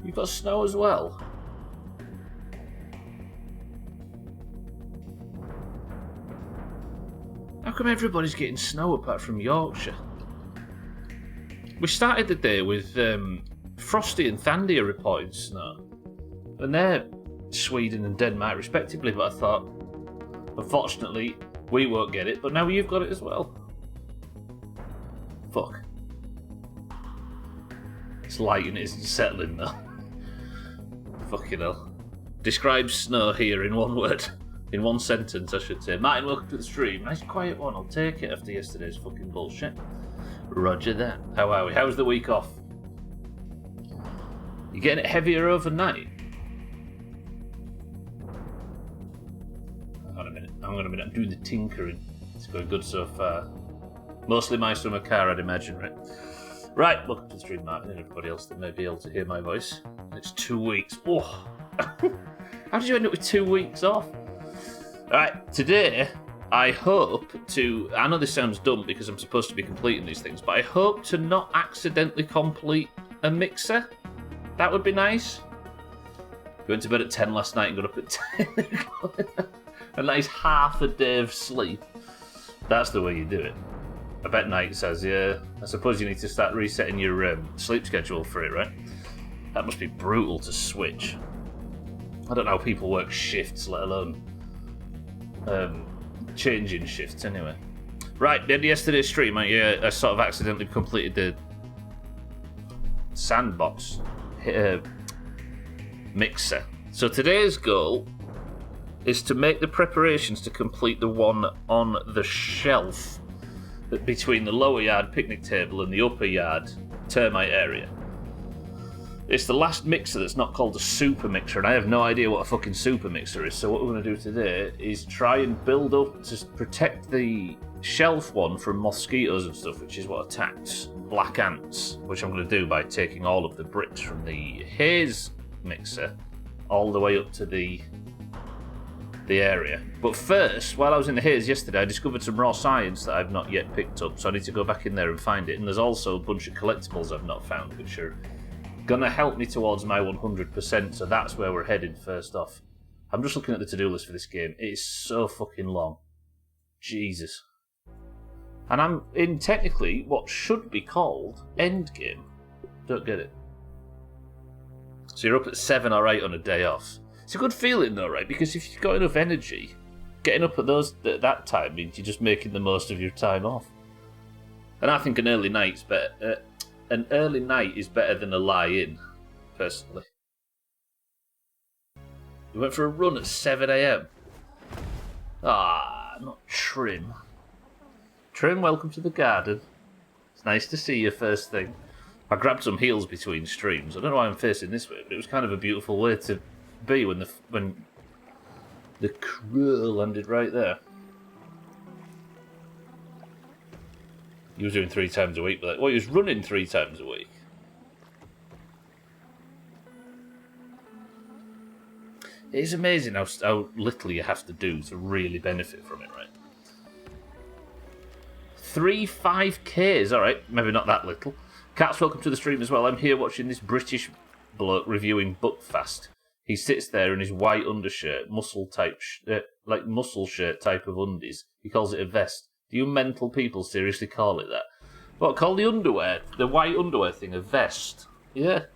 You've got snow as well. How come everybody's getting snow apart from Yorkshire? We started the day with Frosty and Thandia reporting snow. And they're Sweden and Denmark respectively, but I thought, unfortunately, we won't get it, but now you've got it as well. Fuck. It's light and it isn't settling though. Fucking hell. Describe snow here in one word. In one sentence, I should say. Martin, welcome to the stream. Nice quiet one, I'll take it after yesterday's fucking bullshit. Roger that. How are we? How's the week off? You getting it heavier overnight? Hang on a minute. I'm doing the tinkering. It's going good so far. Mostly my summer car, I'd imagine, right? Right, welcome to the stream, Martin, and everybody else that may be able to hear my voice. It's 2 weeks. Oh. How did you end up with 2 weeks off? Alright, today, I hope to... I know this sounds dumb because I'm supposed to be completing these things, but I hope to not accidentally complete a mixer. That would be nice. We went to bed at 10 last night and got up at 10. A nice half a day of sleep. That's the way you do it. I bet Knight says, yeah, I suppose you need to start resetting your sleep schedule for it, right? That must be brutal to switch. I don't know how people work shifts, let alone changing shifts anyway. Right, then yesterday's stream, I sort of accidentally completed the sandbox mixer. So today's goal is to make the preparations to complete the one on the shelf between the lower yard picnic table and the upper yard termite area. It's the last mixer that's not called a super mixer, and I have no idea what a fucking super mixer is, so what we're going to do today is try and build up to protect the shelf one from mosquitoes and stuff, which is what attacks black ants, which I'm going to do by taking all of the bricks from the haze mixer all the way up to the area. But first, while I was in the haze yesterday, I discovered some raw science that I've not yet picked up, so I need to go back in there and find it. And there's also a bunch of collectibles I've not found, which are going to help me towards my 100%, so that's where we're headed first off. I'm just looking at the to-do list for this game. It is so fucking long. Jesus. And I'm in technically what should be called endgame. Don't get it. So you're up at 7 or 8 on a day off. It's a good feeling though, right? Because if you've got enough energy, getting up at that time means you're just making the most of your time off. And I think an early night's better. An early night is better than a lie-in, personally. You went for a run at 7 AM. Ah, not Trim. Trim, welcome to the garden. It's nice to see you first thing. I grabbed some heels between streams. I don't know why I'm facing this way, but it was kind of a beautiful way to be when the crow landed right there. He was doing 3 times a week, but he was running 3 times a week. It is amazing how little you have to do to really benefit from it, right? 3 5Ks, alright, maybe not that little. Cats, welcome to the stream as well. I'm here watching this British bloke reviewing Buckfast. He sits there in his white undershirt, muscle shirt type of undies. He calls it a vest. Do you mental people seriously call it that? What, call the underwear, the white underwear thing, a vest? Yeah.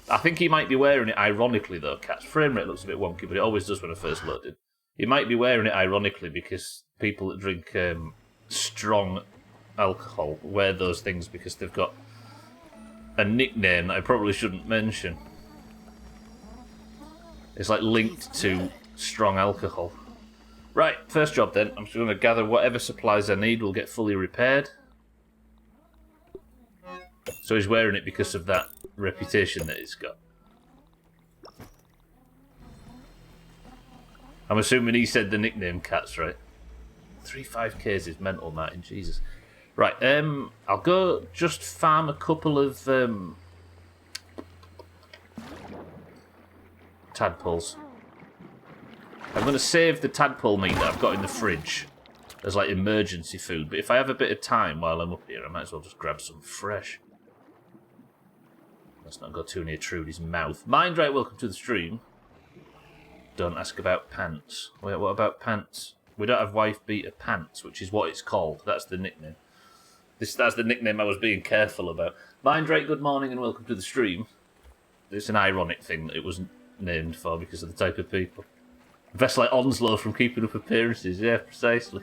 I think he might be wearing it ironically though, Cat's frame rate looks a bit wonky, but it always does when I first loaded. He might be wearing it ironically because people that drink strong alcohol wear those things because they've got a nickname that I probably shouldn't mention. It's like linked to strong alcohol. Right, first job then. I'm just going to gather whatever supplies I need will get fully repaired. So he's wearing it because of that reputation that he's got. I'm assuming he said the nickname Cats, right? 3 5Ks is mental, Martin, Jesus. Right, I'll go just farm a couple of tadpoles. I'm going to save the tadpole meat that I've got in the fridge as like emergency food, but if I have a bit of time while I'm up here, I might as well just grab some fresh. Let's not go too near Trudy's mouth. Mindrake, welcome to the stream. Don't ask about pants. Wait, what about pants? We don't have wife beater pants, which is what it's called. That's the nickname. That's the nickname I was being careful about. Mindrake, good morning and welcome to the stream. It's an ironic thing that it wasn't named for because of the type of people. Vest like Onslow from Keeping Up Appearances, yeah, precisely.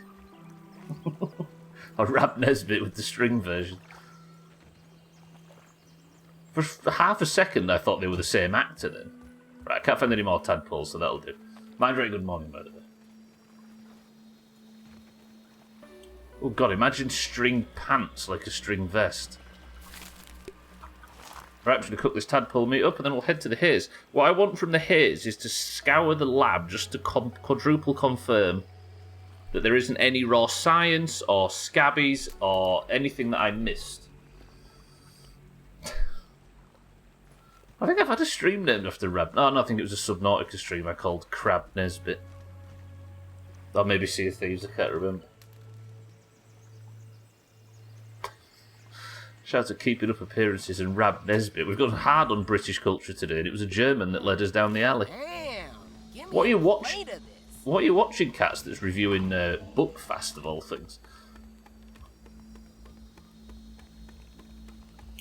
Or Rab Nesbitt with the string version. For half a second I thought they were the same actor then. Right, I can't find any more tadpoles, so that'll do. Mindrake, good morning, by the way. Oh god, imagine string pants like a string vest. Right, I'm just going to cook this tadpole meat up and then we'll head to the haze. What I want from the haze is to scour the lab just to quadruple confirm that there isn't any raw science or scabbies or anything that I missed. I think I've had a stream named after Rab. No, I think it was a Subnautica stream I called Crab Nesbitt. Or maybe Sea of Thieves, I can't remember. Shout out to Keeping Up Appearances and Rab Nesbitt. We've gone hard on British culture today, and it was a German that led us down the alley. Damn, What are you watching? What are you watching, Cats? That's reviewing Bookfast of all things.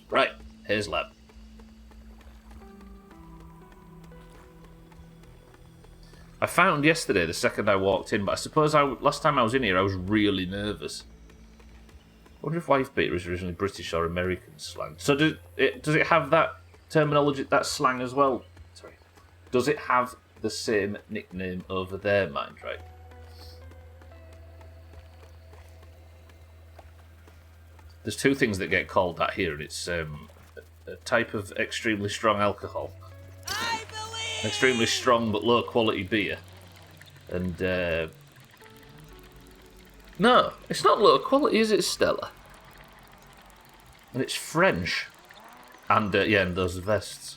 Right, here's lab. I found yesterday the second I walked in, but I suppose last time I was in here I was really nervous. I wonder if wife beater is originally British or American slang. So does it have that terminology, that slang as well? Sorry. Does it have the same nickname over there, Mindrake? There's two things that get called that here, and it's a type of extremely strong alcohol. An extremely strong but low quality beer. And no, it's not low quality, is it, Stella? And it's French. And yeah, and those vests.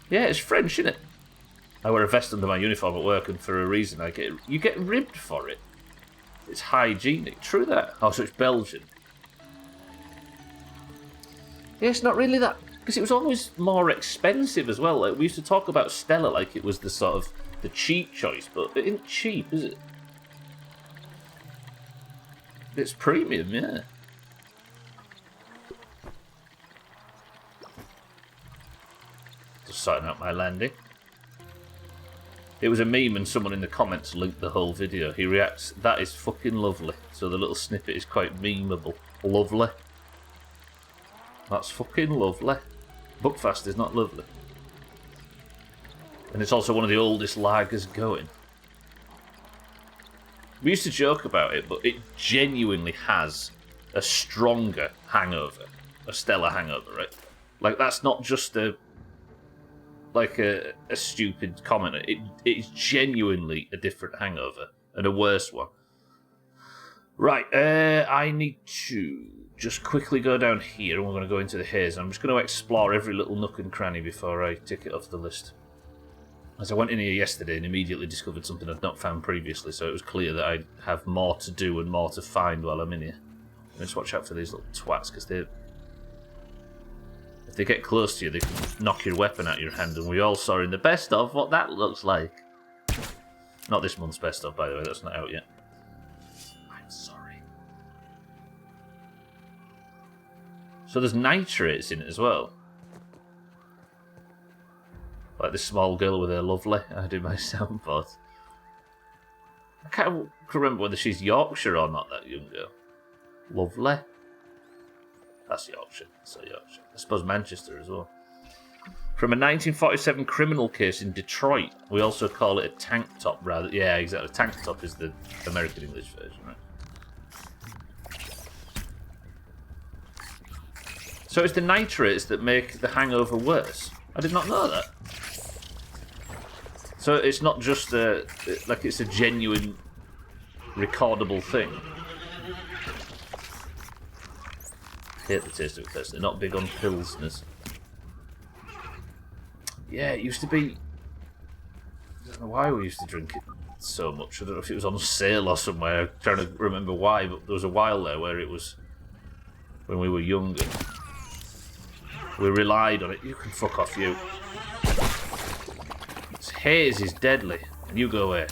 Yeah, it's French, isn't it? I wear a vest under my uniform at work, and for a reason you get ribbed for it. It's hygienic. True that. Oh, so it's Belgian. Yeah, it's not really that, because it was always more expensive as well. Like, we used to talk about Stella like it was the sort of the cheap choice, but it isn't cheap, is it? It's premium, yeah. Just sorting out my landing. It was a meme and someone in the comments linked the whole video. He reacts, that is fucking lovely. So the little snippet is quite memeable. Lovely. That's fucking lovely. Buckfast is not lovely. And it's also one of the oldest lagers going. We used to joke about it, but it genuinely has a stronger hangover. A Stella hangover, right? Like, that's not just a stupid comment. It is genuinely a different hangover, and a worse one. Right, I need to just quickly go down here, and we're going to go into the haze. I'm just going to explore every little nook and cranny before I tick it off the list. As I went in here yesterday and immediately discovered something I'd not found previously, so it was clear that I have more to do and more to find while I'm in here. Just watch out for these little twats, because if they get close to you, they can knock your weapon out of your hand, and we all saw in the best of what that looks like. Not this month's best of, by the way, that's not out yet. I'm sorry. So there's nitrates in it as well. Like this small girl with her lovely. I do my soundboard. I can't remember whether she's Yorkshire or not, that young girl. Lovely. That's Yorkshire. So Yorkshire. I suppose Manchester as well. From a 1947 criminal case in Detroit. We also call it a tank top rather. Yeah, exactly. Tank top is the American English version, right? So it's the nitrates that make the hangover worse. I did not know that. So it's not just like it's a genuine recordable thing. Hate the taste of it personally. Not big on pilsners. Yeah, it used to be. I don't know why we used to drink it so much. I don't know if it was on sale or somewhere. I'm trying to remember why, but there was a while there where it was when we were younger. We relied on it. You can fuck off, you. This haze is deadly. And you go away.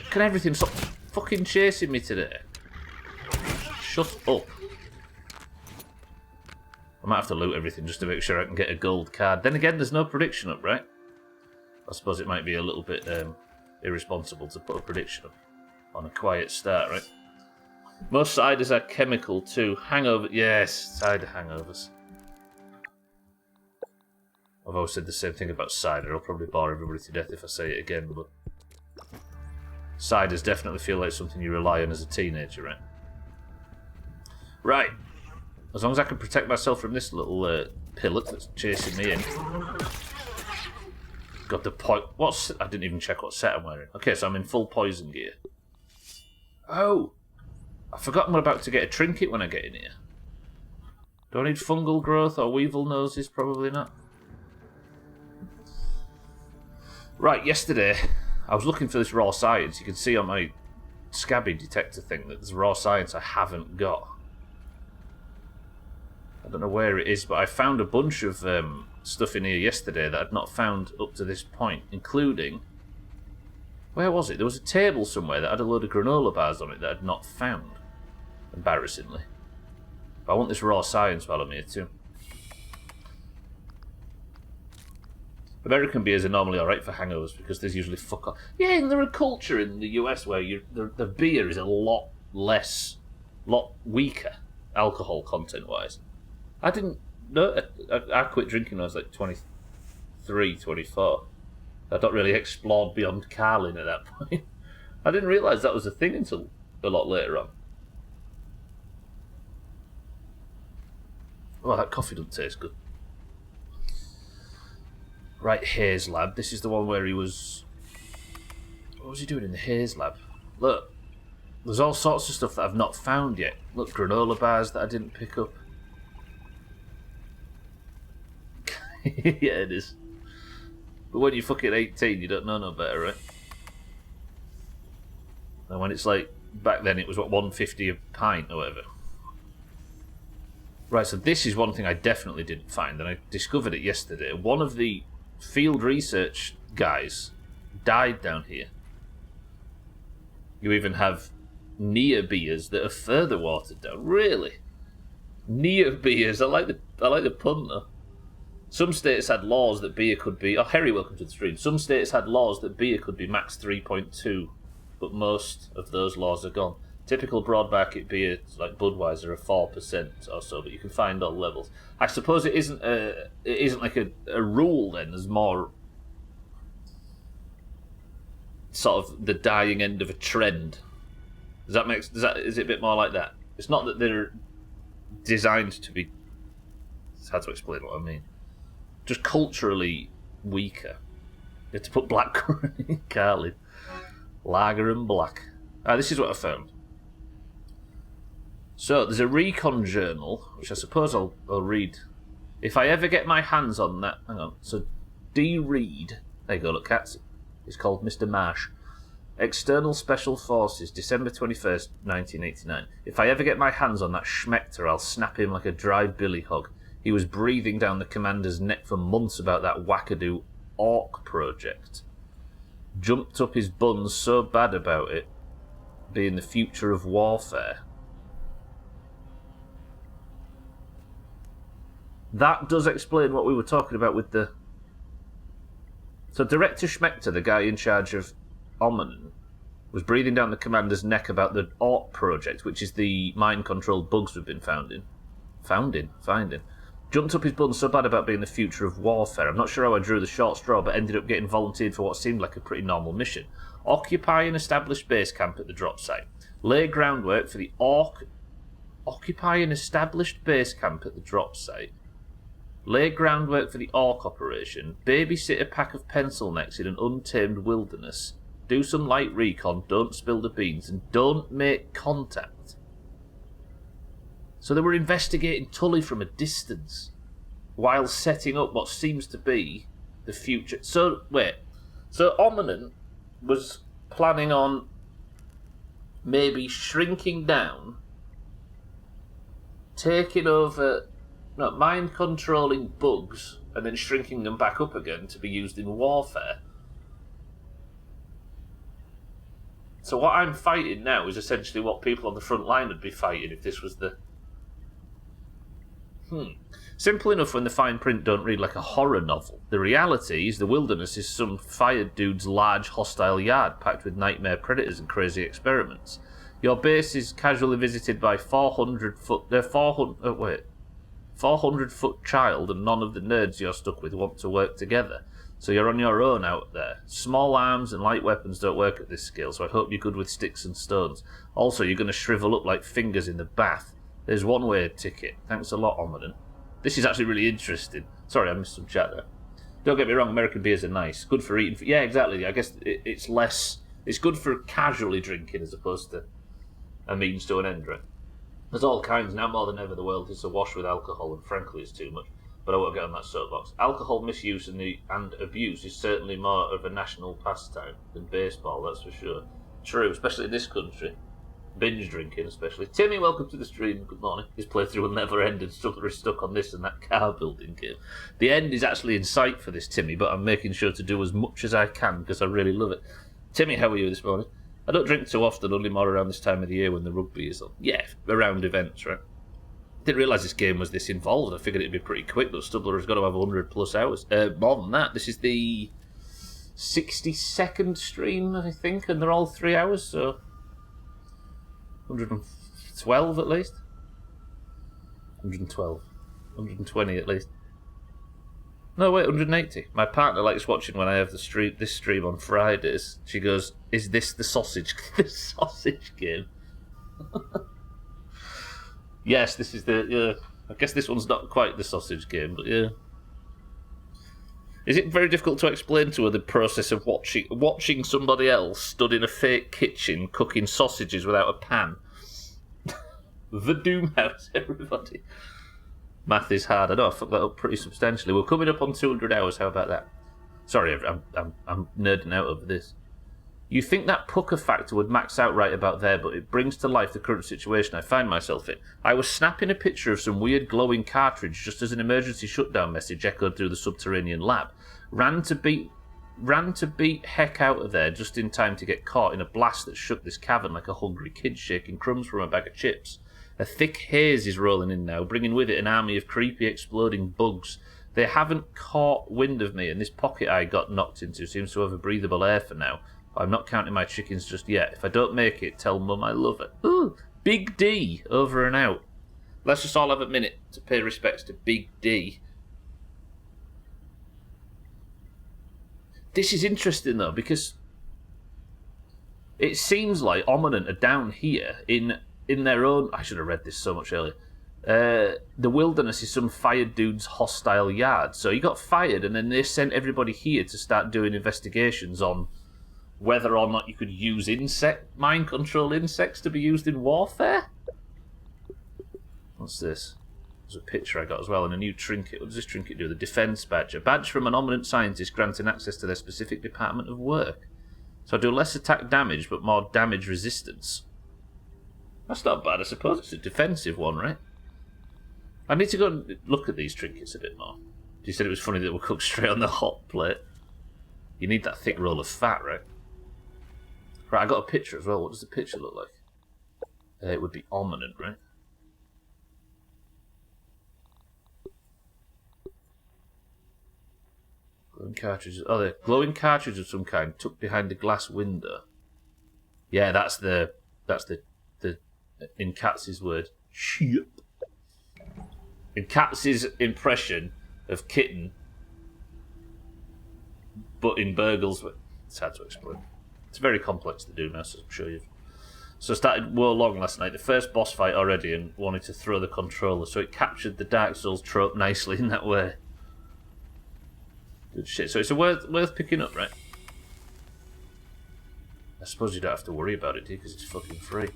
Can everything stop fucking chasing me today? Shut up. I might have to loot everything just to make sure I can get a gold card. Then again, there's no prediction up, right? I suppose it might be a little bit irresponsible to put a prediction up on a quiet start, right? Most ciders are chemical too. Hangover, yes, cider hangovers. I've always said the same thing about cider. I'll probably bore everybody to death if I say it again, but ciders definitely feel like something you rely on as a teenager, right? Right. As long as I can protect myself from this little pillock that's chasing me in. Got the I didn't even check what set I'm wearing. Okay, so I'm in full poison gear. Oh! I forgot I'm about to get a trinket when I get in here. Do I need fungal growth or weevil noses? Probably not. Right, yesterday I was looking for this raw science. You can see on my scabby detector thing that there's raw science I haven't got. I don't know where it is, but I found a bunch of stuff in here yesterday that I'd not found up to this point, including... Where was it? There was a table somewhere that had a load of granola bars on it that I'd not found, embarrassingly. But I want this raw science while I'm here too. American beers are normally alright for hangovers because there's usually fuck off. Yeah, and there are culture in the US where the beer is a lot weaker, alcohol content-wise. I didn't know. I quit drinking when I was like 23, 24. I'd not really explored beyond Carlin at that point. I didn't realise that was a thing until a lot later on. Oh, that coffee doesn't taste good. Right, Haze Lab. This is the one where he was... What was he doing in the Haze Lab? Look, there's all sorts of stuff that I've not found yet. Look, granola bars that I didn't pick up. Yeah, it is. But when you're fucking 18, you don't know no better, right? And when it's like, back then it was what, 150 a pint or whatever. Right, so this is one thing I definitely didn't find, and I discovered it yesterday. One of the field research guys died down here. You even have near beers that are further watered down. Really? Near beers. I like the pun though. Some states had laws that beer could be... Oh, Harry, welcome to the stream. Some states had laws that beer could be max 3.2, but most of those laws are gone. Typical broad market beer, like Budweiser, are 4% or so, but you can find all levels. I suppose it isn't like a rule then. There's more sort of the dying end of a trend. Is it a bit more like that? It's not that they're designed to be... It's hard to explain what I mean. Just culturally weaker. You have to put blackcurrant in Carlin. Lager and black. This is what I found. So, there's a recon journal, which I suppose I'll read. If I ever get my hands on that... Hang on. So, D. Reed... There you go, look, cats. It's called Mr. Marsh. External Special Forces, December 21st, 1989. If I ever get my hands on that schmeckter, I'll snap him like a dry billy hog. He was breathing down the commander's neck for months about that wackadoo Orc project. Jumped up his buns so bad about it being the future of warfare. That does explain what we were talking about with the... So Director Schmechter, the guy in charge of Omen, was breathing down the commander's neck about the Orc project, which is the mind-controlled bugs we've been finding. Jumped up his buns so bad about being the future of warfare. I'm not sure how I drew the short straw, but ended up getting volunteered for what seemed like a pretty normal mission. Occupy an established base camp at the drop site. Lay groundwork for the Occupy an established base camp at the drop site. Lay groundwork for the Orc operation. Babysit a pack of pencil necks in an untamed wilderness. Do some light recon. Don't spill the beans. And don't make contact. So they were investigating Tully from a distance while setting up what seems to be the future. So, wait. So Omenant was planning on maybe shrinking down taking over, no, mind controlling bugs and then shrinking them back up again to be used in warfare. So what I'm fighting now is essentially what people on the front line would be fighting if this was the... Simple enough when the fine print don't read like a horror novel. The reality is the wilderness is some fired dude's large hostile yard packed with nightmare predators and crazy experiments. Your base is casually visited by 400-foot child, and none of the nerds you're stuck with want to work together. So you're on your own out there. Small arms and light weapons don't work at this scale, so I hope you're good with sticks and stones. Also, you're going to shrivel up like fingers in the bath. There's one-way ticket. Thanks a lot, Omidon. This is actually really interesting. Sorry, I missed some chat there. Don't get me wrong, American beers are nice. Good for eating. Yeah, exactly. I guess it's less... It's good for casually drinking as opposed to a means to an end, right? There's all kinds. Now more than ever, the world is awash with alcohol, and frankly, it's too much. But I won't get on that soapbox. Alcohol misuse and abuse is certainly more of a national pastime than baseball, that's for sure. True, especially in this country. Binge drinking, especially. Timmy, welcome to the stream. Good morning. His playthrough will never end, and Stubbler is stuck on this and that car building game. The end is actually in sight for this, Timmy, but I'm making sure to do as much as I can because I really love it. Timmy, how are you this morning? I don't drink too often, only more around this time of the year when the rugby is on. Yeah, around events, right? Didn't realise this game was this involved. I figured it'd be pretty quick, but Stubbler has got to have 100 plus hours. More than that, this is the 62nd stream, I think, and they're all 3 hours, so 112 at least. 112. 120 at least. No, wait, 180. My partner likes watching when I have this stream on Fridays. She goes, "Is this the sausage game?" Yes, this is the... I guess this one's not quite the sausage game, but yeah. Is it very difficult to explain to her the process of watching somebody else stood in a fake kitchen cooking sausages without a pan? The Doomhaus, everybody. Math is hard. I know I fucked that up pretty substantially. We're coming up on 200 hours. How about that? Sorry, I'm nerding out over this. You think that pucker factor would max out right about there, but it brings to life the current situation I find myself in. I was snapping a picture of some weird glowing cartridge just as an emergency shutdown message echoed through the subterranean lab. Ran to beat heck out of there just in time to get caught in a blast that shook this cavern like a hungry kid shaking crumbs from a bag of chips. A thick haze is rolling in now, bringing with it an army of creepy exploding bugs. They haven't caught wind of me, and this pocket I got knocked into seems to have a breathable air for now. I'm not counting my chickens just yet. If I don't make it, tell Mum I love her. Ooh, Big D, over and out. Let's just all have a minute to pay respects to Big D. This is interesting, though, because it seems like Ominent are down here in their own... I should have read this so much earlier. The wilderness is some fired dude's hostile yard. So he got fired, and then they sent everybody here to start doing investigations on whether or not you could use mind control insects to be used in warfare? What's this? There's a picture I got as well, and a new trinket. What does this trinket do? The defense badge. A badge from an Ominent scientist granting access to their specific department of work. So I do less attack damage, but more damage resistance. That's not bad, I suppose. It's a defensive one, right? I need to go and look at these trinkets a bit more. You said it was funny that we'll cook straight on the hot plate. You need that thick roll of fat, right? Right, I got a picture as well. What does the picture look like? It would be Ominent, right? Glowing cartridges. Oh, they're glowing cartridges of some kind tucked behind a glass window. Yeah, that's the in Katz's word. Shit. In Katz's impression of kitten, but in Burgle's, it's hard to explain. It's very complex to do now, so I'm sure you've... So I started Wo Long last night, the first boss fight already, and wanted to throw the controller, so it captured the Dark Souls trope nicely in that way. Good shit. So it's worth picking up, right? I suppose you don't have to worry about it, do you? Because it's fucking free.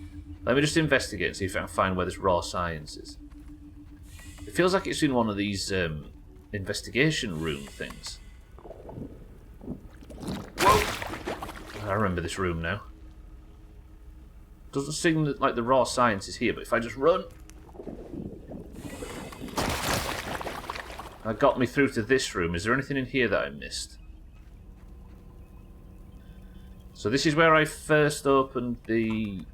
Let me just investigate and see if I can find where this raw science is. It feels like it's in one of these investigation room things. Whoa! I remember this room now. Doesn't seem like the raw science is here, but if I just run... That got me through to this room. Is there anything in here that I missed? So this is where I first opened the...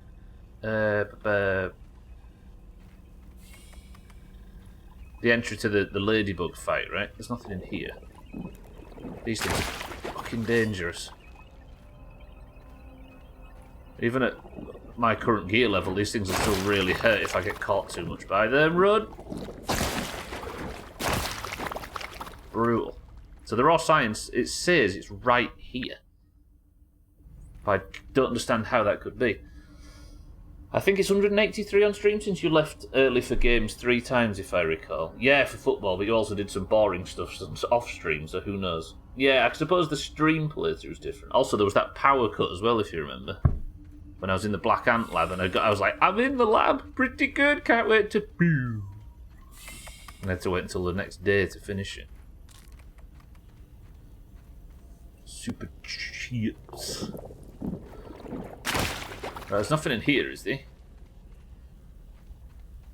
the entry to the ladybug fight, right? There's nothing in here. These things are fucking dangerous. Even at my current gear level, these things will still really hurt if I get caught too much by them. Run! Brutal. So the raw science, it says it's right here. But I don't understand how that could be. I think it's 183 on stream since you left early for games 3 times, if I recall. Yeah, for football, but you also did some boring stuff off stream, so who knows. Yeah, I suppose the stream playthrough is different. Also, there was that power cut as well, if you remember. When I was in the Black Ant lab, and I was like, I'm in the lab, pretty good, can't wait to... And I had to wait until the next day to finish it. Super cheats. There's nothing in here, is there?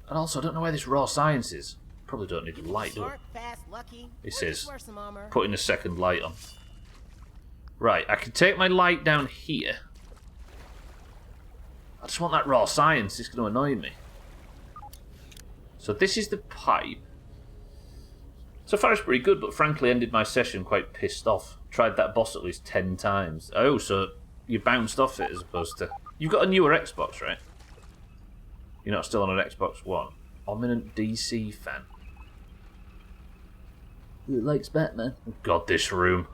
And also, I don't know where this raw science is. Probably don't need a light, do I? It says, putting a second light on. Right, I can take my light down here. I just want that raw science, it's going to annoy me. So this is the pipe. So far it's pretty good, but frankly ended my session quite pissed off. Tried that boss at least 10 times. Oh, so you bounced off it as opposed to... You've got a newer Xbox, right? You're not still on an Xbox One. Ominent DC fan. Who likes Batman? Oh God, this room.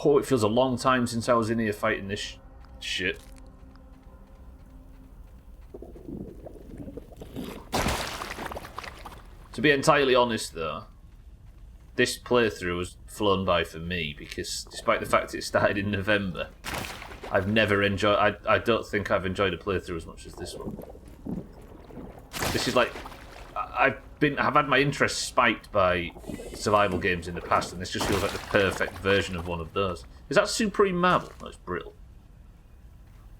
Oh, it feels a long time since I was in here fighting this shit. To be entirely honest, though, this playthrough has flown by for me because, despite the fact it started in November, I've never enjoyed. I don't think I've enjoyed a playthrough as much as this one. This is like I've had my interest spiked by survival games in the past, and this just feels like the perfect version of one of those. Is that supreme marble? No, it's brittle.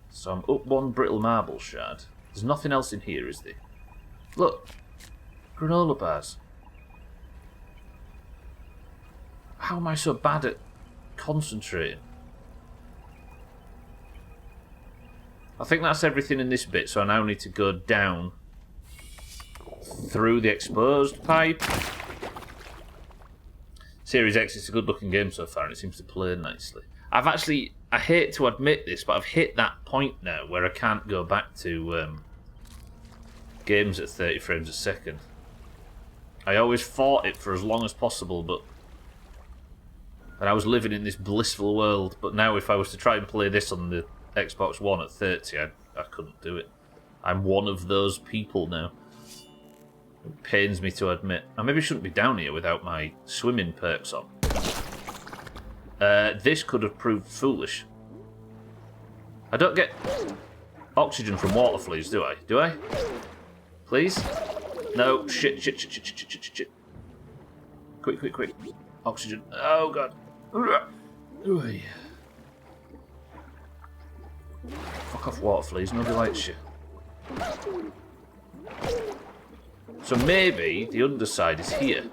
So I'm up 1 brittle marble shard. There's nothing else in here, is there? Look, granola bars. How am I so bad at concentrating? I think that's everything in this bit, so I now need to go down through the exposed pipe. Series X is a good looking game so far, and it seems to play nicely. I hate to admit this, but I've hit that point now where I can't go back to games at 30 frames a second. I always fought it for as long as possible, but... And I was living in this blissful world, but now if I was to try and play this on the Xbox One at 30, I couldn't do it. I'm one of those people now. It pains me to admit. I maybe shouldn't be down here without my swimming perks on. This could have proved foolish. I don't get oxygen from water fleas, do I? Do I? Please? No. Shit. Quick. Oxygen. Oh, God. Ooh. Fuck off, water fleas. Nobody likes you. So maybe the underside is here.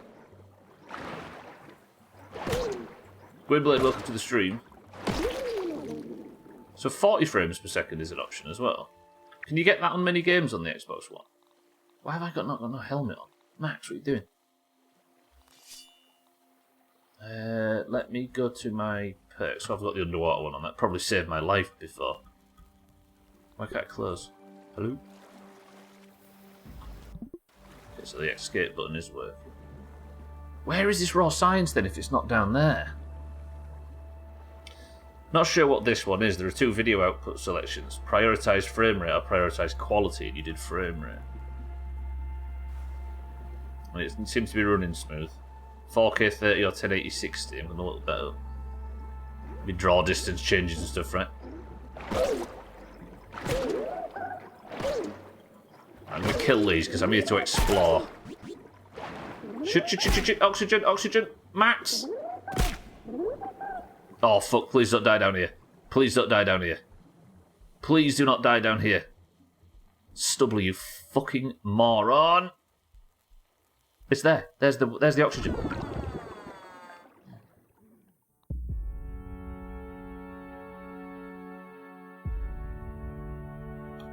Gwynblade, welcome to the stream. So 40 frames per second is an option as well. Can you get that on many games on the Xbox One? Why have I not got no helmet on? Max, what are you doing? Let me go to my perks. So I've got the underwater one on. That probably saved my life before. Why can't I close? Hello? Okay, so the escape button is working. Where is this raw science then if it's not down there? Not sure what this one is. There are 2 video output selections. Prioritise frame rate or prioritise quality, and you did frame rate. And it seems to be running smooth. 4K 30 or 1080 60. I'm going to look that up. Maybe draw distance changes and stuff, right? I'm going to kill these because I'm here to explore. Shit. Oxygen. Max! Oh, fuck. Please don't die down here. Please don't die down here. Please do not die down here. Stubbler, you fucking moron. It's there. There's the oxygen.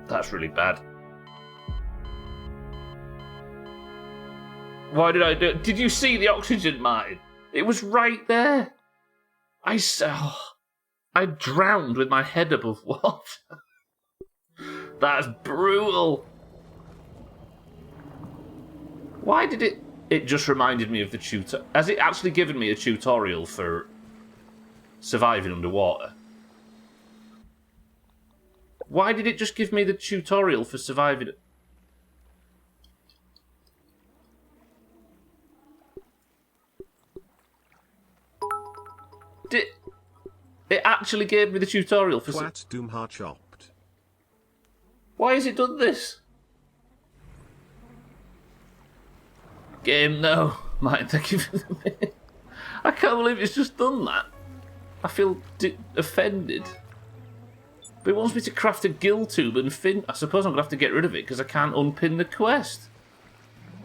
That's really bad. Why did I do it? Did you see the oxygen, Martin? It was right there. I drowned with my head above water. That's brutal. Why did it... It just reminded me of the tutor. Has it actually given me a tutorial for surviving underwater? Why did it just give me the tutorial for surviving? It actually gave me the tutorial for... Doomhaus chopped. Why has it done this? Game, no. Mate, thank you for the minute. I can't believe it's just done that. I feel offended. But it wants me to craft a gill tube and fin... I suppose I'm going to have to get rid of it because I can't unpin the quest.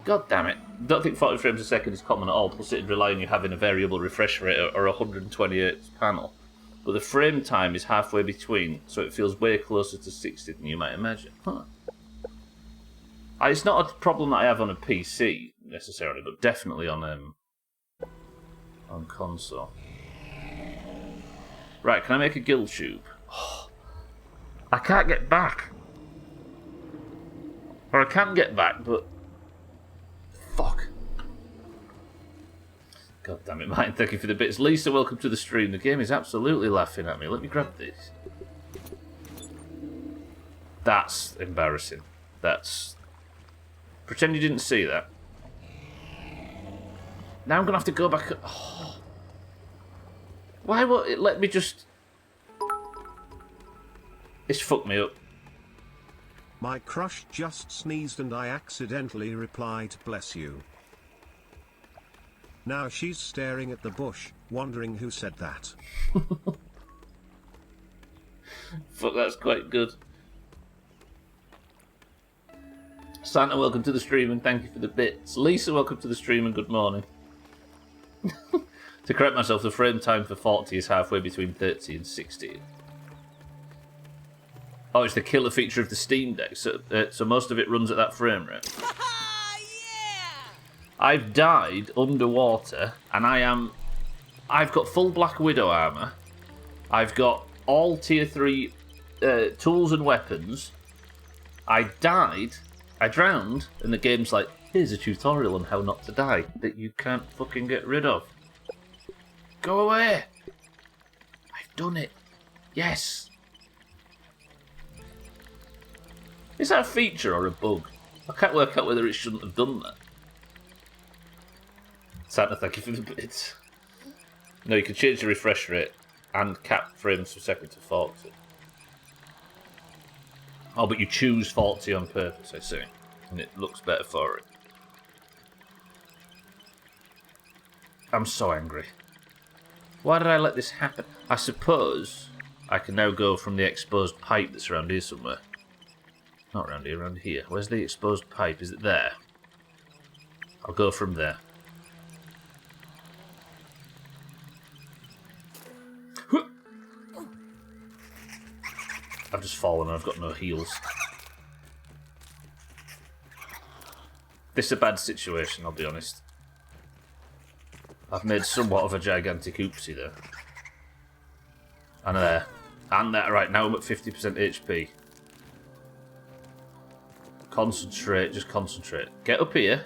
God damn it. Don't think 40 frames a second is common at all, plus it'd rely on you having a variable refresh rate or a 128 panel. But the frame time is halfway between, so it feels way closer to 60 than you might imagine. Huh. It's not a problem that I have on a PC, necessarily, but definitely on console. Right, can I make a gill tube? Oh, I can't get back. Or I can get back, but... Fuck. God damn it, Mike. Thank you for the bits. Lisa, welcome to the stream. The game is absolutely laughing at me. Let me grab this. That's embarrassing. That's... Pretend you didn't see that. Now I'm going to have to go back... Oh. Why won't it let me just... It's fucked me up. My crush just sneezed and I accidentally replied, bless you. Now she's staring at the bush, wondering who said that. Fuck, that's quite good. Santa, welcome to the stream and thank you for the bits. Lisa, welcome to the stream and good morning. To correct myself, the frame time for 40 is halfway between 30 and 60. Oh, it's the killer feature of the Steam Deck, so most of it runs at that frame rate. Yeah! I've died underwater, and I've got full Black Widow armour. I've got all tier 3 tools and weapons. I drowned, and the game's like, here's a tutorial on how not to die that you can't fucking get rid of. Go away! I've done it. Yes! Is that a feature or a bug? I can't work out whether it shouldn't have done that. Santa, thank you for the bits. No, you can change the refresh rate and cap frames per second to 40. Oh, but you choose 40 on purpose, I see. And it looks better for it. I'm so angry. Why did I let this happen? I suppose I can now go from the exposed pipe that's around here somewhere. Not around here, around here. Where's the exposed pipe? Is it there? I'll go from there. I've just fallen and I've got no heels. This is a bad situation, I'll be honest. I've made somewhat of a gigantic oopsie there. And there. And there. Right, now I'm at 50% HP. Concentrate, just concentrate. Get up here.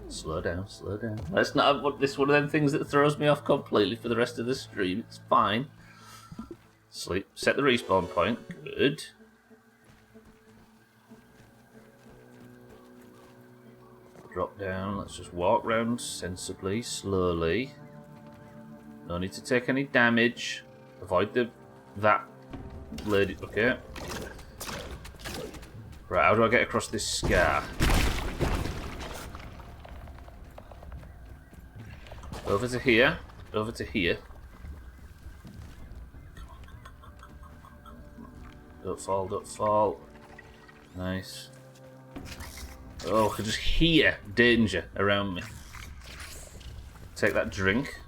Slow down, slow down. Let's not have this one of them things that throws me off completely for the rest of the stream. It's fine. Sleep. Set the respawn point. Good. Drop down. Let's just walk round sensibly, slowly. No need to take any damage. Avoid that lady. Okay. Right, how do I get across this scar? Over to here. Over to here. Don't fall, don't fall. Nice. Oh, I can just hear danger around me. Take that drink.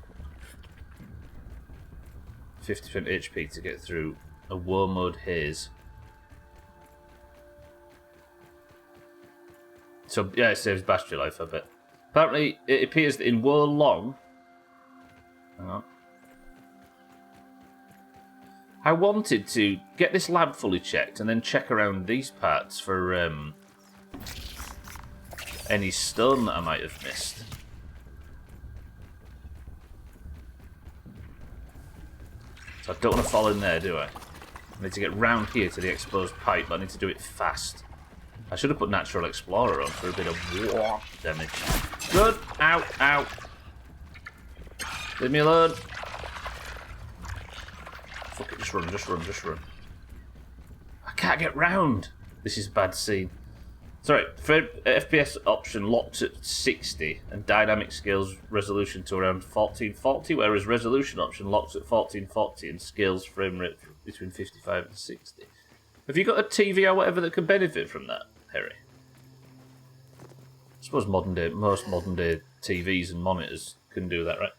50% HP to get through a war mode haze. So, yeah, it saves battery life, I bet. Apparently, it appears that in Wo Long... Hang on. I wanted to get this lab fully checked and then check around these parts for any stone that I might have missed. So I don't want to fall in there, do I? I need to get round here to the exposed pipe, but I need to do it fast. I should have put Natural Explorer on for a bit of warp damage. Good! Ow! Ow! Leave me alone! Fuck it, just run, just run, just run. I can't get round! This is a bad scene. Sorry, FPS option locked at 60 and dynamic scales resolution to around 1440, whereas resolution option locks at 1440 and scales frame rate between 55 and 60. Have you got a TV or whatever that can benefit from that, Harry? I suppose most modern day TVs and monitors can do that, right?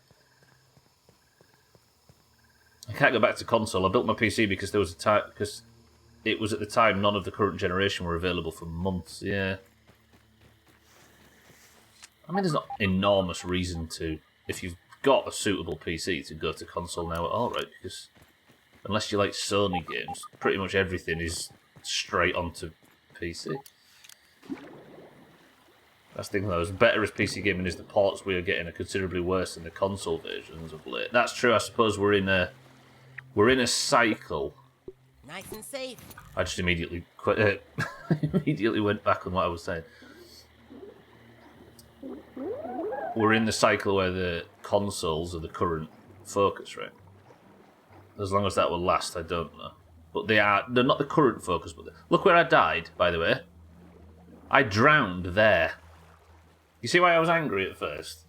I can't go back to console. I built my PC because there was a time it was at the time none of the current generation were available for months. Yeah. I mean, there's not enormous reason to, if you've got a suitable PC, to go to console now at all, right? Because unless you like Sony games, pretty much everything is straight onto PC. That's the thing though, as better as PC gaming is, the ports we are getting are considerably worse than the console versions of late. That's true. I suppose we're in a cycle. Nice and safe. I just immediately quit. Immediately went back on what I was saying. We're in the cycle where the consoles are the current focus, right? As long as that will last, I don't know. But they're not the current focus. But look where I died, by the way. I drowned there. You see why I was angry at first?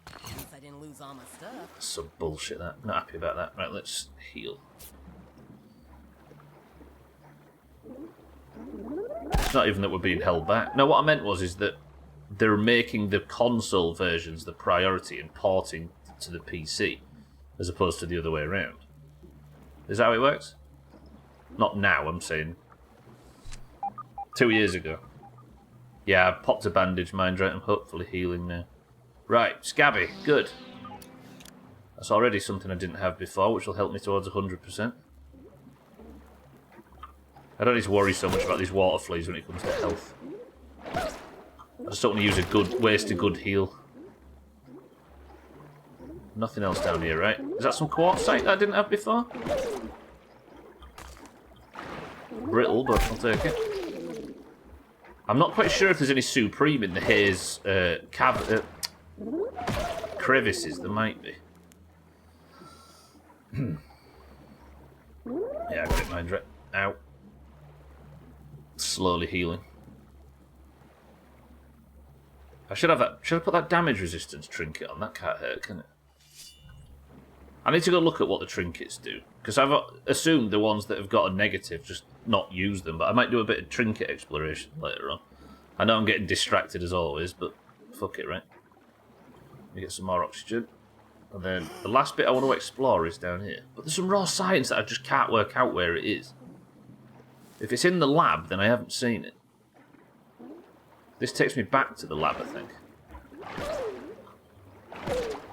Guess I didn't lose all my stuff. That's some bullshit, that. I'm not happy about that. Right, let's heal. It's not even that we're being held back. No, what I meant is that they're making the console versions the priority and porting to the PC, as opposed to the other way around. Is that how it works? Not now, I'm saying 2 years ago. Yeah, I popped a bandage, mind right? I'm hopefully healing now. Right, Scabby, good. That's already something I didn't have before, which will help me towards 100%. I don't need to worry so much about these water fleas when it comes to health. I just don't want to use waste a good heal. Nothing else down here, right? Is that some quartzite that I didn't have before? Brittle, but I'll take it. I'm not quite sure if there's any Supreme in the haze crevices. There might be. Yeah, I got it, mind right. Ow. Slowly healing. I should have that. Should I put that damage resistance trinket on? That can't hurt, can it? I need to go look at what the trinkets do, because I've assumed the ones that have got a negative, just not use them. But I might do a bit of trinket exploration later on. I know I'm getting distracted as always, but fuck it, right? Let me get some more oxygen. And then the last bit I want to explore is down here. But there's some raw science that I just can't work out where it is. If it's in the lab, then I haven't seen it. This takes me back to the lab, I think.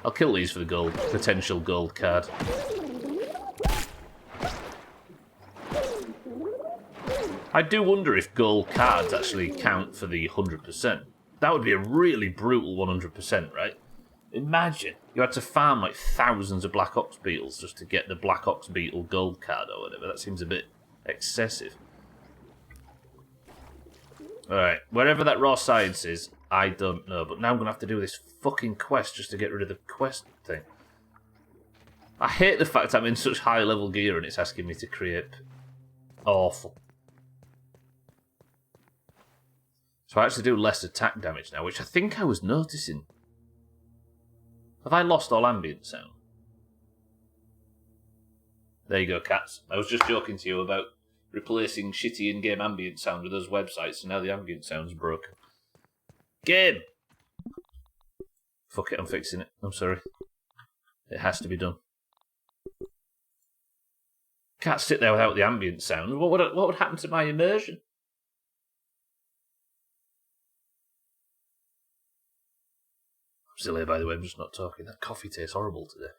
I'll kill these for the gold, potential gold card. I do wonder if gold cards actually count for the 100%. That would be a really brutal 100%, right? Imagine you had to farm like thousands of Black Ox beetles just to get the Black Ox beetle gold card or whatever. That seems a bit excessive. Alright, wherever that raw science is, I don't know. But now I'm going to have to do this fucking quest just to get rid of the quest thing. I hate the fact I'm in such high level gear and it's asking me to create... Awful. So I actually do less attack damage now, which I think I was noticing. Have I lost all ambient sound? There you go, cats. I was just joking to you about replacing shitty in-game ambient sound with those websites, and now the ambient sound's broken. Game! Fuck it, I'm fixing it. I'm sorry. It has to be done. Can't sit there without the ambient sound. What would happen to my immersion? Still here, by the way, I'm just not talking. That coffee tastes horrible today.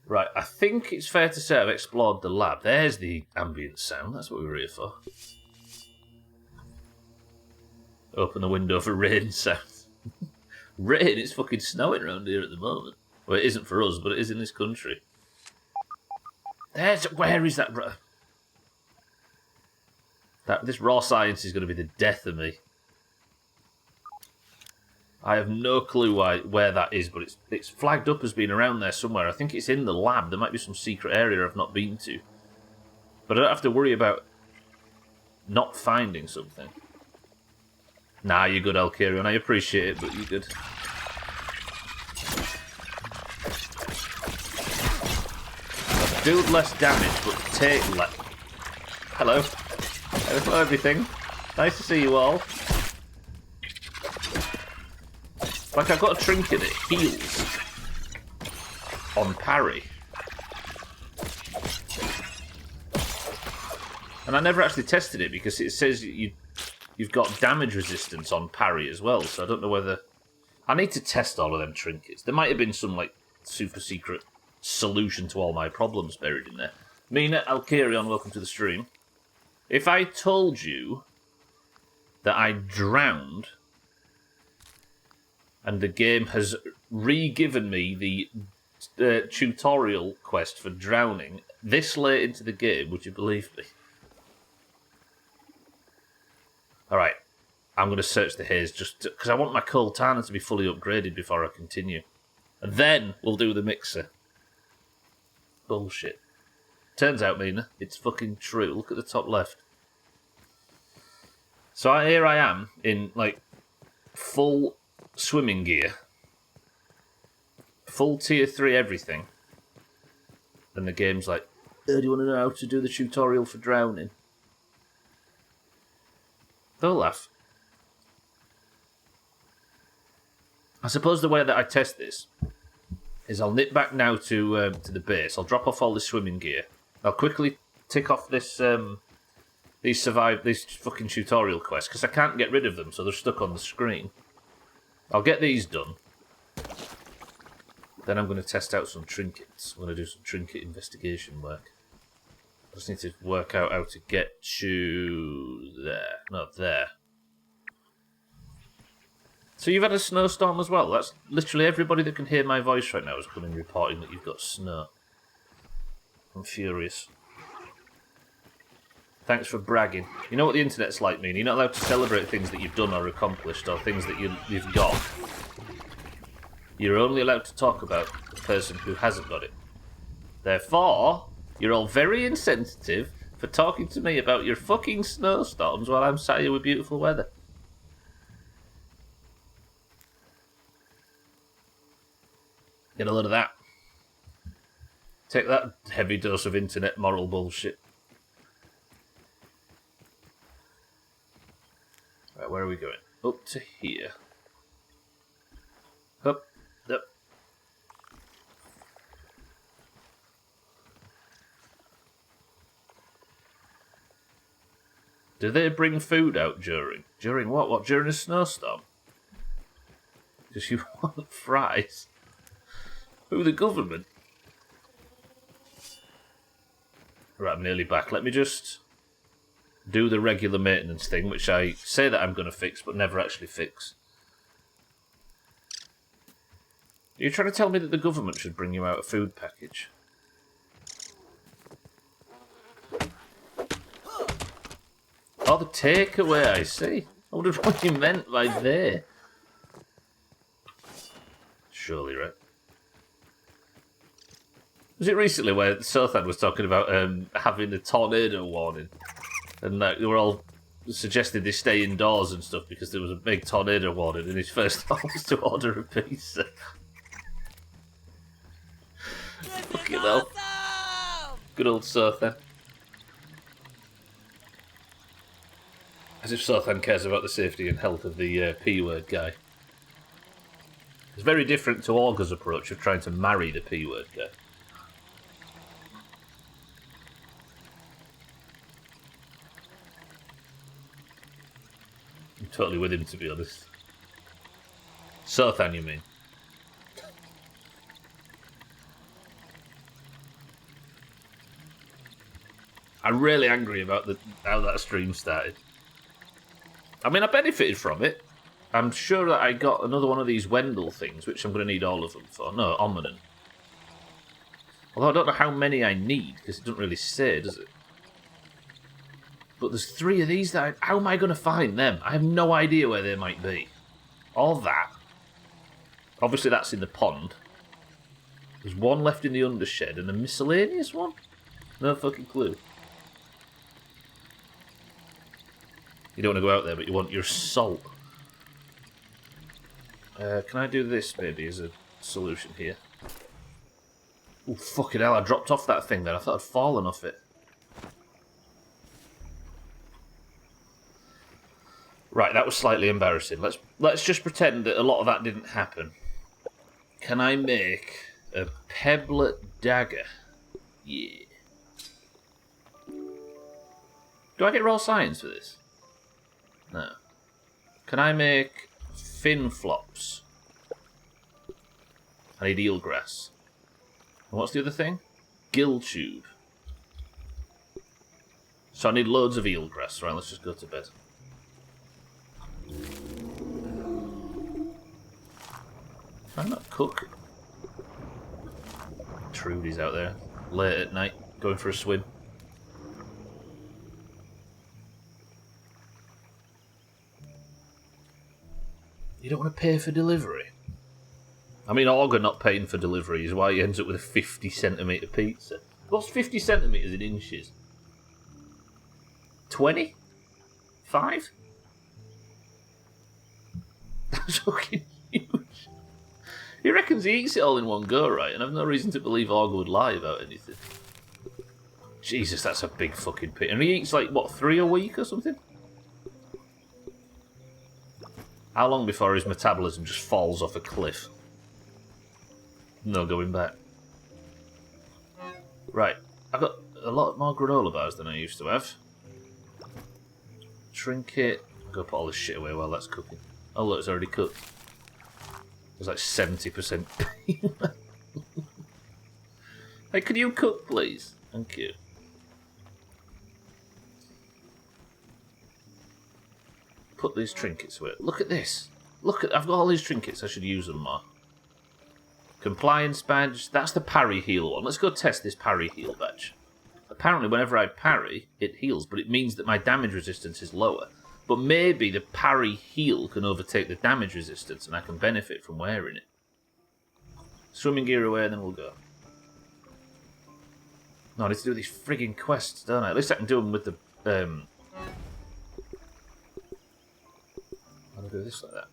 Right, I think it's fair to say I've explored the lab. There's the ambient sound. That's what we were here for. Open the window for rain sound. Rain? It's fucking snowing around here at the moment. Well, it isn't for us, but it is in this country. Where is that? This raw science is going to be the death of me. I have no clue where that is, but it's flagged up as being around there somewhere. I think it's in the lab. There might be some secret area I've not been to. But I don't have to worry about not finding something. Nah, you're good, Alkarion. I appreciate it, but you're good. Do less damage, but take less. Hello. Hello, everything. Nice to see you all. Like, I've got a trinket that heals on parry. And I never actually tested it because it says you've got damage resistance on parry as well, so I don't know whether... I need to test all of them trinkets. There might have been some, like, super secret solution to all my problems buried in there. Mina, Alkarion, welcome to the stream. If I told you that I drowned and the game has re-given me the tutorial quest for drowning this late into the game, would you believe me? Alright, I'm going to search the haze just because I want my Coltana to be fully upgraded before I continue. And then we'll do the mixer. Bullshit. Turns out, Mina, it's fucking true. Look at the top left. So here I am in, like, full swimming gear. Full tier 3 everything. And the game's like, do you want to know how to do the tutorial for drowning? They'll laugh. I suppose the way that I test this is I'll nip back now to the base. I'll drop off all the swimming gear. I'll quickly tick off this these fucking tutorial quests because I can't get rid of them, so they're stuck on the screen. I'll get these done. Then I'm going to test out some trinkets. I'm going to do some trinket investigation work. I just need to work out how to get to there. Not there. So you've had a snowstorm as well. That's literally everybody that can hear my voice right now is coming reporting that you've got snow. I'm furious. Thanks for bragging. You know what the internet's like, Mean? You're not allowed to celebrate things that you've done or accomplished or things that you've got. You're only allowed to talk about the person who hasn't got it. Therefore, you're all very insensitive for talking to me about your fucking snowstorms while I'm sat here with beautiful weather. Get a load of that. Take that heavy dose of internet moral bullshit. Right, where are we going? Up to here. Up, up. Do they bring food out during? During what? What, during a snowstorm? Because you want fries? Who, the government? Right, I'm nearly back. Let me just do the regular maintenance thing, which I say that I'm going to fix, but never actually fix. Are you trying to tell me that the government should bring you out a food package? Oh, the takeaway, I see. I wondered what you meant by there. Surely, right? Was it recently where Sothan was talking about having a tornado warning? And they were all suggested they stay indoors and stuff because there was a big tornado warning, and his first thought was to order a pizza. Fucking hell. Good old Sothan. As if Sothan cares about the safety and health of the P-word guy. It's very different to Augur's approach of trying to marry the P-word guy. totally with him, to be honest. Sothan, you mean? I'm really angry about how that stream started. I mean, I benefited from it. I'm sure that I got another one of these Wendell things, which I'm going to need all of them for. No, Omnium. Although I don't know how many I need, because it doesn't really say, does it? But there's 3 of these that how am I going to find them? I have no idea where they might be. All that. Obviously that's in the pond. There's one left in the undershed and a miscellaneous one? No fucking clue. You don't want to go out there, but you want your salt. Can I do this, maybe, as a solution here? Oh, fucking hell, I dropped off that thing then. I thought I'd fallen off it. Right, that was slightly embarrassing. Let's just pretend that a lot of that didn't happen. Can I make a pebblet dagger? Yeah. Do I get raw science for this? No. Can I make fin flops? I need eelgrass. And what's the other thing? Gill tube. So I need loads of eelgrass. Right, let's just go to bed. I'm not cook. Trudy's out there late at night going for a swim. You don't want to pay for delivery? I mean, Augur not paying for delivery is why he ends up with a 50cm pizza. What's 50 centimetres in inches? 20? 5? That's fucking huge. He reckons he eats it all in one go, right? And I've no reason to believe Augur would lie about anything. Jesus, that's a big fucking pit. And he eats like, what, 3 a week or something? How long before his metabolism just falls off a cliff? No going back. Right, I've got a lot more granola bars than I used to have. Trinket. I'll go put all this shit away while that's cooking. Oh look, it's already cooked. There's like 70%. Hey, could you cook, please? Thank you. Put these trinkets away. Look at this. Look at, I've got all these trinkets. I should use them more. Compliance badge. That's the parry heal one. Let's go test this parry heal badge. Apparently, whenever I parry, it heals, but it means that my damage resistance is lower. But maybe the parry heal can overtake the damage resistance, and I can benefit from wearing it. Swimming gear away, and then we'll go. No, I need to do these frigging quests, don't I? At least I can do them with the I'll do this like that.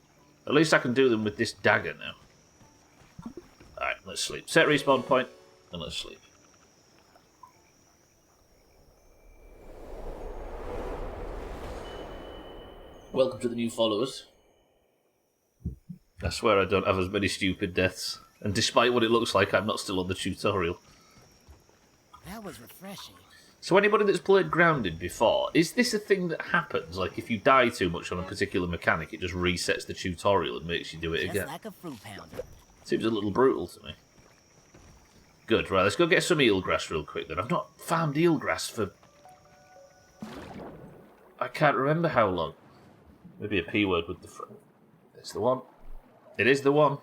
At least I can do them with this dagger now. Alright, let's sleep. Set respawn point, and let's sleep. Welcome to the new followers. I swear I don't have as many stupid deaths. And despite what it looks like, I'm not still on the tutorial. That was refreshing. So anybody that's played Grounded before, is this a thing that happens? Like if you die too much on a particular mechanic, it just resets the tutorial and makes you do it Just again? like a fruit pounder. Seems a little brutal to me. Good, right, let's go get some eelgrass real quick then. I've not farmed eelgrass for... I can't remember how long. Maybe a P word with the front. It's the one. It is the one.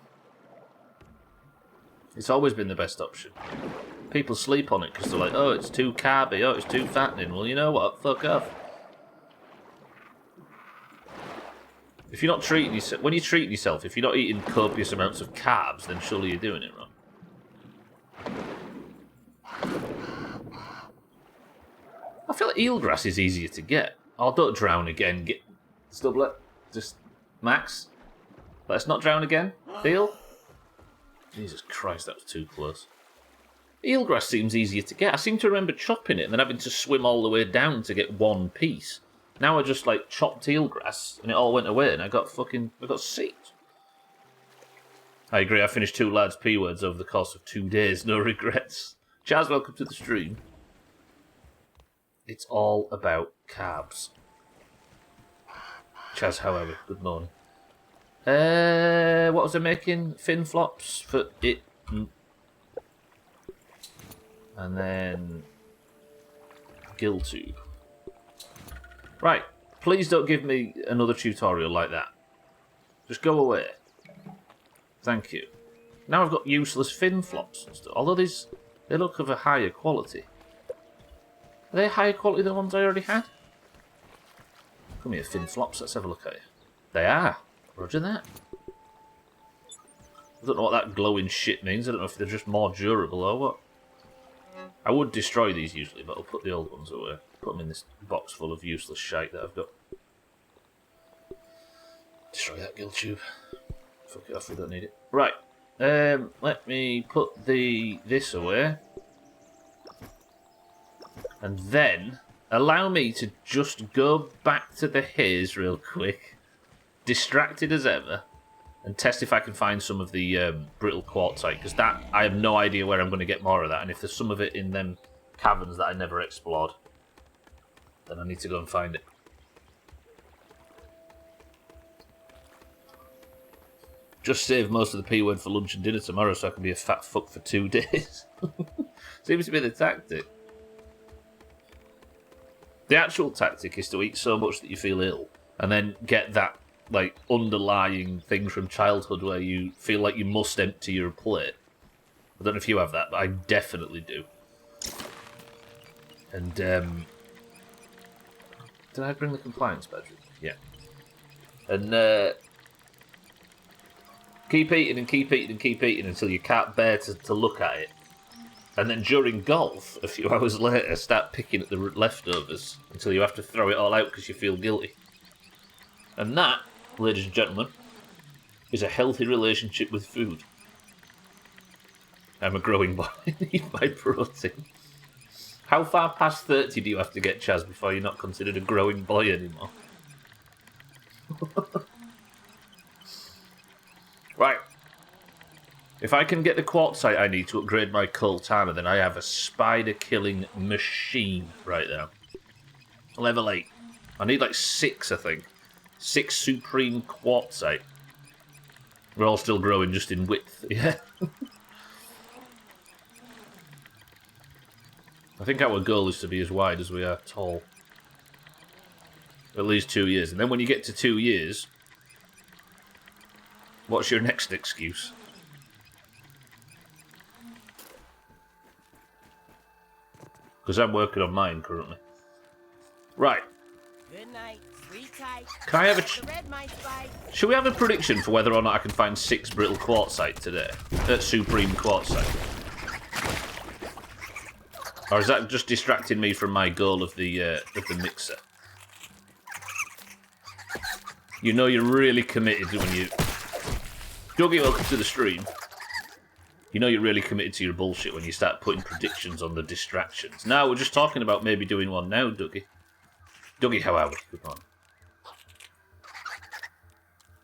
It's always been the best option. People sleep on it because they're like, oh, it's too carby, oh, it's too fattening. Well, you know what? Fuck off. If you're not treating yourself, when you're treating yourself, if you're not eating copious amounts of carbs, then surely you're doing it wrong. I feel like eelgrass is easier to get. Oh, don't drown again. Get Stubbler. Just Max. Let's not drown again. Deal. Jesus Christ, that was too close. Eelgrass seems easier to get. I seem to remember chopping it and then having to swim all the way down to get one piece. Now I just like chopped eelgrass and it all went away and I got sick. I agree, I finished 2 lads' P words over the course of 2 days, no regrets. Chaz, welcome to the stream. It's all about carbs. Chaz, however, good morning. What was I making? Fin flops for it. And then gill tube. Right, please don't give me another tutorial like that. Just go away. Thank you. Now I've got useless fin flops and stuff. Although they look of a higher quality. Are they higher quality than the ones I already had? Come here, fin flops. Let's have a look at you. They are. Roger that. I don't know what that glowing shit means. I don't know if they're just more durable or what. I would destroy these usually, but I'll put the old ones away. Put them in this box full of useless shite that I've got. Destroy that gill tube. Fuck it off, we don't need it. Right. Let me put this away. And then allow me to just go back to the haze real quick. Distracted as ever. And test if I can find some of the brittle quartzite, because that I have no idea where I'm going to get more of that. And if there's some of it in them caverns that I never explored, then I need to go and find it. Just save most of the P word for lunch and dinner tomorrow, so I can be a fat fuck for 2 days. Seems to be the tactic. The actual tactic is to eat so much that you feel ill, and then get that like underlying thing from childhood where you feel like you must empty your plate. I don't know if you have that, but I definitely do. And did I bring the compliance badge? Yeah. And keep eating and keep eating and keep eating until you can't bear to look at it. And then during golf, a few hours later, start picking at the leftovers until you have to throw it all out because you feel guilty. And that, ladies and gentlemen, is a healthy relationship with food. I'm a growing boy. I need my protein. How far past 30 do you have to get, Chaz, before you're not considered a growing boy anymore? Right. If I can get the quartzite I need to upgrade my Coltana, then I have a spider-killing machine right there. Level 8. I need like 6, I think. 6 supreme quartzite. We're all still growing just in width, yeah. I think our goal is to be as wide as we are tall. At least 2 years. And then when you get to 2 years, what's your next excuse? Because I'm working on mine currently. Right. Good night. Sleep tight. Can I have The red mice bite. Should we have a prediction for whether or not I can find 6 brittle quartzite today? Supreme quartzite. Or is that just distracting me from my goal of the mixer? You know you're really committed when you... Dougie, welcome to the stream. You know you're really committed to your bullshit when you start putting predictions on the distractions. Now, we're just talking about maybe doing one now, Dougie. Dougie, how are we? Good morning.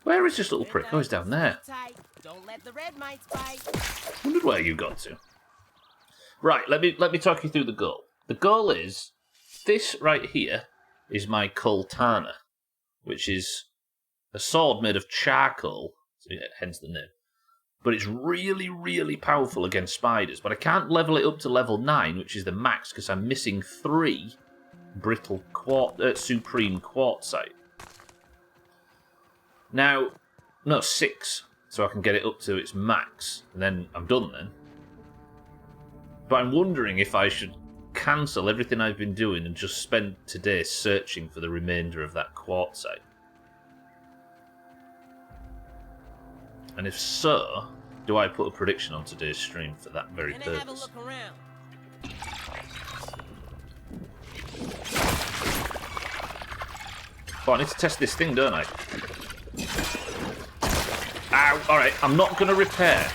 Where is this little prick? Oh, he's down there. Don't let the red mice bite. Wondered where you got to. Right, let me talk you through the goal. The goal is, this right here is my Coltana, which is a sword made of charcoal, so yeah, hence the name. But it's really, really powerful against spiders. But I can't level it up to level 9, which is the max, because I'm missing 3 brittle supreme quartzite. Now, no, 6, so I can get it up to its max, and then I'm done then. But I'm wondering if I should cancel everything I've been doing and just spend today searching for the remainder of that quartzite. And if so, do I put a prediction on today's stream for that very purpose? Have a look around. Oh, I need to test this thing, don't I? Ow! Alright, I'm not going to repair.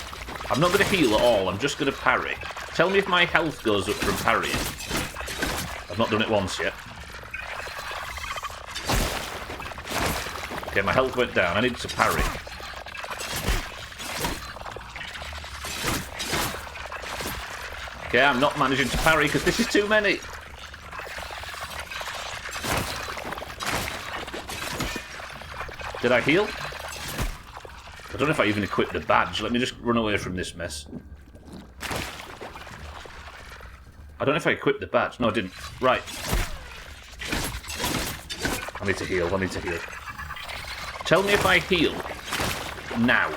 I'm not going to heal at all, I'm just going to parry. Tell me if my health goes up from parrying. I've not done it once yet. Okay, my health went down. I need to parry. Okay, I'm not managing to parry because this is too many. Did I heal? I don't know if I even equipped the badge. Let me just run away from this mess. I don't know if I equipped the badge. No, I didn't. Right. I need to heal. I need to heal. Tell me if I heal. Now.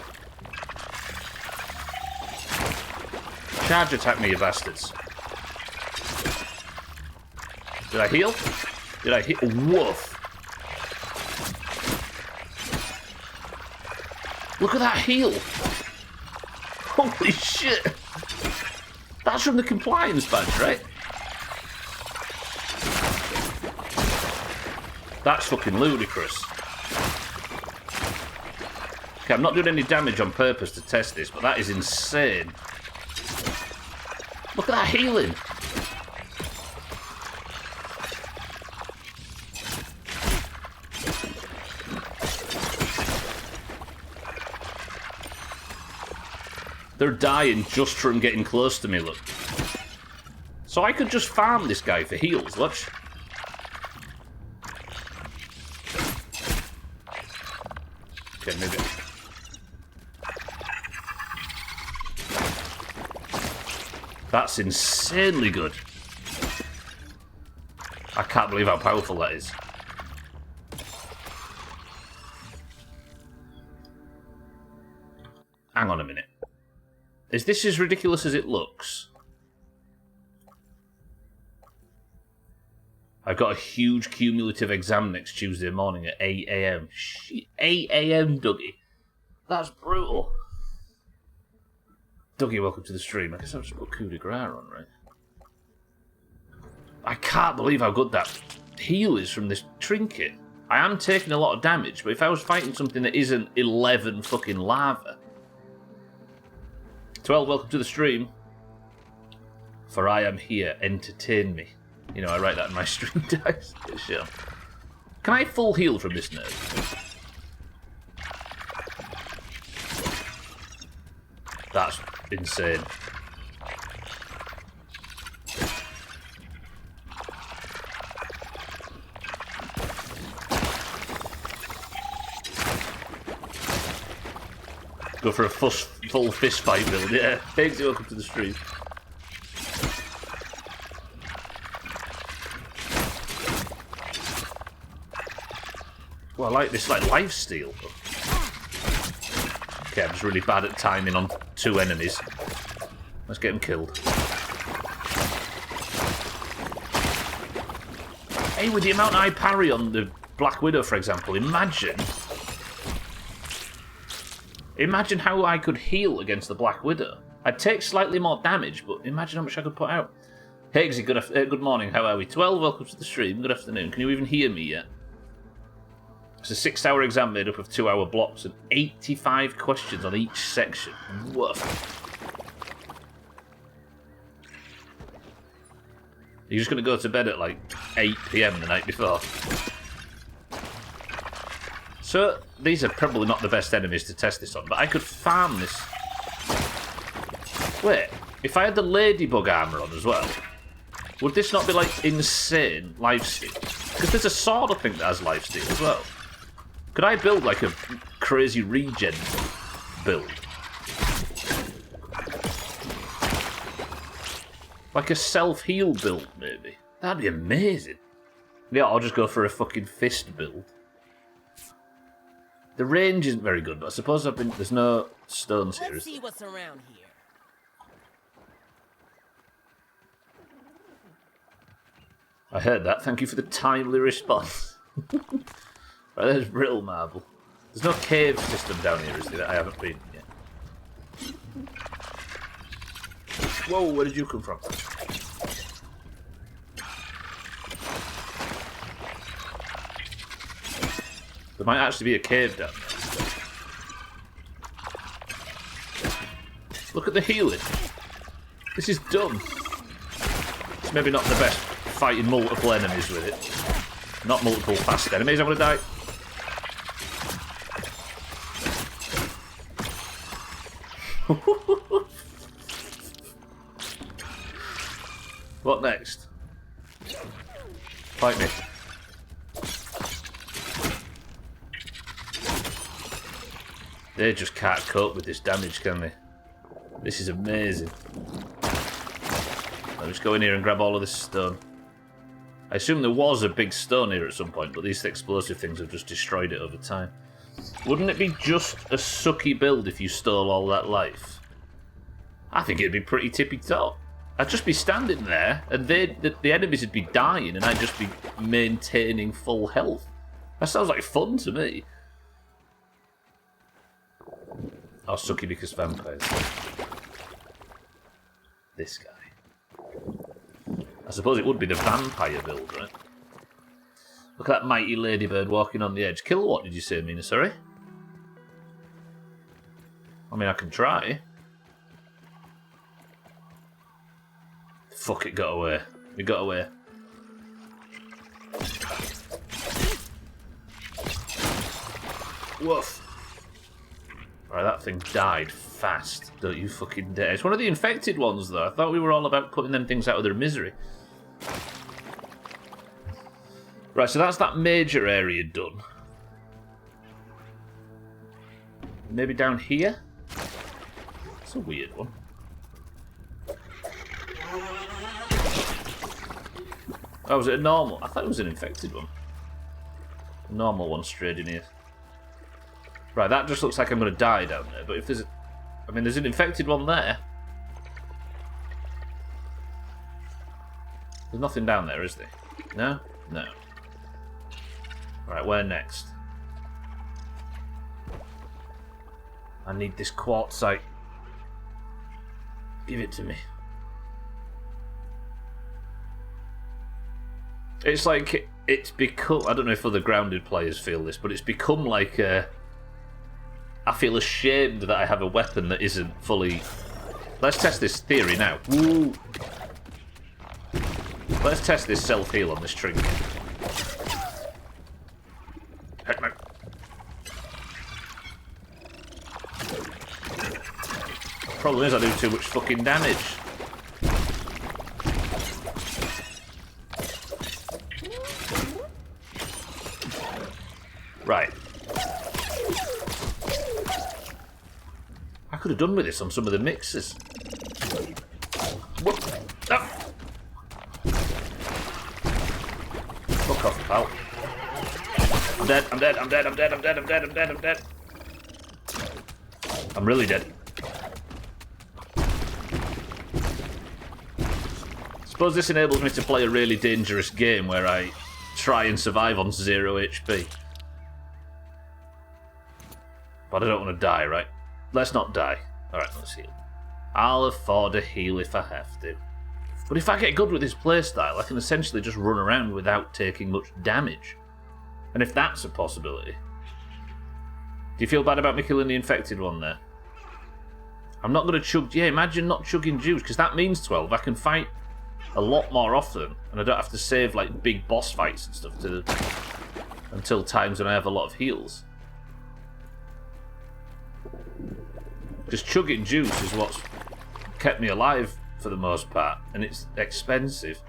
Charge attack me, you bastards. Did I heal? Did I heal? Woof. Look at that heal. Holy shit. That's from the compliance badge, right? That's fucking ludicrous. Okay, I'm not doing any damage on purpose to test this, but that is insane. Look at that healing. They're dying just from getting close to me, look. So I could just farm this guy for heals, watch. Okay, maybe. That's insanely good. I can't believe how powerful that is. Hang on a minute. Is this as ridiculous as it looks? I've got a huge cumulative exam next Tuesday morning at 8 AM. 8 AM, Dougie. That's brutal. Dougie, welcome to the stream. I guess I'll just put coup de grace on, right? I can't believe how good that heal is from this trinket. I am taking a lot of damage, but if I was fighting something that isn't 11 fucking lava... 12, welcome to the stream. For I am here, entertain me. You know, I write that in my stream dice. Sure. Can I full heal from this nerd? That's insane. Go for a full fist fight build, yeah. Thanks, welcome to the stream. Well, I like this, like, lifesteal. Okay, I'm just really bad at timing on two enemies. Let's get them killed. Hey, with the amount I parry on the Black Widow, for example, Imagine how I could heal against the Black Widow. I'd take slightly more damage, but imagine how much I could put out. Higgsy, good morning, how are we? 12, welcome to the stream, good afternoon. Can you even hear me yet? It's a 6-hour exam made up of 2-hour blocks and 85 questions on each section. Woof. You're just going to go to bed at like 8 PM the night before. So, these are probably not the best enemies to test this on, but I could farm this. Wait, if I had the ladybug armour on as well, would this not be like insane lifesteal? Because there's a sword I think that has lifesteal as well. Could I build like a crazy regen build? Like a self-heal build, maybe? That'd be amazing. Yeah, I'll just go for a fucking fist build. The range isn't very good, but I suppose there's no stones here. Let's see what's around here. I heard that. Thank you for the timely response. Right, there's brittle marble. There's no cave system down here, is there? I haven't been yet. Whoa, where did you come from? There might actually be a cave down there. Look at the healing. This is dumb. It's maybe not the best fighting multiple enemies with it. Not multiple fast enemies, I'm gonna die. What next? Fight me. They just can't cope with this damage, can they? This is amazing. Let me just go in here and grab all of this stone. I assume there was a big stone here at some point, but these explosive things have just destroyed it over time. Wouldn't it be just a sucky build if you stole all that life? I think it'd be pretty tippy-top. I'd just be standing there, and the enemies would be dying, and I'd just be maintaining full health. That sounds like fun to me. Oh, sucky because vampires. This guy. I suppose it would be the vampire build, right? Look at that mighty ladybird walking on the edge. Kill what, did you say, Mina? Sorry? I mean, I can try. Fuck, it got away. It got away. Woof. Right, that thing died fast. Don't you fucking dare. It's one of the infected ones, though. I thought we were all about putting them things out of their misery. Right, so that's that major area done. Maybe down here? It's a weird one. Oh, was it a normal? I thought it was an infected one. A normal one straight in here. Right, that just looks like I'm going to die down there. But if there's I mean, there's an infected one there. There's nothing down there, is there? No? No. Right, where next? I need this quartzite. Give it to me. It's like, it's become... I don't know if other grounded players feel this, but it's become like a... I feel ashamed that I have a weapon that isn't fully... Let's test this theory now. Woo! Let's test this self-heal on this trinket. Heck no. Problem is I do too much fucking damage. Right. I could have done with this on some of the mixes. Whoop. Oh. Fuck off, pal. I'm dead, I'm dead, I'm dead, I'm dead, I'm dead, I'm dead, I'm dead, I'm dead. I'm really dead. Suppose this enables me to play a really dangerous game where I try and survive on 0 HP. But I don't want to die, right? Let's not die. Alright, let's heal. I'll afford a heal if I have to. But if I get good with this playstyle, I can essentially just run around without taking much damage. And if that's a possibility... Do you feel bad about me killing the infected one there? I'm not going to chug... Yeah, imagine not chugging juice, because that means 12. I can fight a lot more often, and I don't have to save like big boss fights and stuff until times when I have a lot of heals. Because chugging juice is what's kept me alive for the most part, and it's expensive.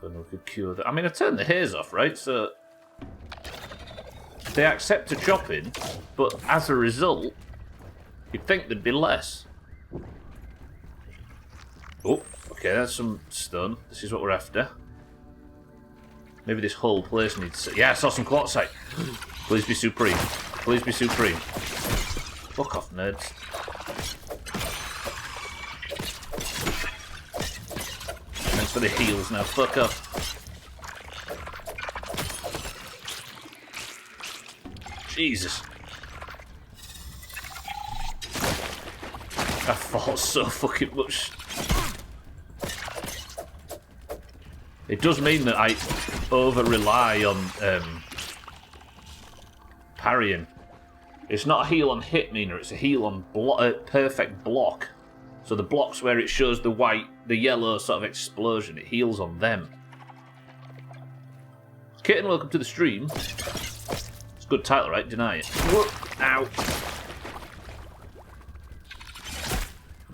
If we could cure that. I mean, I turned the haze off, right? So they accept a chopping, but as a result, you'd think there'd be less. Oh, okay, that's some stone. This is what we're after. Maybe this whole place needs... Yeah, I saw some quartzite. Please be supreme. Please be supreme. Fuck off, nerds. Thanks for the heals now. Fuck off. Jesus. I fought so fucking much. It does mean that I over-rely on parrying. It's not a heal on hit, Mina, it's a heal on perfect block. So the blocks where it shows the white, the yellow sort of explosion, it heals on them. Kitten, welcome to the stream. It's a good title, right? Deny it. Whoa. Ow.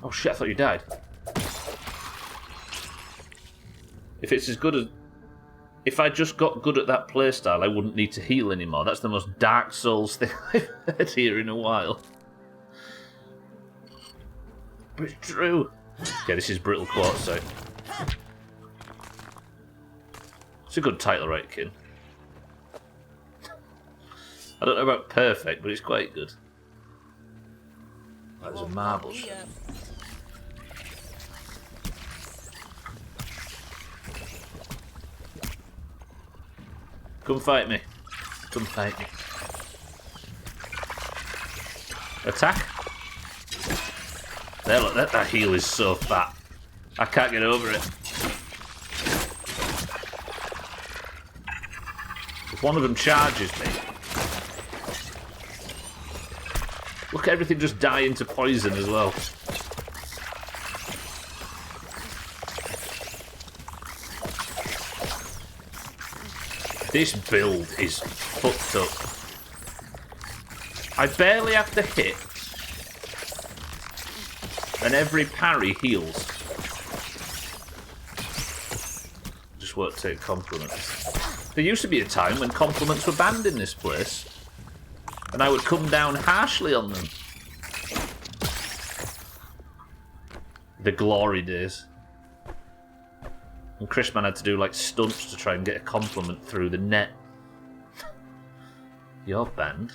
Oh shit, I thought you died. If it's as good as... if I just got good at that playstyle, I wouldn't need to heal anymore. That's the most Dark Souls thing I've heard here in a while. But it's true. Yeah, this is brittle quartzite. It's a good title, right, Kin? I don't know about perfect, but it's quite good. That was a marble. Come fight me. Come fight me. Attack. There, look, that heal is so fat. I can't get over it. If one of them charges me... Look at everything just die into poison as well. This build is fucked up. I barely have to hit. And every parry heals. Just won't take compliments. There used to be a time when compliments were banned in this place. And I would come down harshly on them. The glory days. And Chrisman had to do like stunts to try and get a compliment through the net. You're banned.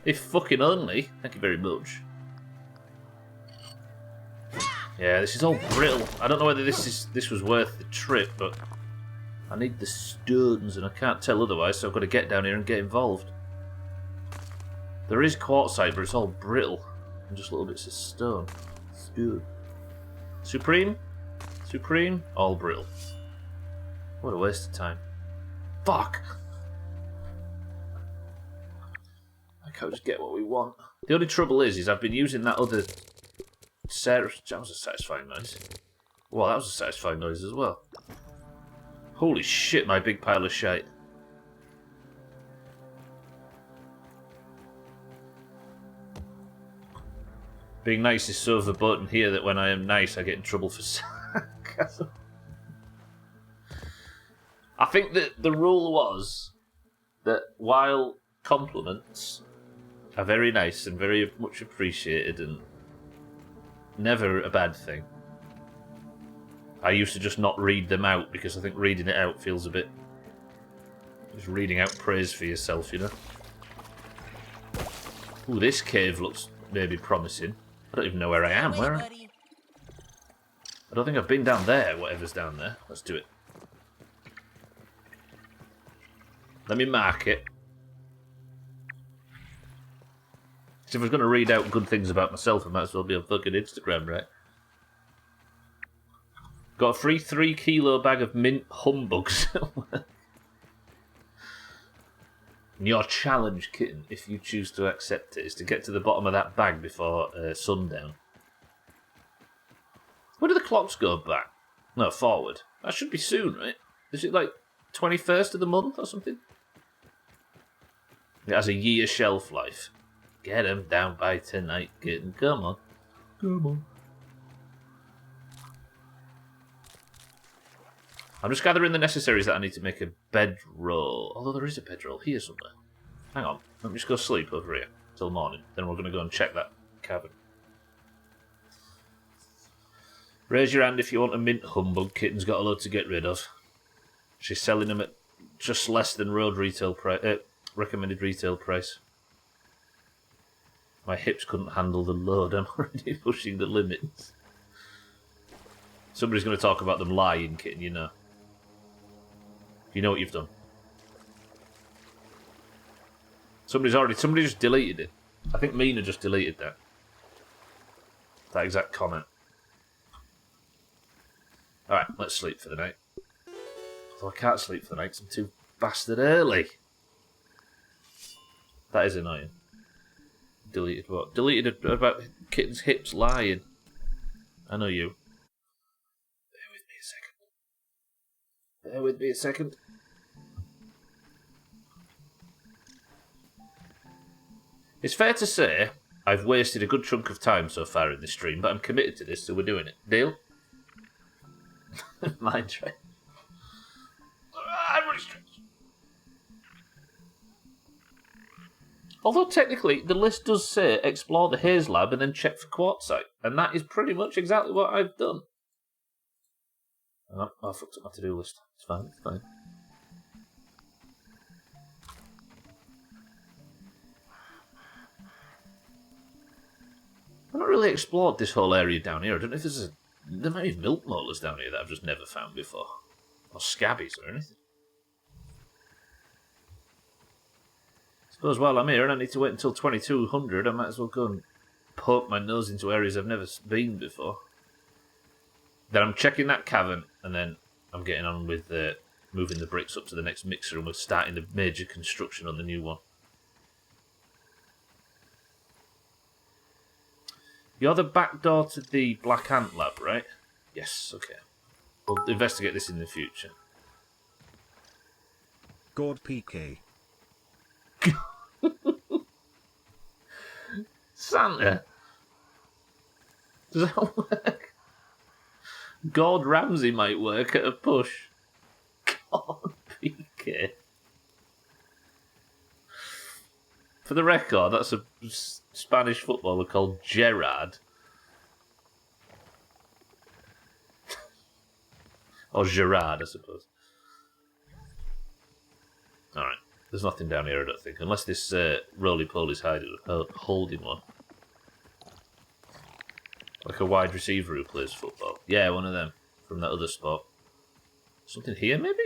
If fucking only. Thank you very much. Yeah, this is all brittle. I don't know whether this was worth the trip, but I need the stones and I can't tell otherwise, so I've got to get down here and get involved. There is quartzite, but it's all brittle. And just little bits of stone. Stone. Supreme? Supreme? All brittle. What a waste of time. Fuck! I can't just get what we want. The only trouble is I've been using that other... That was a satisfying noise. Well, that was a satisfying noise as well. Holy shit, my big pile of shite. Being nice is so verboten here that when I am nice, I get in trouble for sarcasm. I think that the rule was that while compliments are very nice and very much appreciated and never a bad thing, I used to just not read them out because I think reading it out feels a bit... Just reading out praise for yourself, you know? Ooh, this cave looks maybe promising. I don't even know where I am. Where? I don't think I've been down there, whatever's down there. Let's do it. Let me mark it. So if I was going to read out good things about myself, I might as well be on fucking Instagram, right? Got a free 3 kilo bag of mint humbugs. Your challenge, kitten, if you choose to accept it, is to get to the bottom of that bag before sundown. Where do the clocks go back? No, forward. That should be soon, right? Is it like 21st of the month or something? It has a year shelf life. Get 'em down by tonight, kitten. Come on. Come on. I'm just gathering the necessaries that I need to make a bedroll. Although there is a bedroll here somewhere. Hang on. Let me just go sleep over here till morning. Then we're going to go and check that cavern. Raise your hand if you want a mint humbug. Kitten's got a load to get rid of. She's selling them at just less than road retail price, recommended retail price. My hips couldn't handle the load. I'm already pushing the limits. Somebody's going to talk about them lying, Kitten, you know. You know what you've done. Somebody just deleted it. I think Mina just deleted that. That exact comment. Alright, let's sleep for the night. Although I can't sleep for the night because I'm too bastard early. That is annoying. Deleted what? Deleted about Kitten's hips lying. I know you. Bear with me a second. It's fair to say I've wasted a good chunk of time so far in this stream, but I'm committed to this, so we're doing it. Deal? Mind trick. Although technically, the list does say explore the Haze Lab and then check for quartzite, and that is pretty much exactly what I've done. I fucked up my to-do list. It's fine, it's fine. I've not really explored this whole area down here. I don't know if there might be milk molars down here that I've just never found before. Or scabbies or anything. I suppose while I'm here and I need to wait until 2200, I might as well go and poke my nose into areas I've never been before. Then I'm checking that cavern, and then I'm getting on with moving the bricks up to the next mixer, and we're starting the major construction on the new one. You're the back door to the Black Ant Lab, right? Yes, okay. We'll investigate this in the future. Gourd PK. Santa? Does that work? Gord Ramsay might work at a push. God, PK. For the record, that's a Spanish footballer called Gerard. Or Gerard, I suppose. Alright, there's nothing down here, I don't think. Unless this roly-poly's holding one. Like a wide receiver who plays football. Yeah, one of them. From that other spot. Something here, maybe?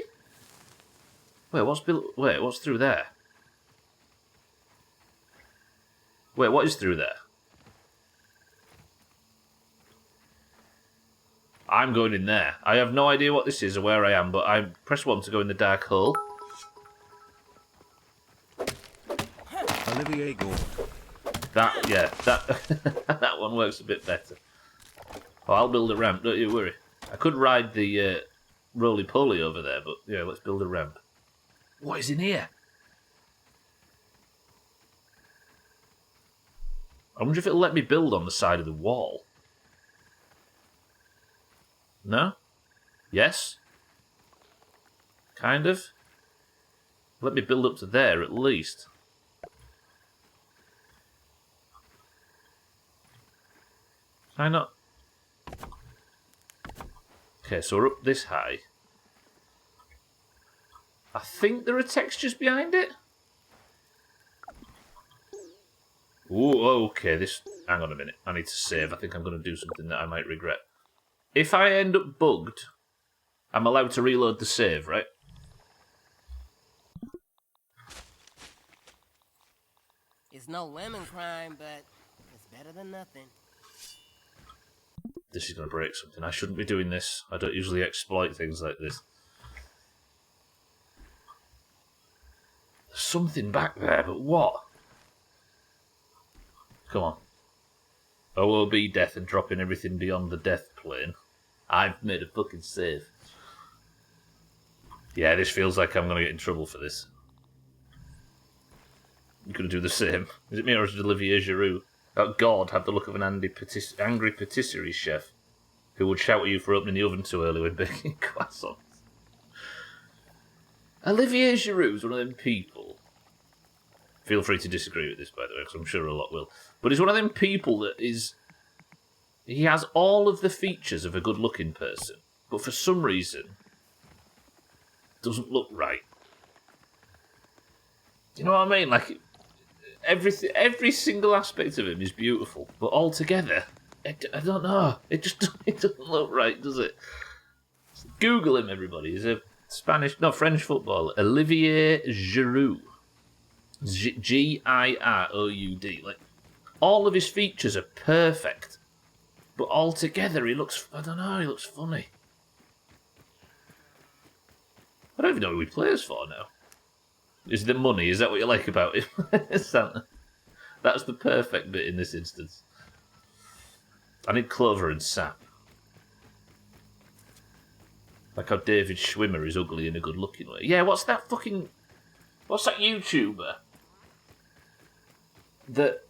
Wait, what's through there? Wait, what is through there? I'm going in there. I have no idea what this is or where I am, but I press 1 to go in the dark hole. Olivier Gourd. That one works a bit better. Oh, I'll build a ramp, don't you worry. I could ride the roly-poly over there, but yeah, let's build a ramp. What is in here? I wonder if it'll let me build on the side of the wall. No? Yes? Kind of? Let me build up to there, at least. Can I not? Okay, so we're up this high. I think there are textures behind it. Ooh, okay, hang on a minute. I need to save. I think I'm going to do something that I might regret. If I end up bugged, I'm allowed to reload the save, right? It's no lemon crime, but it's better than nothing. This is going to break something. I shouldn't be doing this. I don't usually exploit things like this. There's something back there, but what? Come on. OOB death and dropping everything beyond the death plane. I've made a fucking save. Yeah, this feels like I'm going to get in trouble for this. You're going to do the same. Is it me or is it Olivier Giroud? That God had the look of an angry patisserie chef who would shout at you for opening the oven too early when baking croissants. Olivier Giroud's one of them people. Feel free to disagree with this, by the way, because I'm sure a lot will. But he's one of them people that is... He has all of the features of a good-looking person, but for some reason, doesn't look right. You know what I mean? Like, every single aspect of him is beautiful, but altogether, I don't know. It doesn't look right, does it? Google him, everybody. He's a French footballer. Olivier Giroud. Giroud. Like, all of his features are perfect, but altogether he looks, I don't know, he looks funny. I don't even know who he plays for now. Is the money? Is that what you like about him? Santa. That's the perfect bit in this instance. I need clover and sap. Like how David Schwimmer is ugly in a good-looking way. Yeah, what's that YouTuber that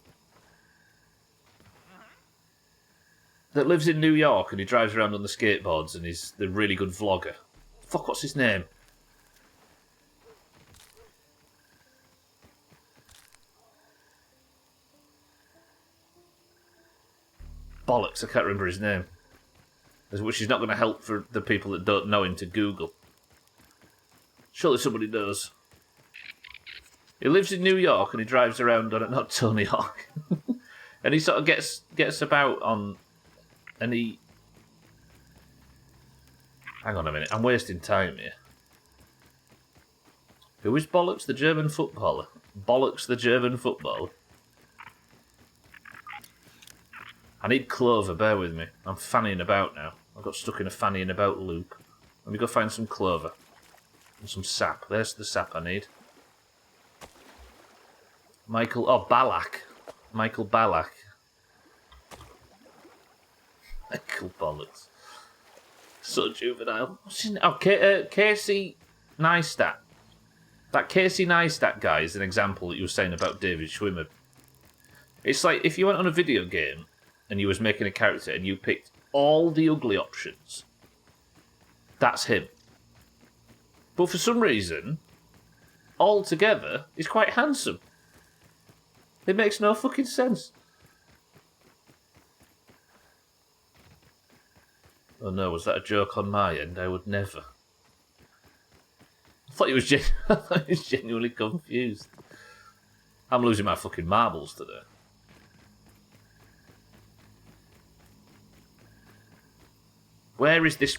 lives in New York and he drives around on the skateboards and he's the really good vlogger? Fuck, what's his name? bollocks, I can't remember his name. Which is not going to help for the people that don't know him to Google. Surely somebody knows. He lives in New York and he drives around on it, not Tony Hawk. And he sort of gets about on... And he... Hang on a minute, I'm wasting time here. Who is Bollocks, the German footballer? Bollocks, the German footballer. I need clover, bear with me. I'm fannying about now. I got stuck in a fannying about loop. Let me go find some clover. And some sap. There's the sap I need. Michael... Oh, Balak. Michael Balak. Michael Bollocks. So juvenile. What's his name? Oh, Casey Neistat. That Casey Neistat guy is an example that you were saying about David Schwimmer. It's like if you went on a video game and you was making a character and you picked all the ugly options, that's him. But for some reason, altogether, he's quite handsome. It makes no fucking sense. Oh no, was that a joke on my end? I would never. I thought he was, genuinely confused. I'm losing my fucking marbles today. Where is this?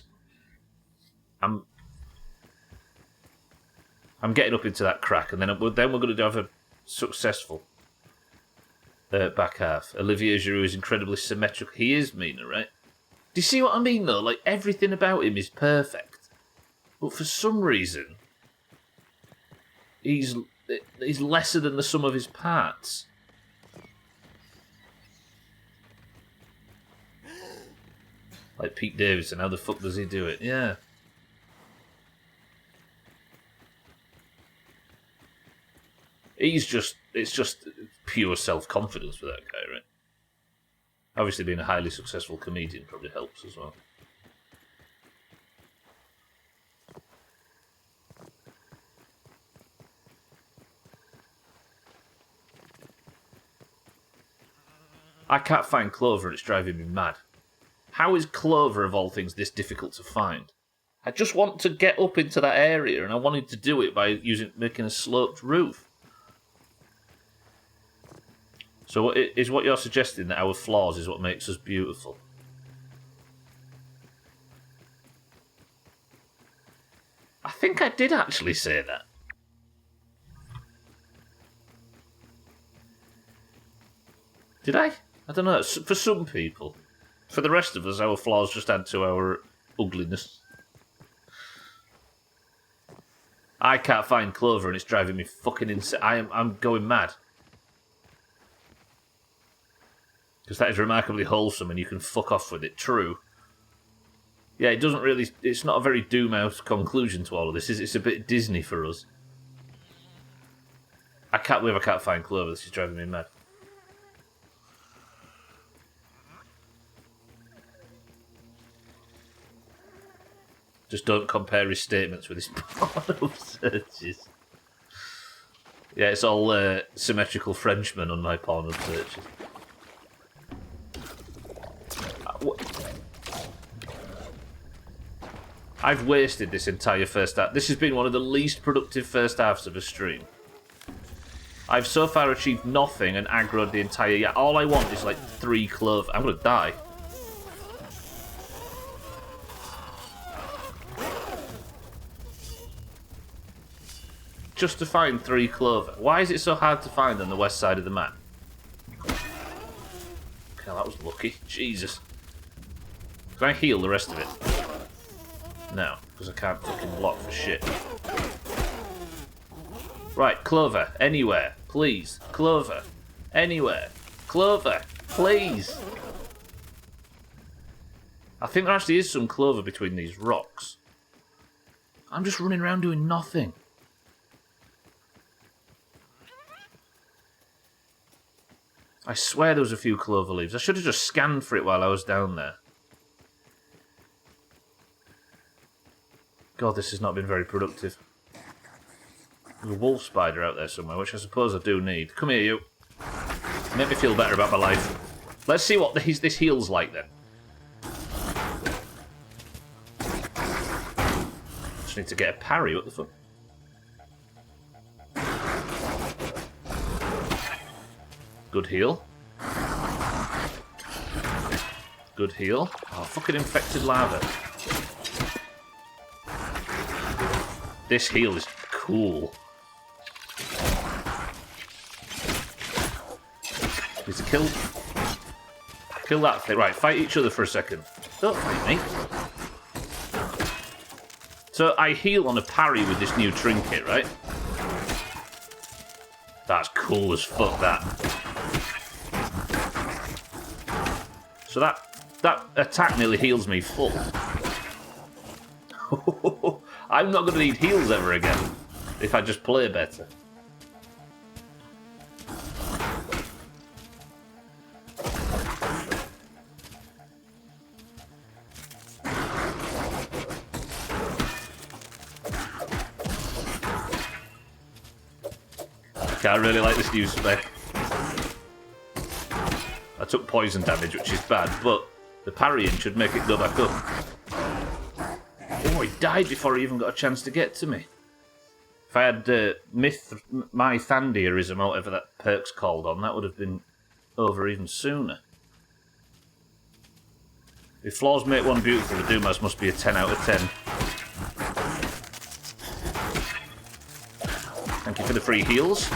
I'm getting up into that crack, and then we're going to have a successful back half. Olivier Giroud is incredibly symmetrical. He is, Mina, right? Do you see what I mean, though? Like, everything about him is perfect. But for some reason, he's lesser than the sum of his parts. Like Pete Davidson, how the fuck does he do it? Yeah. It's just pure self-confidence for that guy, right? Obviously being a highly successful comedian probably helps as well. I can't find clover and it's driving me mad. How is clover, of all things, this difficult to find? I just want to get up into that area and I wanted to do it by making a sloped roof. So is what you're suggesting that our flaws is what makes us beautiful? I think I did actually say that. Did I? I don't know. For some people. For the rest of us, our flaws just add to our ugliness. I can't find clover and it's driving me fucking insane. I'm going mad. Because that is remarkably wholesome and you can fuck off with it. True. Yeah, it doesn't really... It's not a very Doomhaus conclusion to all of this, is it? It's a bit Disney for us. I can't believe I can't find clover. This is driving me mad. Just don't compare his statements with his porno searches. Yeah, it's all symmetrical Frenchmen on my porno searches. I've wasted this entire first half. This has been one of the least productive first halves of a stream. I've so far achieved nothing and aggroed the entire... Yeah, all I want is like 3 clover. I'm going to die. Just to find 3 clover. Why is it so hard to find on the west side of the map? Okay, that was lucky. Jesus. Can I heal the rest of it? No, because I can't fucking block for shit. Right, clover. Anywhere. Please. Clover. Anywhere. Clover. Please. I think there actually is some clover between these rocks. I'm just running around doing nothing. I swear there was a few clover leaves. I should have just scanned for it while I was down there. God, this has not been very productive. There's a wolf spider out there somewhere, which I suppose I do need. Come here, you. Make me feel better about my life. Let's see what this heals like then. Just need to get a parry. What the fuck? Good heal. Good heal. Oh, fucking infected lava. This heal is cool. Need to kill that thing. Right, fight each other for a second. Don't fight me. So I heal on a parry with this new trinket, right? That's cool as fuck, that. So that attack nearly heals me full. I'm not going to need heals ever again if I just play better. Okay, I really like this new spec. I took poison damage, which is bad, but the parrying should make it go back up. Oh, he died before he even got a chance to get to me. If I had my Thanderism, or whatever that perk's called on, that would have been over even sooner. If flaws make one beautiful, the Doomhaus must be a 10 out of 10. Thank you for the free heals.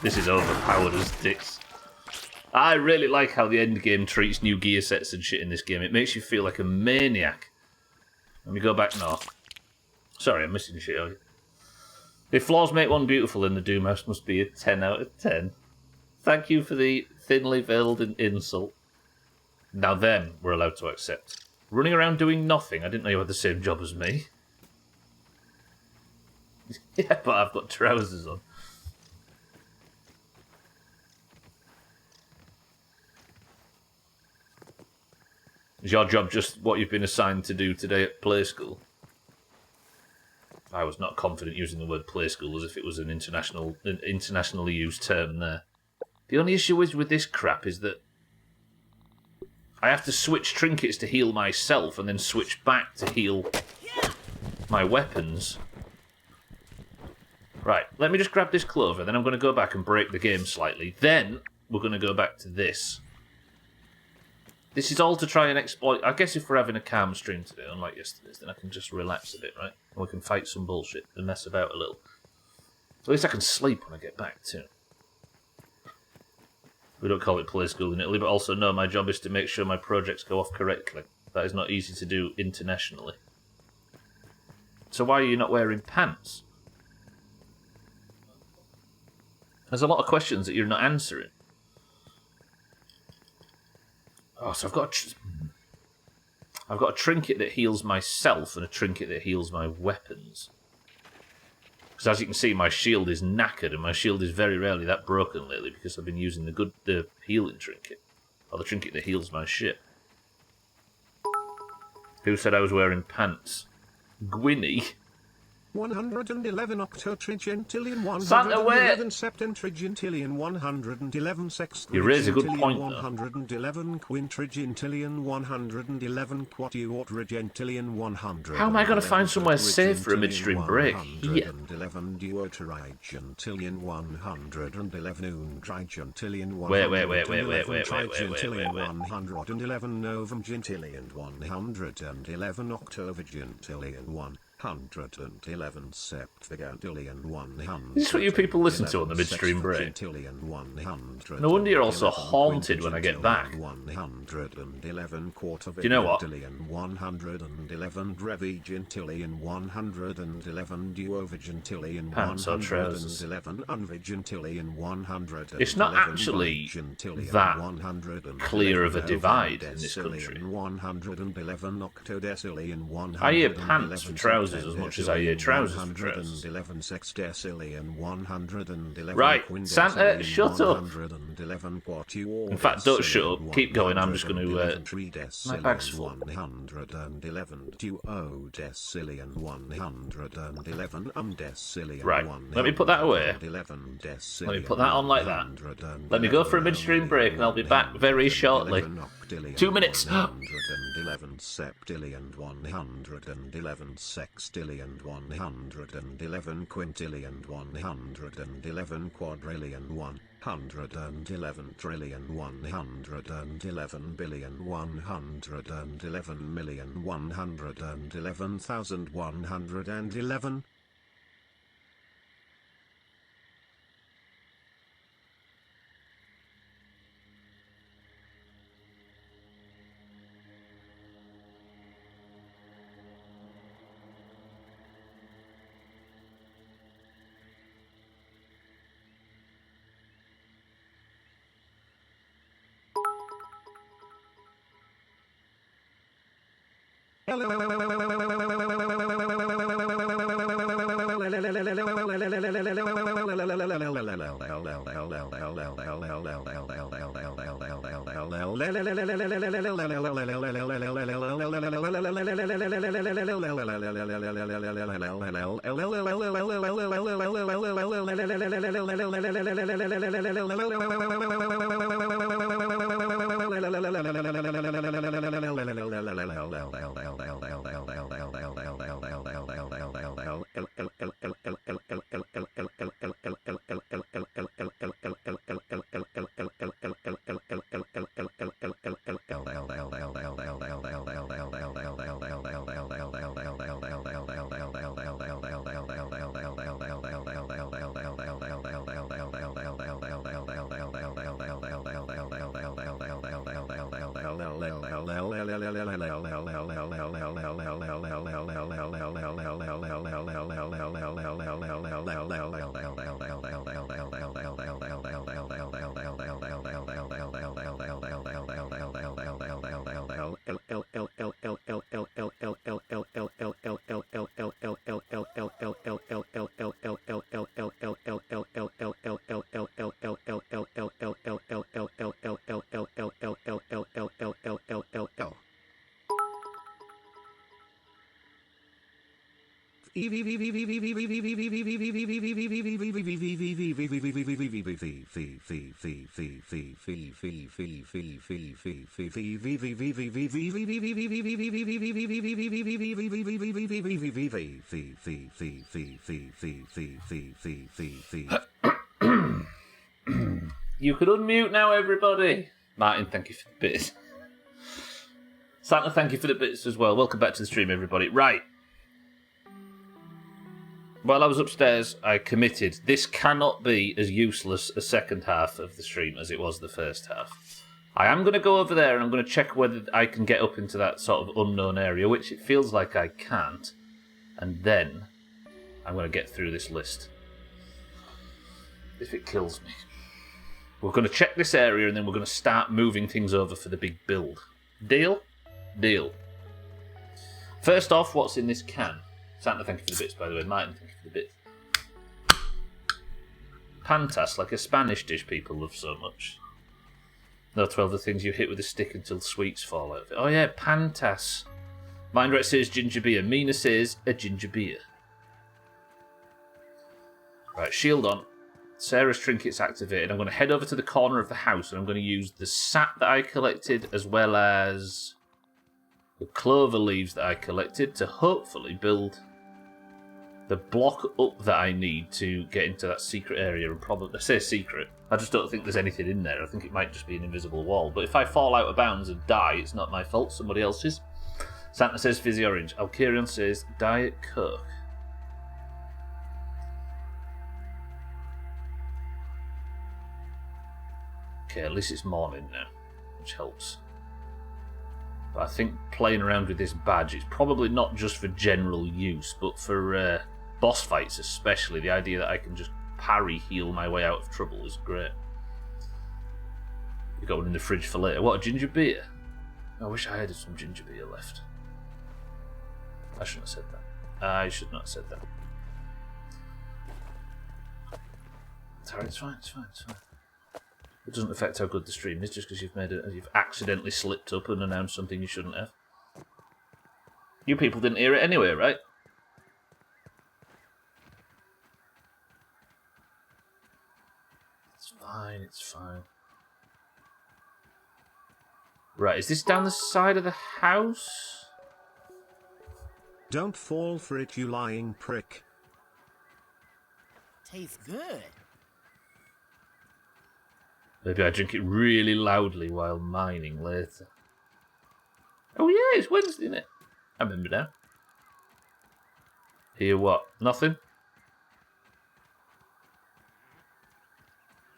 This is overpowered as dicks. I really like how the end game treats new gear sets and shit in this game. It makes you feel like a maniac. Let me go back now. Sorry, I'm missing shit. If flaws make one beautiful, then the Doomhaus must be a 10 out of 10. Thank you for the thinly veiled insult. Now then, we're allowed to accept. Running around doing nothing. I didn't know you had the same job as me. Yeah, but I've got trousers on. Is your job just what you've been assigned to do today at play school? I was not confident using the word play school as if it was an internationally used term there. The only issue is with this crap is that I have to switch trinkets to heal myself and then switch back to heal my weapons. Right, let me just grab this clover, then I'm going to go back and break the game slightly. Then we're going to go back to this. This is all to try and exploit... I guess if we're having a calm stream today, unlike yesterday's, then I can just relax a bit, right? And we can fight some bullshit and mess about a little. At least I can sleep when I get back, too. We don't call it play school in Italy, but also no, my job is to make sure my projects go off correctly. That is not easy to do internationally. So why are you not wearing pants? There's a lot of questions that you're not answering. Oh, so I've got a trinket that heals myself and a trinket that heals my weapons. Because as you can see, my shield is knackered, and my shield is very rarely that broken lately because I've been using the healing trinket, or the trinket that heals my shit. Who said I was wearing pants? Gwynny. 111 octotrigentillion 111 Santa, septentrigentillion 111 you raise a good point, 111 quintrigentillion 111 quatuortrigentillion 100. How am I going to find somewhere safe for a midstream break? Here. 111 duotrigentillion 111 untrigentillion 111 novumgentillion 111 octovigentillion 111 septvigentillion 100. Is this what you people listen to on the midstream break? No wonder you're also haunted when I get back. 111 Do you know what? 111 brevigentillion 111 duovigentillion Pants or trousers? 111 unvigentillion 100. It's not actually that clear of a divide in this country. 111 octodecillion 100. I hear pants for trousers trousers as much as I hear trousers for trousers. 111 sextillion 111. Right, Santa, shut up. 111 In fact, don't shut up. Keep going. I'm just going to. My bag's full. 111 decillion 111 decillion. Right, let me put that away. Let me put that on like that. Let me go for a midstream break, and I'll be back very shortly. 2 minutes. 111 septillion 111 sextillion 111 quintillion 111 quadrillion 111 trillion 111 billion 111 million 111,111. You could unmute now, everybody. Martin, thank you for the bits. Santa, thank you for the bits as well. Welcome back to the stream, everybody. Right. While I was upstairs, I committed. This cannot be as useless a second half of the stream as it was the first half. I am going to go over there and I'm going to check whether I can get up into that sort of unknown area, which it feels like I can't. And then I'm going to get through this list. If it kills me. We're going to check this area and then we're going to start moving things over for the big build. Deal? Deal. First off, what's in this can? Santa, thank you for the bits, by the way. Martin, thank you for the bits. Pantas, like a Spanish dish people love so much. No 12 of the things you hit with a stick until sweets fall out of it. Oh yeah, pantas. Mindrat says ginger beer. Mina says a ginger beer. Right, shield on. Sarah's trinket's activated. I'm going to head over to the corner of the house and I'm going to use the sap that I collected as well as the clover leaves that I collected to hopefully build the block up that I need to get into that secret area. And probably, I say secret, I just don't think there's anything in there. I think it might just be an invisible wall. But if I fall out of bounds and die, it's not my fault, somebody else's. Santa says fizzy orange. Alkirion says Diet Coke. Okay, at least it's morning now, which helps. But I think playing around with this badge, it's probably not just for general use, but for boss fights especially. The idea that I can just parry heal my way out of trouble is great. You got one in the fridge for later. What, a ginger beer? I wish I had some ginger beer left. I shouldn't have said that. I should not have said that. Sorry, it's fine, it's fine, it's fine. It doesn't affect how good the stream is just because you've accidentally slipped up and announced something you shouldn't have. You people didn't hear it anyway, right? It's fine, it's fine. Right, is this down the side of the house? Don't fall for it, you lying prick. Tastes good. Maybe I drink it really loudly while mining later. Oh yeah, it's Wednesday, isn't it? I remember now. Hear what? Nothing?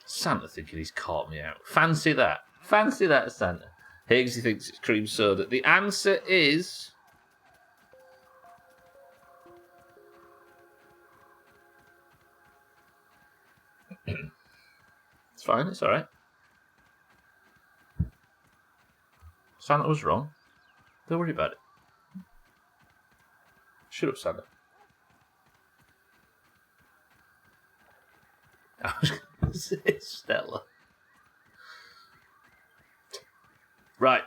Santa thinking he's caught me out. Fancy that. Fancy that, Santa. Higgsy thinks it's cream soda. The answer is... It's fine, it's alright. Santa was wrong. Don't worry about it. Shut up, Santa. I was going to say Stella. Right.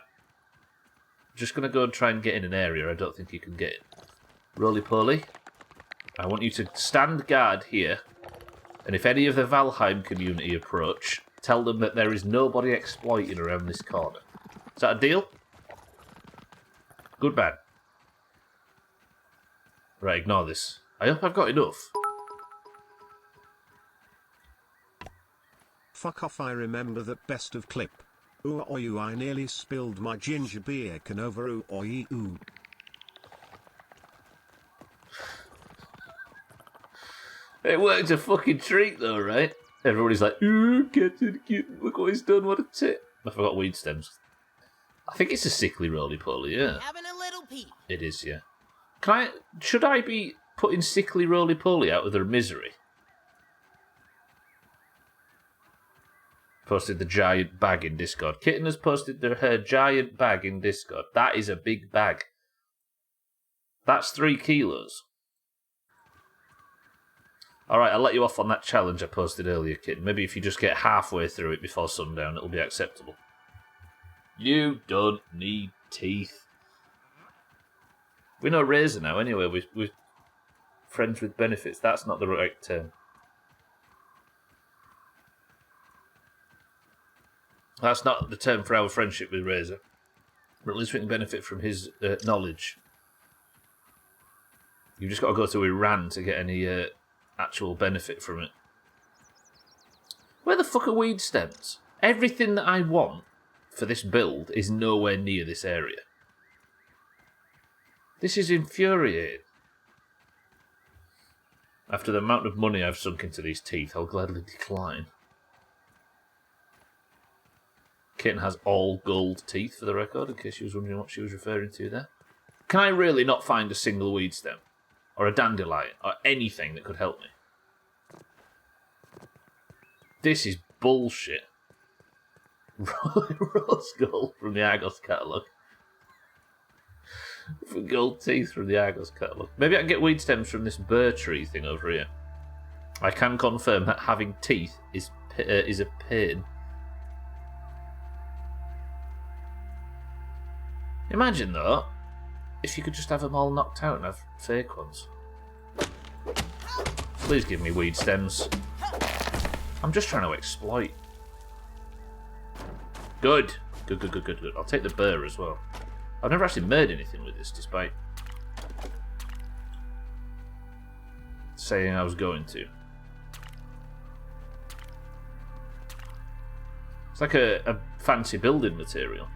Just going to go and try and get in an area I don't think you can get in. Roly-poly. I want you to stand guard here. And if any of the Valheim community approach, tell them that there is nobody exploiting around this corner. Is that a deal? Good man. Right, ignore this. I hope I've got enough. Fuck off, I remember that best of clip. Ooh, or you, I nearly spilled my ginger beer can over ooh, or ooh. It worked a fucking treat though, right? Everybody's like, ooh, get it, look what he's done, what a tit. I forgot weed stems. I think it's a sickly roly-poly, yeah. Having a little peep. It is, yeah. Should I be putting sickly roly-poly out of their misery? Posted the giant bag in Discord. Kitten has posted her giant bag in Discord. That is a big bag. That's 3 kilos. Alright, I'll let you off on that challenge I posted earlier, Kitten. Maybe if you just get halfway through it before sundown, it'll be acceptable. You don't need teeth. We know Razor now, anyway. We're friends with benefits. That's not the right term. That's not the term for our friendship with Razor. But at least we can benefit from his knowledge. You've just got to go to Iran to get any actual benefit from it. Where the fuck are weed stems? Everything that I want for this build is nowhere near this area. This is infuriating. After the amount of money I've sunk into these teeth, I'll gladly decline. Kitten has all gold teeth, for the record, in case you was wondering what she was referring to there. Can I really not find a single weed stem? Or a dandelion? Or anything that could help me? This is bullshit. Rose gold from the Argos catalogue. For gold teeth from the Argos catalogue. Maybe I can get weed stems from this burr tree thing over here. I can confirm that having teeth is a pain. Imagine, though, if you could just have them all knocked out and have fake ones. Please give me weed stems. I'm just trying to exploit. Good. Good. I'll take the burr as well. I've never actually made anything with this, despite saying I was going to. It's like a fancy building material.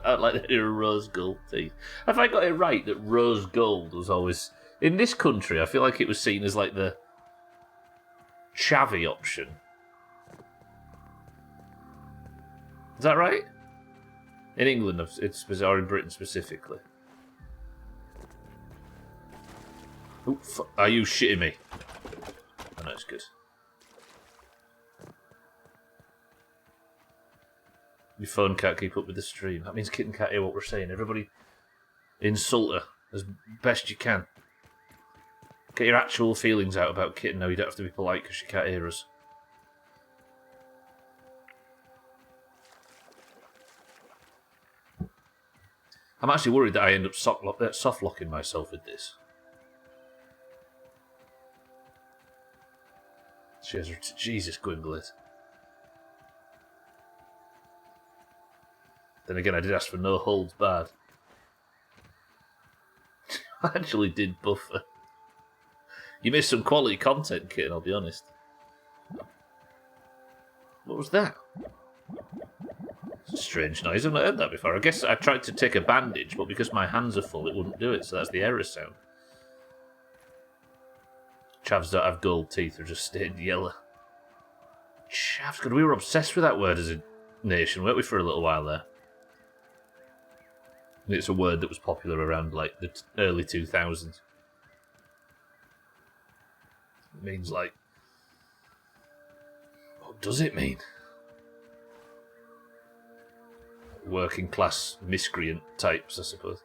I'd like to hear a rose gold teeth. Have I got it right that rose gold was always... In this country, I feel like it was seen as like the chavvy option. Is that right? In England, it's bizarre, in Britain specifically. Ooh, are you shitting me? Oh, no, it's good. Your phone can't keep up with the stream. That means Kitten can't hear what we're saying. Everybody insult her as best you can. Get your actual feelings out about Kitten. No, you don't have to be polite because she can't hear us. I'm actually worried that I end up soft-locking myself with this. Jesus, Gwimblet. Then again, I did ask for no holds barred. I actually did buffer. You missed some quality content, Kitten, I'll be honest. What was that? It's a strange noise. I've not heard that before. I guess I tried to take a bandage, but because my hands are full, it wouldn't do it, so that's the error sound. Chavs don't have gold teeth, they're just stained yellow. Chavs, God, we were obsessed with that word as a nation, weren't we, for a little while there? And it's a word that was popular around, like, the early 2000s. It means, like... What does it mean? Working class miscreant types, I suppose.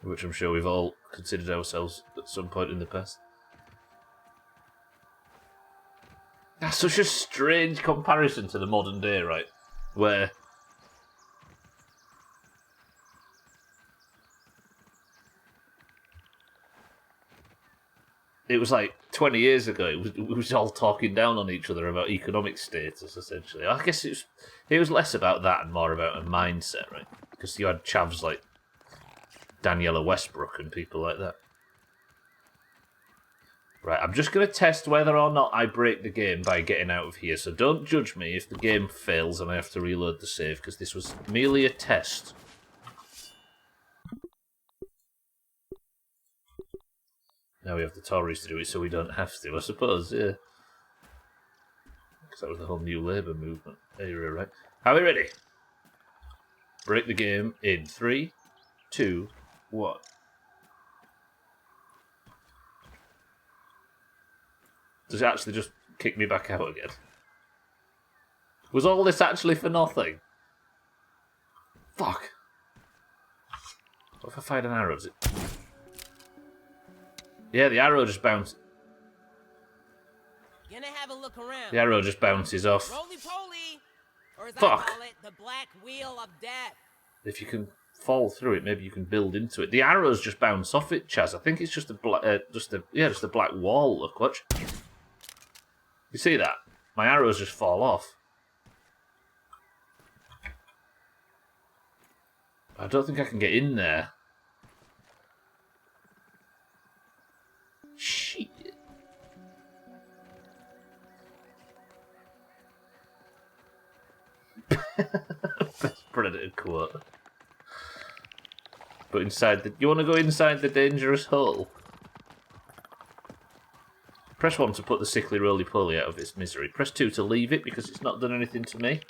Which I'm sure we've all considered ourselves at some point in the past. That's such a strange comparison to the modern day, right? Where it was like 20 years ago, it was all talking down on each other about economic status, essentially. I guess it was less about that and more about a mindset, right? Because you had chavs like Daniela Westbrook and people like that. Right, I'm just going to test whether or not I break the game by getting out of here, so don't judge me if the game fails and I have to reload the save, because this was merely a test. Now we have the Tories to do it, so we don't have to, I suppose, yeah. Because that was the whole New Labour movement era, right? Are we ready? Break the game in 3, 2, 1. Does it actually just kick me back out again? Was all this actually for nothing? Fuck. What if I fired an arrow? Is it... Yeah, the arrow just bounced. Gonna have a look around. The arrow just bounces off. Roly-poly! Or as Fuck. I call it, the black wheel of death. If you can fall through it, maybe you can build into it. The arrows just bounce off it, Chaz. I think it's just a black wall. Look, watch. You see that? My arrows just fall off. I don't think I can get in there. Shit. Best Predator quote. But inside the... You want to go inside the dangerous hole? Press 1 to put the sickly roly-poly out of its misery. Press 2 to leave it because it's not done anything to me.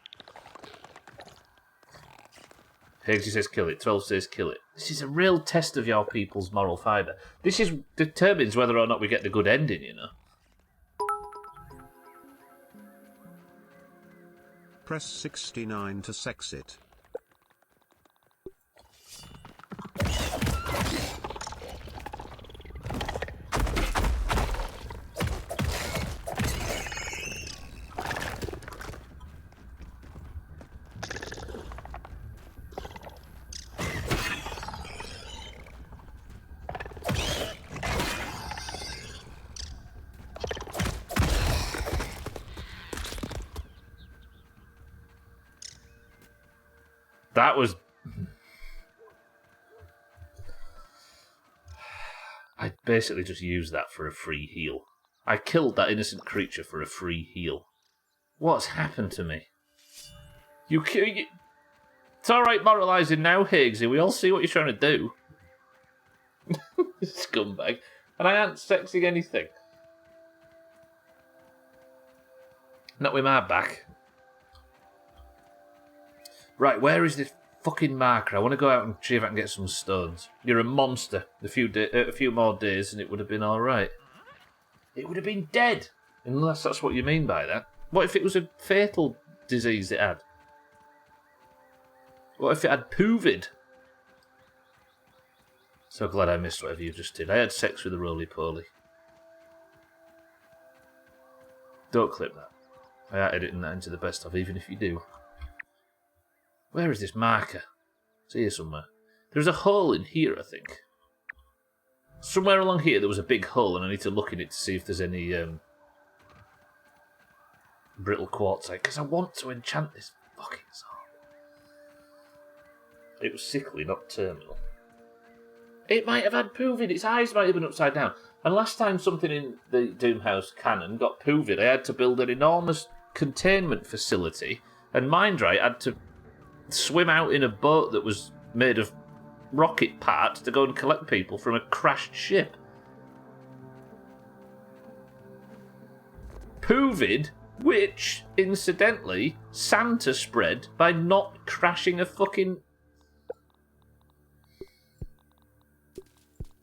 Higgsy says kill it. 12 says kill it. This is a real test of your people's moral fibre. This determines whether or not we get the good ending, you know. Press 69 to sex it. That was... I basically just used that for a free heal. I killed that innocent creature for a free heal. What's happened to me? It's alright moralising now, Higgsy. We all see what you're trying to do. Scumbag. And I ain't sexing anything. Not with my back. Right, where is this fucking marker? I want to go out and see if I can get some stones. You're a monster. A few more days and it would have been alright. It would have been dead. Unless that's what you mean by that. What if it was a fatal disease it had? What if it had poovid? So glad I missed whatever you just did. I had sex with a roly-poly. Don't clip that. I am editing that into the best of, even if you do. Where is this marker? It's here somewhere. There's a hole in here, I think. Somewhere along here there was a big hole, and I need to look in it to see if there's any brittle quartzite, because I want to enchant this fucking song. It was sickly, not terminal. It might have had poov in. Its eyes might have been upside down. And last time something in the Doomhaus canon got poov in, I had to build an enormous containment facility, and Mindright had to swim out in a boat that was made of rocket parts to go and collect people from a crashed ship. Poovid, which, incidentally, Santa spread by not crashing a fucking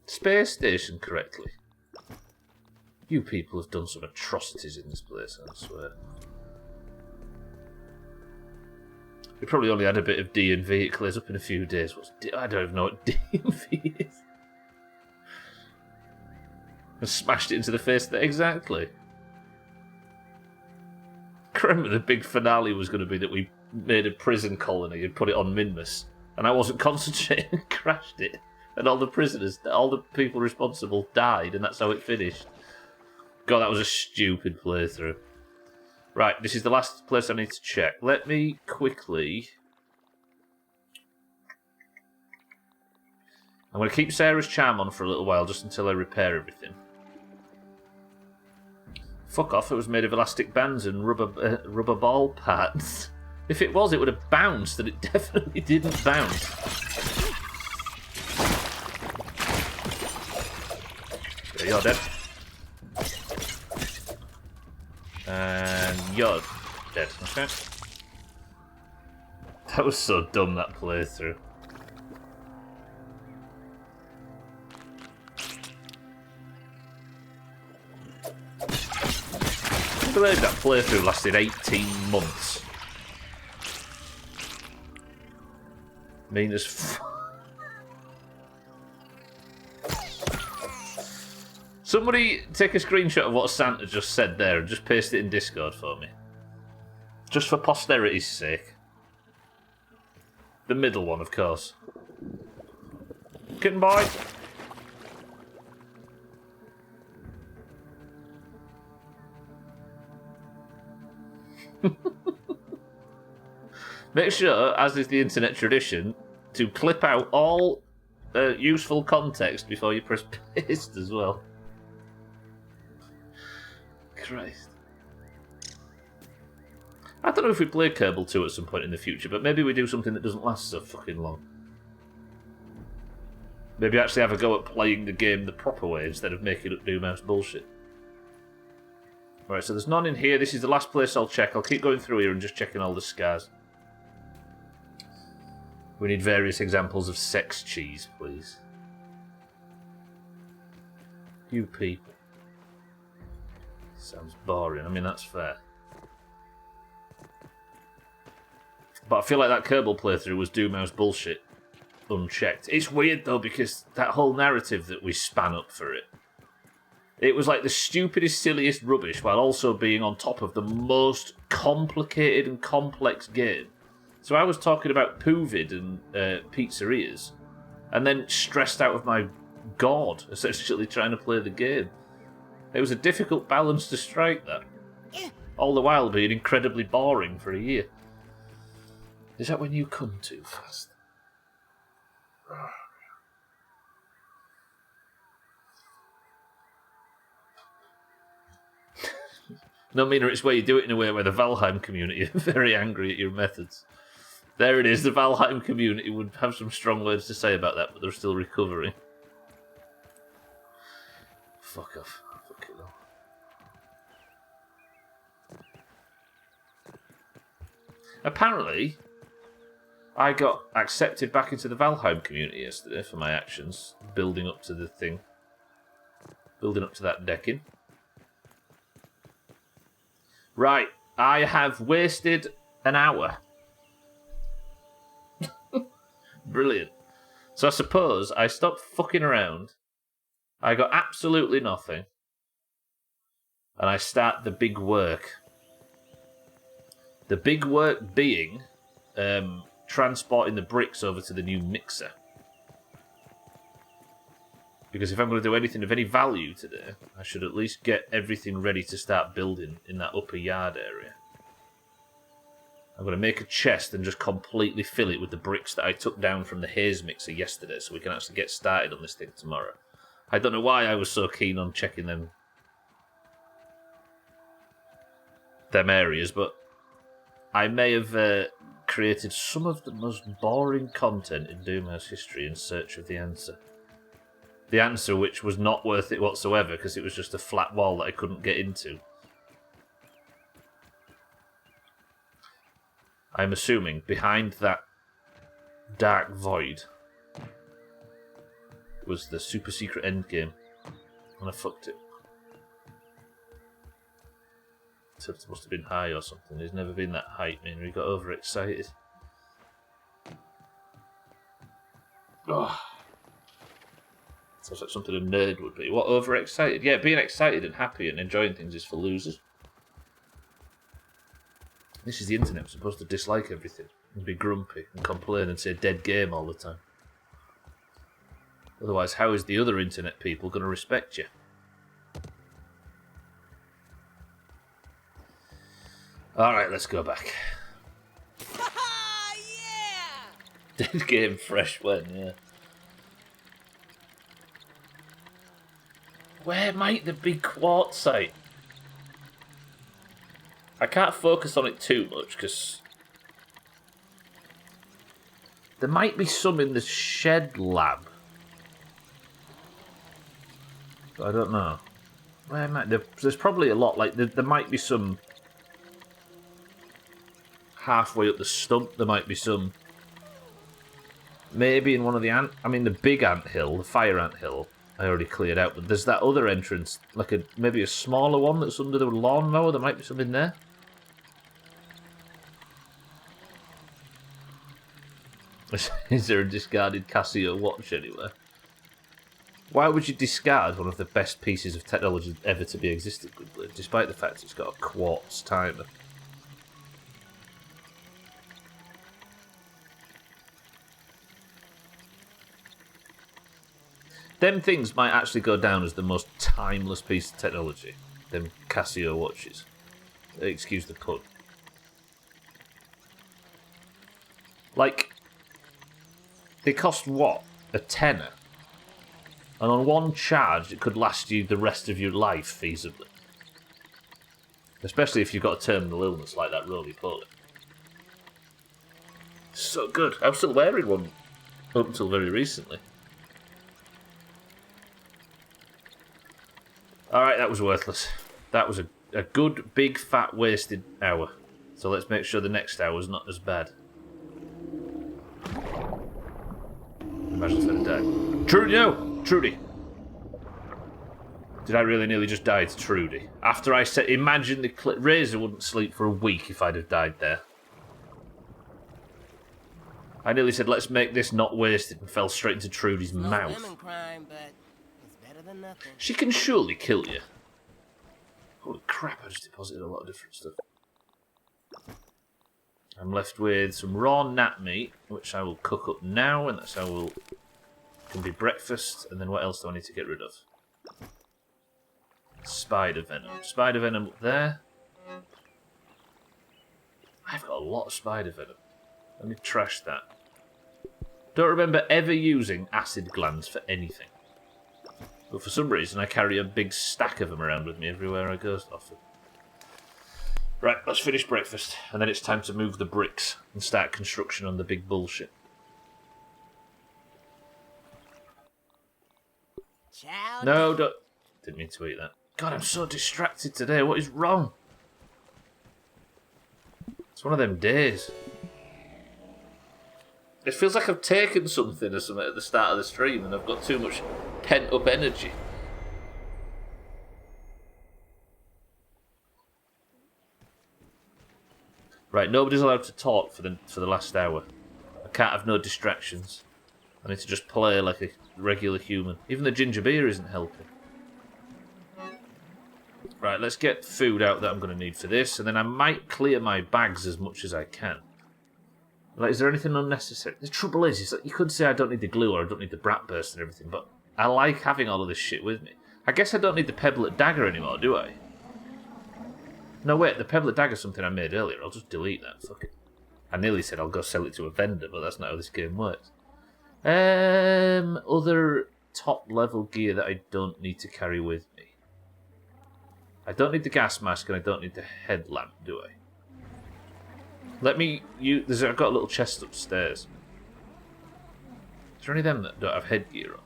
space station correctly. You people have done some atrocities in this place, I swear. We probably only had a bit of D&V. It clears up in a few days. I don't even know what D&V is. And smashed it into the face of it. Exactly. I remember the big finale was going to be that we made a prison colony and put it on Minmus. And I wasn't concentrating and crashed it. And all the prisoners, all the people responsible died, and that's how it finished. God, that was a stupid playthrough. Right, this is the last place I need to check. Let me quickly... I'm going to keep Sarah's charm on for a little while, just until I repair everything. Fuck off, it was made of elastic bands and rubber ball parts. If it was, it would have bounced, and it definitely didn't bounce. There, you're dead. And you're dead. Okay. That was so dumb, that playthrough. I believe that playthrough lasted 18 months. Mean as f... Somebody take a screenshot of what Santa just said there and just paste it in Discord for me. Just for posterity's sake. The middle one, of course. Kitten boy! Make sure, as is the internet tradition, to clip out all useful context before you press paste as well. Christ. I don't know if we play Kerbal 2 at some point in the future, but maybe we do something that doesn't last so fucking long. Maybe actually have a go at playing the game the proper way instead of making up Doomhaus bullshit. Right, so there's none in here. This is the last place I'll check. I'll keep going through here and just checking all the scars. We need various examples of sex cheese, please. You people. Sounds boring. I mean, that's fair. But I feel like that Kerbal playthrough was Doomhaus bullshit, unchecked. It's weird, though, because that whole narrative that we span up for it, it was like the stupidest, silliest rubbish, while also being on top of the most complicated and complex game. So I was talking about Poovid and pizzerias, and then stressed out of my god, essentially trying to play the game. It was a difficult balance to strike, that. All the while being incredibly boring for a year. Is that when you come too fast? No, Mina, it's where you do it in a way where the Valheim community are very angry at your methods. There it is, the Valheim community would have some strong words to say about that, but they're still recovering. Fuck off. Fuck it all. Apparently, I got accepted back into the Valheim community yesterday for my actions, building up to the thing. Building up to that decking. Right, I have wasted an hour. Brilliant. So I suppose I stopped fucking around. I got absolutely nothing. And I start the big work. The big work being transporting the bricks over to the new mixer. Because if I'm going to do anything of any value today, I should at least get everything ready to start building in that upper yard area. I'm going to make a chest and just completely fill it with the bricks that I took down from the haze mixer yesterday so we can actually get started on this thing tomorrow. I don't know why I was so keen on checking them areas, but I may have created some of the most boring content in Doomhaus history in search of the answer. The answer which was not worth it whatsoever because it was just a flat wall that I couldn't get into. I'm assuming behind that dark void was the super secret endgame, and I fucked it. So it must have been high or something. He's never been that hype, man. He got overexcited. Oh. Sounds like something a nerd would be. What, overexcited? Yeah, being excited and happy and enjoying things is for losers. This is the internet. We're supposed to dislike everything and be grumpy and complain and say dead game all the time. Otherwise, how is the other internet people going to respect you? Alright, let's go back. Yeah! Dead game fresh when, yeah. Where might the big quartzite? I can't focus on it too much because there might be some in the shed lab. But I don't know. Where might there's probably a lot. Like there might be some halfway up the stump. There might be some. Maybe in one of the the big ant hill, the fire ant hill. I already cleared out, but there's that other entrance, like maybe a smaller one that's under the lawnmower. There might be something there. Is there a discarded Casio watch anywhere? Why would you discard one of the best pieces of technology ever to be existed, Gourd, despite the fact it's got a quartz timer? Them things might actually go down as the most timeless piece of technology. Them Casio watches. Excuse the pun. Like, they cost what? A tenner? And on one charge, it could last you the rest of your life, feasibly. Especially if you've got a terminal illness like that roly-poly. So good. I'm still wearing one up until very recently. Alright, that was worthless. That was a good, big, fat, wasted hour. So let's make sure the next hour's not as bad. Imagine if I'd died. Trudy, no! Trudy! Did I really nearly just die to Trudy? After I said, imagine the Razor wouldn't sleep for a week if I'd have died there. I nearly said, let's make this not wasted, and fell straight into Trudy's mouth. Lemon crime, but it's better than nothing. She can surely kill you. Holy crap, I just deposited a lot of different stuff. I'm left with some raw gnat meat, which I will cook up now, and that's how can be breakfast. And then what else do I need to get rid of? Spider venom. Spider venom up there. I've got a lot of spider venom. Let me trash that. Don't remember ever using acid glands for anything. But for some reason I carry a big stack of them around with me everywhere I go often. Right, let's finish breakfast, and then it's time to move the bricks and start construction on the big bullshit. Child. No, don't... Didn't mean to eat that. God, I'm so distracted today. What is wrong? It's one of them days. It feels like I've taken something or something at the start of the stream and I've got too much pent-up energy. Right, nobody's allowed to talk for the last hour. I can't have no distractions. I need to just play like a regular human. Even the ginger beer isn't helping. Right, let's get food out that I'm going to need for this, and then I might clear my bags as much as I can. Like, is there anything unnecessary? The trouble is like, you could say I don't need the glue or I don't need the brat burst and everything, but I like having all of this shit with me. I guess I don't need the pebblet dagger anymore, do I? No, wait, the pebblet dagger is something I made earlier. I'll just delete that. Fuck it. I nearly said I'll go sell it to a vendor, but that's not how this game works. Other top-level gear that I don't need to carry with me. I don't need the gas mask and I don't need the headlamp, do I? Let me... I've got a little chest upstairs. Is there any of them that don't have headgear on?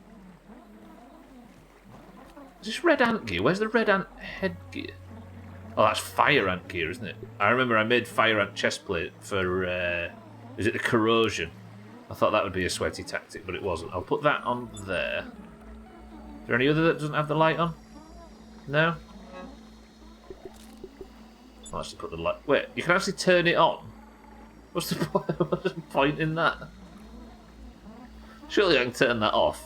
Is this red ant gear? Where's the red ant headgear? Oh, that's fire ant gear, isn't it? I remember I made fire ant chestplate for... is it the corrosion? I thought that would be a sweaty tactic, but it wasn't. I'll put that on there. Is there any other that doesn't have the light on? No? I'll actually put the light... Wait, you can actually turn it on? What's the point in that? Surely I can turn that off.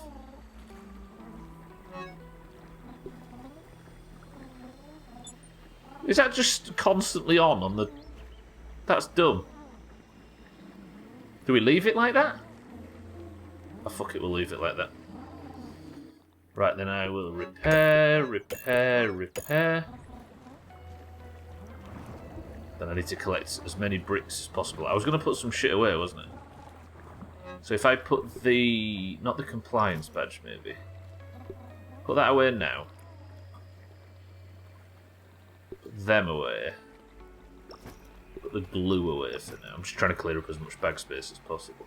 Is that just constantly on the... That's dumb. Do we leave it like that? Oh, fuck it, we'll leave it like that. Right, then I will repair. Then I need to collect as many bricks as possible. I was going to put some shit away, wasn't it? So if I put the... Not the compliance badge, maybe. Put that away now. Put them away. Put the glue away for now. I'm just trying to clear up as much bag space as possible.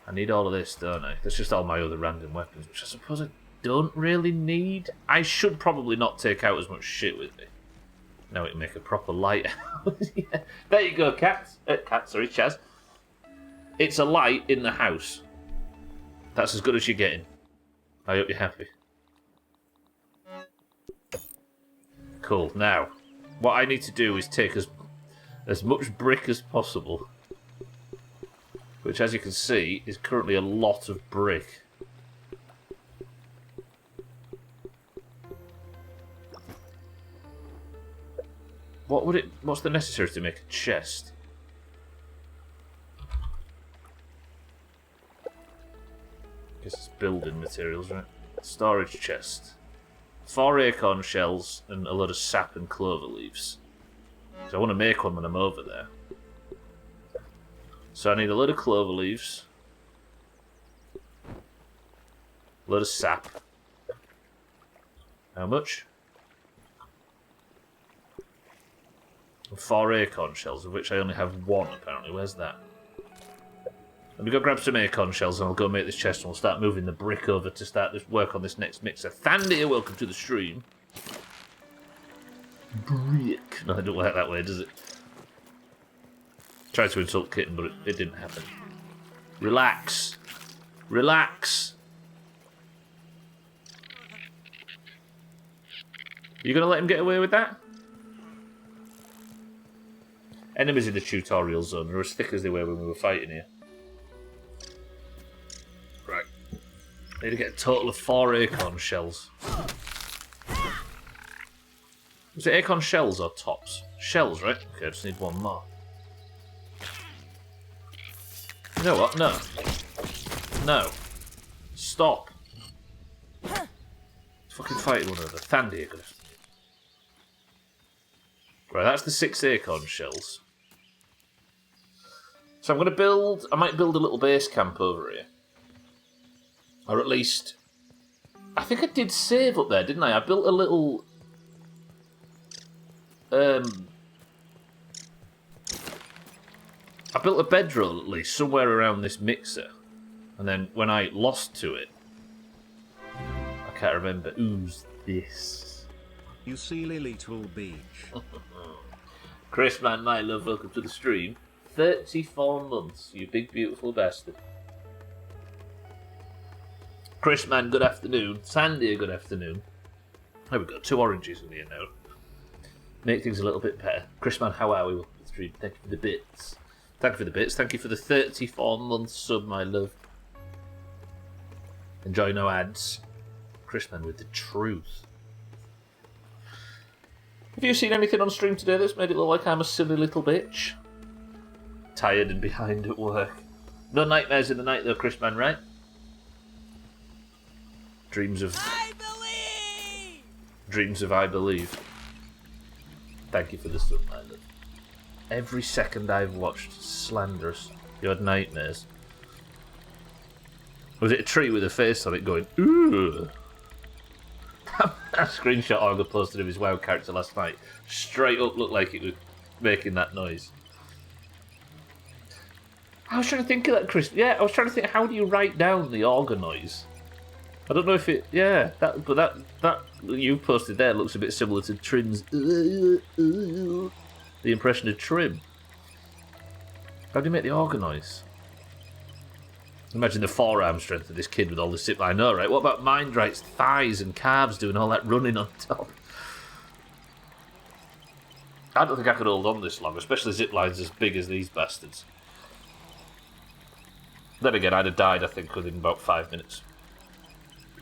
I need all of this, don't I? That's just all my other random weapons, which I suppose I don't really need. I should probably not take out as much shit with me. Now we can make a proper light. Yeah. There you go, Chaz. It's a light in the house. That's as good as you're getting. I hope you're happy. Cool. Now, what I need to do is take as much brick as possible. Which, as you can see, is currently a lot of brick. What's the necessary to make a chest? Guess it's building materials, right? Storage chest. 4 acorn shells and a load of sap and clover leaves. So I want to make one when I'm over there. So I need a load of clover leaves. A load of sap. How much? And 4 acorn shells, of which I only have 1 apparently. Where's that? Let me go grab some acorn shells and I'll go make this chest and we'll start moving the brick over to start this work on this next mixer. Thandir, welcome to the stream. Brick. No, it don't work that way, does it? Tried to insult Kitten, but it didn't happen. Relax. Relax. You gonna let him get away with that? Enemies in the tutorial zone are as thick as they were when we were fighting here. Right. Need to get a total of 4 acorn shells. Was it acorn shells or tops? Shells, right? Okay, I just need 1 more. You know what? No. No. Stop. Fucking fighting one another. Thandir, good. Right, that's the 6 acorn shells. So I'm going to build... I might build a little base camp over here. Or at least... I think I did save up there, didn't I? I built a little... I built a bedroll, at least, somewhere around this mixer. And then when I lost to it... I can't remember. Who's this? You see Little Beach. Chris, man, my love, welcome to the stream. 34 months, you big beautiful bastard. Chris, man, good afternoon. Sandy, good afternoon. There we go, 2 oranges in here now. Make things a little bit better. Chris, man, how are we? Welcome to the stream. Thank you for the bits. Thank you for the bits. Thank you for the 34 months sub, my love. Enjoy no ads. Chrisman with the truth. Have you seen anything on stream today that's made it look like I'm a silly little bitch? Tired and behind at work. No nightmares in the night though, Chrisman, right? Dreams of I believe. Thank you for the stuff, man. Every second I've watched, slanderous. You had nightmares. Was it a tree with a face on it going, ooh? That screenshot Olga posted of his WoW character last night straight up looked like it was making that noise. I was trying to think of that, Chris. Yeah, I was trying to think, how do you write down the Olga noise? I don't know if it... Yeah, that you posted there looks a bit similar to Trim's... the impression of Trim. How do you make the Olga noise? Imagine the forearm strength of this kid with all the zip. I know, right? What about Mindright's thighs and calves doing all that running on top? I don't think I could hold on this long, especially zip lines as big as these bastards. Then again, I'd have died, I think, within about 5 minutes.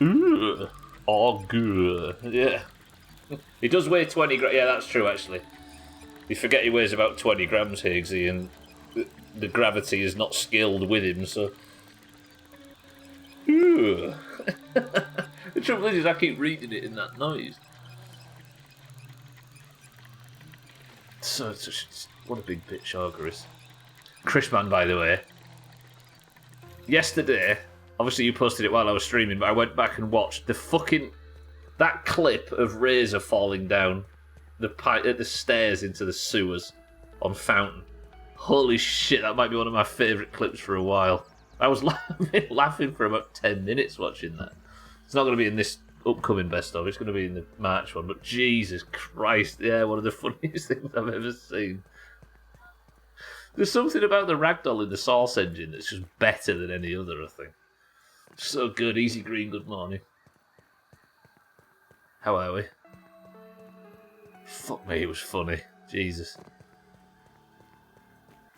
Ooh. Oh, good. Yeah. He does weigh 20 grams. Yeah, that's true, actually. You forget he weighs about 20 grams, Higgsy, and the gravity is not skilled with him, so... Ooh. The trouble is I keep reading it in that noise. So, what a big bitch Ogre is. Chrisman, by the way. Yesterday, obviously you posted it while I was streaming, but I went back and watched the fucking... That clip of Razor falling down the stairs into the sewers on Fountain. Holy shit, that might be one of my favourite clips for a while. I was laughing for about 10 minutes watching that. It's not going to be in this upcoming best of, it's going to be in the March one, but Jesus Christ, yeah, one of the funniest things I've ever seen. There's something about the ragdoll in the Source engine that's just better than any other, I think. So good, Easy Green, good morning. How are we? Fuck me, it was funny. Jesus.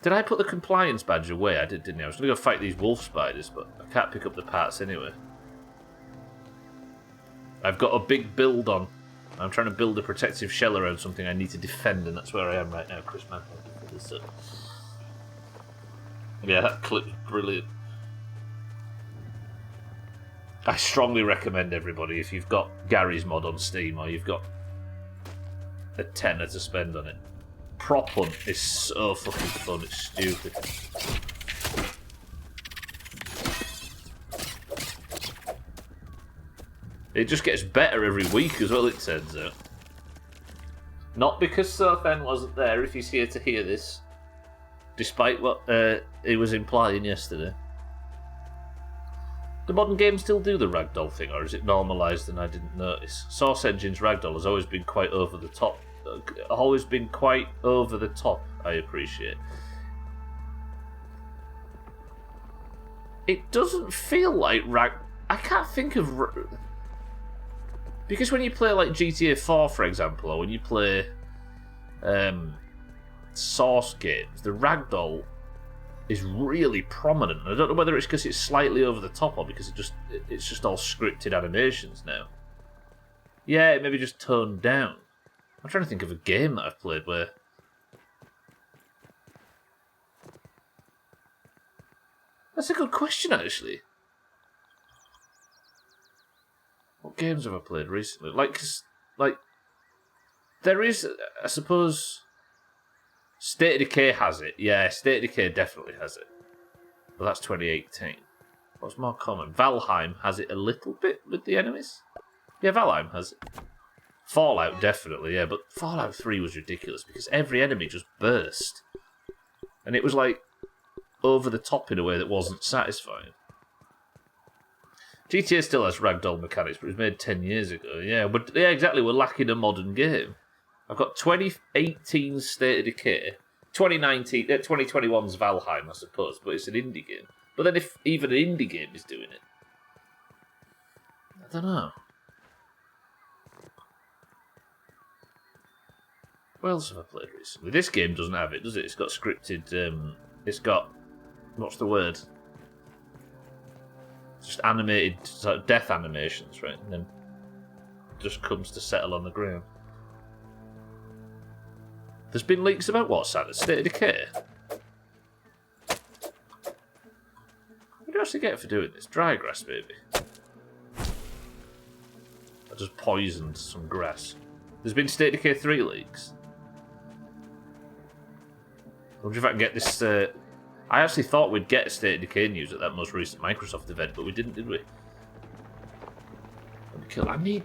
Did I put the compliance badge away? I did, didn't I? I was going to go fight these wolf spiders, but I can't pick up the parts anyway. I've got a big build on. I'm trying to build a protective shell around something I need to defend, and that's where I am right now, Chris Man. Yeah, that clip's brilliant. I strongly recommend everybody, if you've got Gary's mod on Steam or you've got a tenner to spend on it. Prop Hunt is so fucking fun, it's stupid. It just gets better every week as well, it turns out. Not because Sothan wasn't there, if he's here to hear this. Despite what he was implying yesterday. Do modern games still do the ragdoll thing, or is it normalised and I didn't notice? Source Engine's ragdoll has always been quite over the top. I appreciate. It doesn't feel like I can't think of... Because when you play like GTA 4, for example, or when you play Source games, the ragdoll is really prominent. I don't know whether it's because it's slightly over the top or because it's just all scripted animations now. Yeah, it maybe just toned down. I'm trying to think of a game that I've played where... That's a good question, actually. What games have I played recently? Like, there is, I suppose... State of Decay has it. Yeah, State of Decay definitely has it. But that's 2018. What's more common? Valheim has it a little bit with the enemies. Yeah, Valheim has it. Fallout definitely, yeah, but Fallout 3 was ridiculous because every enemy just burst. And it was like over the top in a way that wasn't satisfying. GTA still has ragdoll mechanics, but it was made 10 years ago. Yeah, but yeah, exactly, we're lacking a modern game. I've got 2018's State of Decay, 2021's Valheim, I suppose, but it's an indie game. But then if even an indie game is doing it, I don't know. What else have I played recently? This game doesn't have it, does it? It's got scripted, it's got, what's the word? Just animated sort of death animations, right? And then just comes to settle on the ground. There's been leaks about what, Santa? State of Decay? What do you actually get for doing this? Dry grass, maybe? I just poisoned some grass. There's been State of Decay 3 leaks. I wonder if I can get this... I actually thought we'd get State of Decay news at that most recent Microsoft event, but we didn't, did we? I need...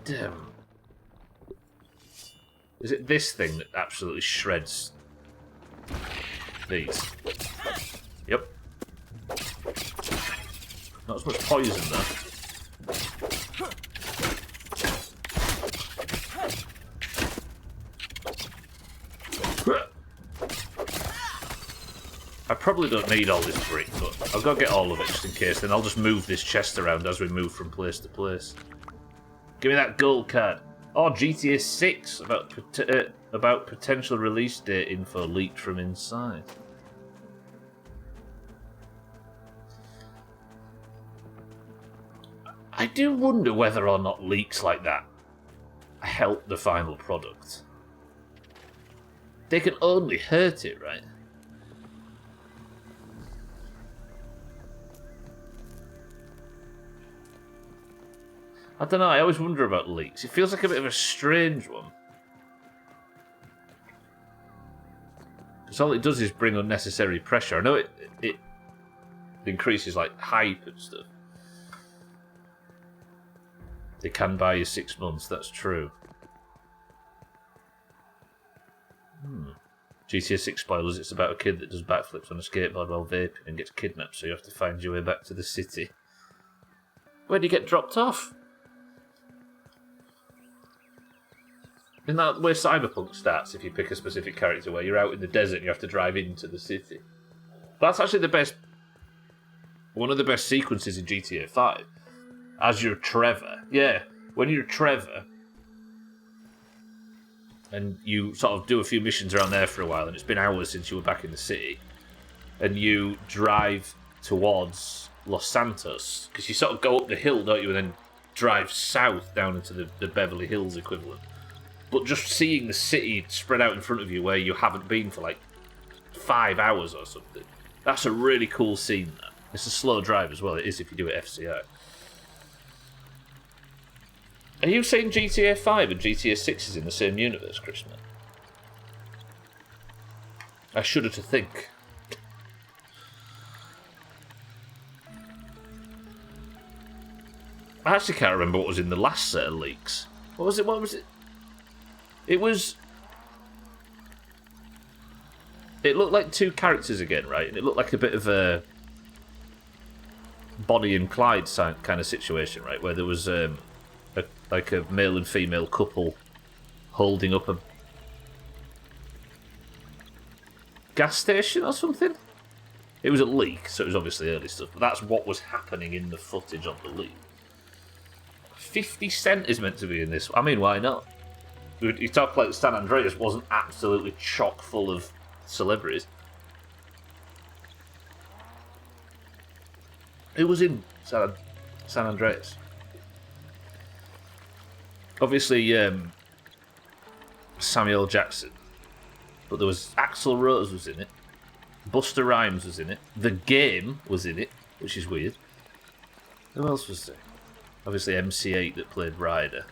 Is it this thing that absolutely shreds these? Yep. Not as much poison, though. I probably don't need all this brick, but I've got to get all of it just in case. Then I'll just move this chest around as we move from place to place. Give me that gold card. Oh, GTA 6 about potential release date info leaked from inside. I do wonder whether or not leaks like that help the final product. They can only hurt it, right? I don't know, I always wonder about leaks. It feels like a bit of a strange one. Because all it does is bring unnecessary pressure. I know it increases like hype and stuff. They can buy you 6 months, that's true. GTA 6 spoilers, it's about a kid that does backflips on a skateboard while vaping and gets kidnapped, so you have to find your way back to the city. Where do you get dropped off? Isn't that where Cyberpunk starts if you pick a specific character, where you're out in the desert and you have to drive into the city? That's actually the best... one of the best sequences in GTA 5. As you're Trevor. Yeah, when you're Trevor, and you sort of do a few missions around there for a while, and it's been hours since you were back in the city, and you drive towards Los Santos, because you sort of go up the hill, don't you, and then drive south down into the Beverly Hills equivalent. But just seeing the city spread out in front of you where you haven't been for like 5 hours or something, that's a really cool scene. That. It's a slow drive as well, it is if you do it FCI. Are you saying GTA 5 and GTA 6 is in the same universe, Chris, man? I shudder to think. I actually can't remember what was in the last set of leaks. What was it? It looked like two characters again, right? And it looked like a bit of a Bonnie and Clyde kind of situation, right? Where there was like a male and female couple holding up a gas station or something. It was a leak, so it was obviously early stuff. But that's what was happening in the footage of the leak. 50 Cent is meant to be in this. I mean, why not? You talk like San Andreas wasn't absolutely chock full of celebrities. Who was in San Andreas? Obviously, Samuel Jackson. But there was Axl Rose was in it. Busta Rhymes was in it. The Game was in it, which is weird. Who else was there? Obviously MC8 that played Ryder.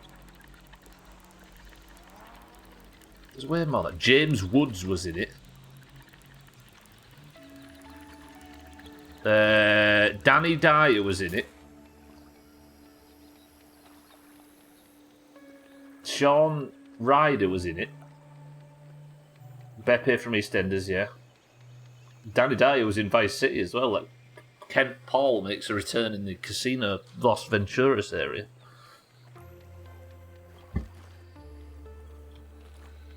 There's way more. Like James Woods was in it. Danny Dyer was in it. Sean Ryder was in it. Beppe from EastEnders, yeah. Danny Dyer was in Vice City as well. Like Kent Paul makes a return in the Casino Los Venturas area.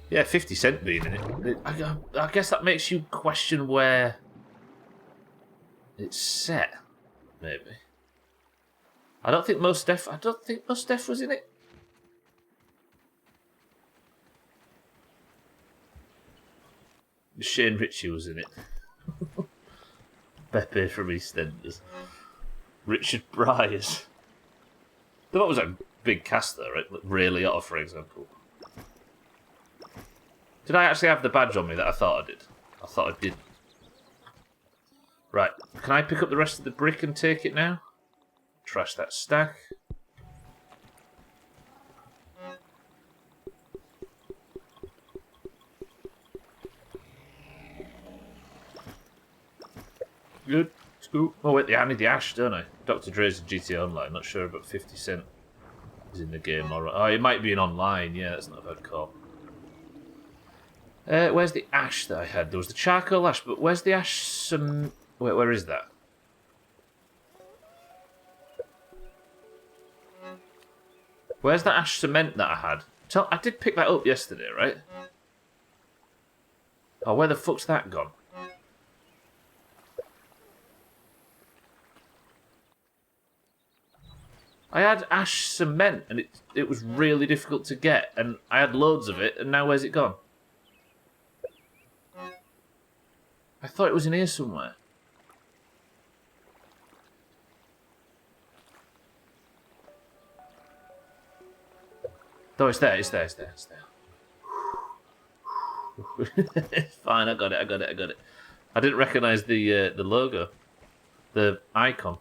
Yeah, 50 Cent being in it. I guess that makes you question where it's set. Maybe. I don't think Mos Def was in it. Shane Ritchie was in it. Beppe from EastEnders. Richard Bryars. That was a big cast though, right? Like Ray Liotta, for example. Did I actually have the badge on me that I thought I did? I thought I didn't. Right, can I pick up the rest of the brick and take it now? Trash that stack. Good. Ooh. Oh wait, I need the ash, don't I? Dr. Dre's in GTA Online. Not sure about 50 Cent is in the game. All right. Oh, it might be in online. Yeah, that's not a bad call. Where's the ash that I had? There was the charcoal ash, but where's the ash? Wait, where is that? Where's the ash cement that I had? I did pick that up yesterday, right? Oh, where the fuck's that gone? I had ash cement, and it was really difficult to get, and I had loads of it, and now where's it gone? I thought it was in here somewhere. No, it's there, it's there, it's there, it's there. It's fine, I got it. I didn't recognise the logo, the icon.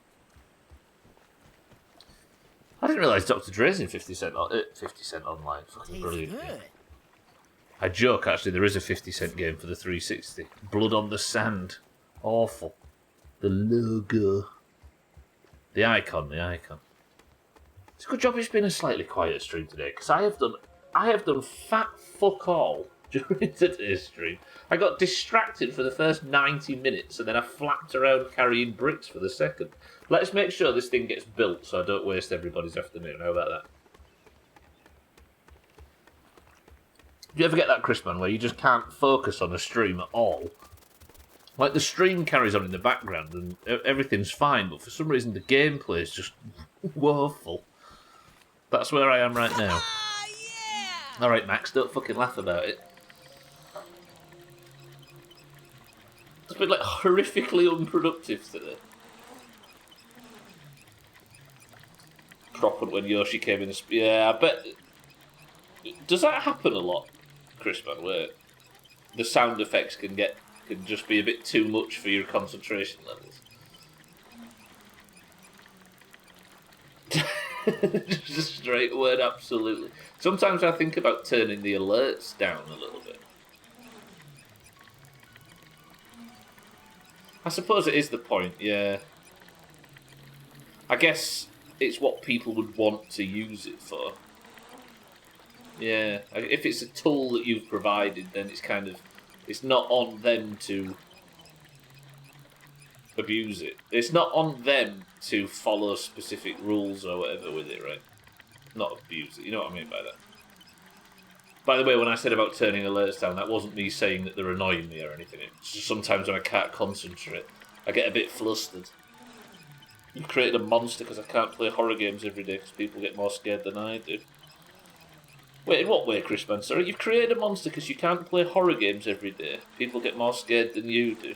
I didn't realise Dr. Dre's in 50 Cent Online. Fucking brilliant. Yeah. I joke, actually, there is a 50 Cent game for the 360. Blood on the Sand. Awful. The logo. The icon. It's a good job it's been a slightly quieter stream today, because I have done fat fuck all during today's stream. I got distracted for the first 90 minutes, and then I flapped around carrying bricks for the second. Let's make sure this thing gets built so I don't waste everybody's afternoon. How about that? Do you ever get that, Chris, man, where you just can't focus on a stream at all? Like, the stream carries on in the background and everything's fine, but for some reason the gameplay is just woeful. That's where I am right now. Yeah! Alright, Max, don't fucking laugh about it. It's been, like, horrifically unproductive today. Proper when Yoshi came in. Yeah, I bet. Does that happen a lot, Chris, man? Where the sound effects can just be a bit too much for your concentration levels? Just a straight word, absolutely. Sometimes I think about turning the alerts down a little bit. I suppose it is the point, yeah. I guess it's what people would want to use it for. Yeah, if it's a tool that you've provided, then it's not on them to abuse it. It's not on them to follow specific rules or whatever with it, right? Not abuse it, you know what I mean by that. By the way, when I said about turning alerts down, that wasn't me saying that they're annoying me or anything. It's just sometimes when I can't concentrate, I get a bit flustered. You've created a monster because I can't play horror games every day because people get more scared than I do. Wait, in what way, Chris Man? Sorry, you've created a monster because you can't play horror games every day. People get more scared than you do.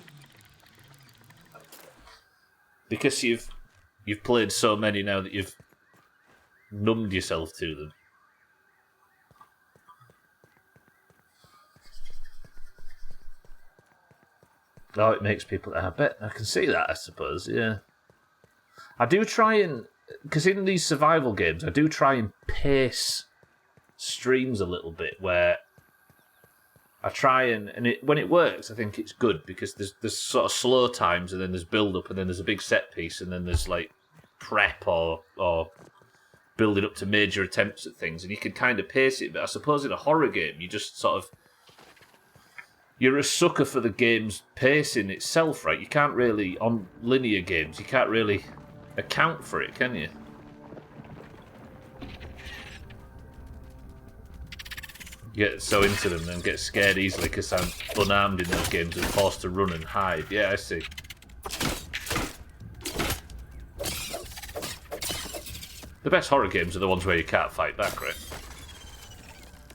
Because you've played so many now that you've numbed yourself to them. Oh, it makes people... I bet I can see that, I suppose, yeah. I do try and... Because in these survival games, I do try and pace streams a little bit, where I try and when it works, I think it's good, because there's sort of slow times, and then there's build-up, and then there's a big set piece, and then there's, like, prep or building up to major attempts at things, and you can kind of pace it, but I suppose in a horror game, you just sort of... You're a sucker for the game's pacing itself, right? You can't really, on linear games, you can't really account for it, can you? Get so into them and get scared easily because I'm unarmed in those games and forced to run and hide. Yeah, I see. The best horror games are the ones where you can't fight back, right?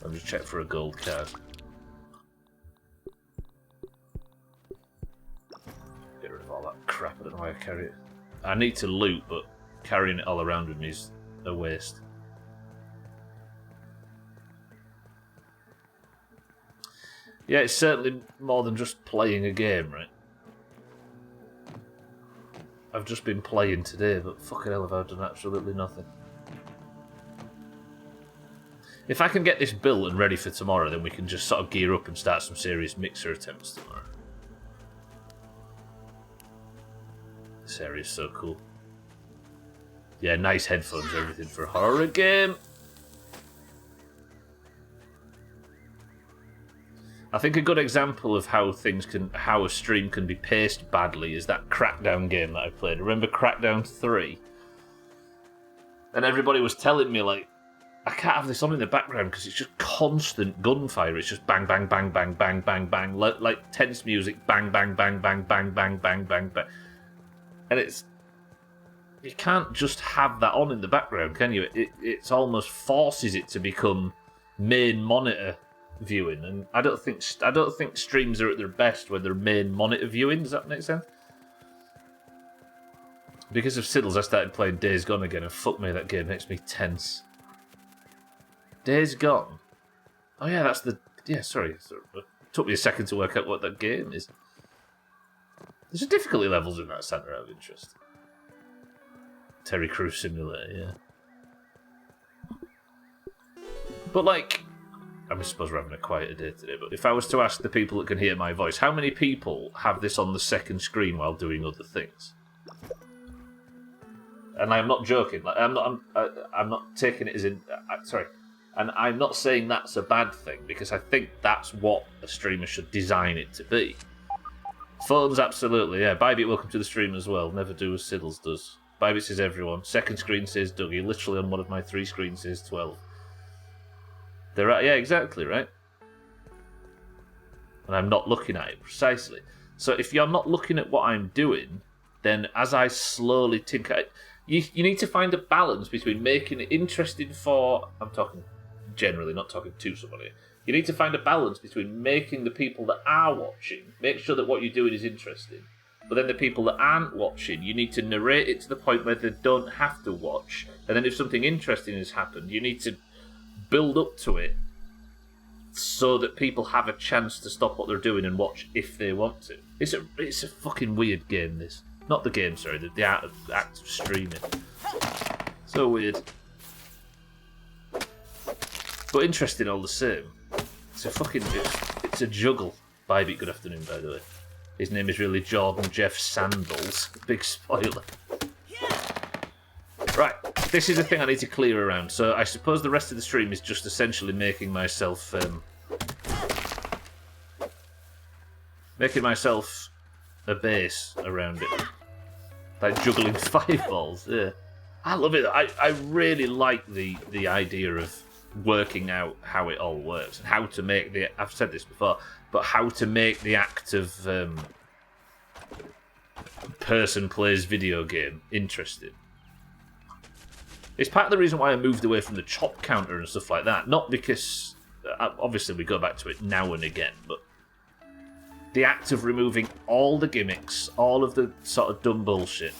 I'll just check for a gold card. Get rid of all that crap. I don't know why I carry it. I need to loot, but carrying it all around with me is a waste. Yeah, it's certainly more than just playing a game, right? I've just been playing today, but fucking hell have I done absolutely nothing. If I can get this built and ready for tomorrow, then we can just sort of gear up and start some serious mixer attempts tomorrow. This area is so cool. Yeah, nice headphones, everything for a horror game. I think a good example of how a stream can be paced badly is that Crackdown game that I played. Remember Crackdown 3? And everybody was telling me, like, I can't have this on in the background because it's just constant gunfire. It's just bang, bang, bang, bang, bang, bang, bang, like tense music, bang, bang, bang, bang, bang, bang, bang, bang, bang. And you can't just have that on in the background, can you? It almost forces it to become main monitor viewing, and I don't think streams are at their best when they're main monitor viewing. Does that make sense? Because of Siddles, I started playing Days Gone again, and fuck me, that game makes me tense. Days Gone? Oh yeah, that's the... Yeah, sorry. It took me a second to work out what that game is. There's a difficulty levels in that centre out of interest. Terry Crews Simulator, yeah. But like... I suppose we're having a quieter day today, but if I was to ask the people that can hear my voice, how many people have this on the second screen while doing other things? And I'm not joking. Like, I'm not taking it as in... sorry. And I'm not saying that's a bad thing, because I think that's what a streamer should design it to be. Phones, absolutely, yeah. Bybit, welcome to the stream as well. Never do as Siddles does. Bybit says everyone. Second screen says Dougie. Literally on one of my 3 screens says 12. They're right, yeah, exactly, right? And I'm not looking at it, precisely. So if you're not looking at what I'm doing, then as I slowly tinker... You need to find a balance between making it interesting for... I'm talking generally, not talking to somebody. You need to find a balance between making the people that are watching, make sure that what you're doing is interesting, but then the people that aren't watching, you need to narrate it to the point where they don't have to watch, and then if something interesting has happened, you need to build up to it so that people have a chance to stop what they're doing and watch if they want to. It's a fucking weird game, this. Not the game, sorry, the act of streaming. So weird. But interesting all the same. It's a juggle. Bybit, good afternoon, by the way. His name is really Jordan Jeff Sandals. Big spoiler. Right, this is the thing I need to clear around. So I suppose the rest of the stream is just essentially making myself a base around it. Like juggling fireballs, yeah. I love it. I really like the idea of working out how it all works and how to make I've said this before, but how to make the act of person plays video game interesting. It's part of the reason why I moved away from the chop counter and stuff like that. Not because, obviously we go back to it now and again, but the act of removing all the gimmicks, all of the sort of dumb bullshit,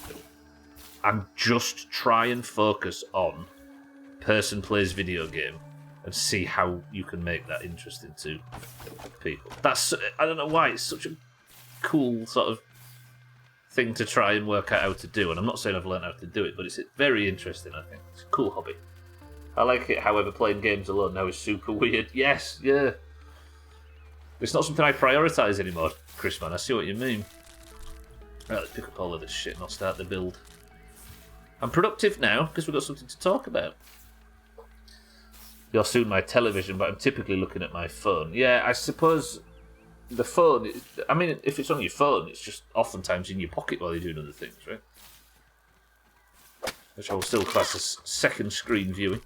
and just try and focus on person plays video game and see how you can make that interesting to people. I don't know why, it's such a cool sort of thing to try and work out how to do, and I'm not saying I've learned how to do it, but it's very interesting, I think. It's a cool hobby. I like it, however, playing games alone now is super weird. Yes, yeah. It's not something I prioritise anymore, Chris, man. I see what you mean. Right, let's pick up all of this shit and I'll start the build. I'm productive now, because we've got something to talk about. You're soon my television, but I'm typically looking at my phone. Yeah, I suppose the phone... I mean, if it's on your phone, it's just oftentimes in your pocket while you're doing other things, right? Which I will still class as second screen viewing.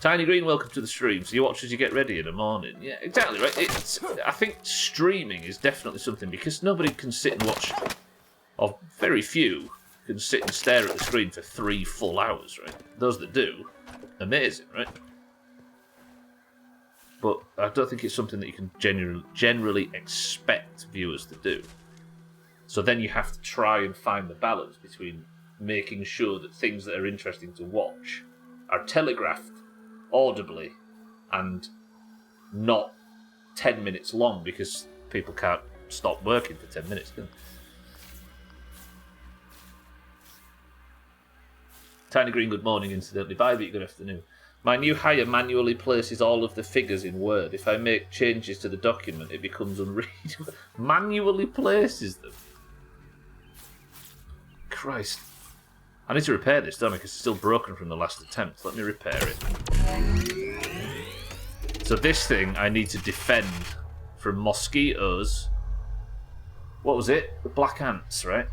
Tiny Green, welcome to the stream. So you watch as you get ready in the morning. Yeah, exactly, right? I think streaming is definitely something, because nobody can sit and watch, or very few can sit and stare at the screen for 3 full hours, right? Those that do, amazing, right? But I don't think it's something that you can generally expect viewers to do. So then you have to try and find the balance between making sure that things that are interesting to watch are telegraphed audibly and not 10 minutes long, because people can't stop working for 10 minutes, can they? Tiny Green, good morning, incidentally. Bye, but good afternoon. My new hire manually places all of the figures in Word. If I make changes to the document, it becomes unreadable. Manually places them? Christ. I need to repair this, don't I? Because it's still broken from the last attempt. Let me repair it. So this thing I need to defend from mosquitoes. What was it? The black ants, right?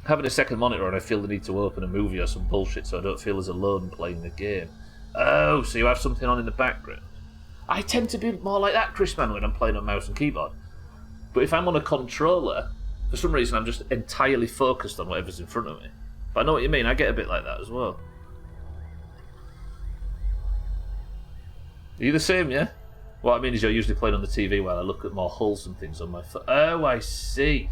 Having a second monitor and I feel the need to open a movie or some bullshit so I don't feel as alone playing the game. Oh, so you have something on in the background. I tend to be more like that, Chris Man, when I'm playing on mouse and keyboard. But if I'm on a controller, for some reason I'm just entirely focused on whatever's in front of me. But I know what you mean, I get a bit like that as well. Are you the same, yeah? What I mean is you're usually playing on the TV while I look at more wholesome things on my phone. Oh, I see.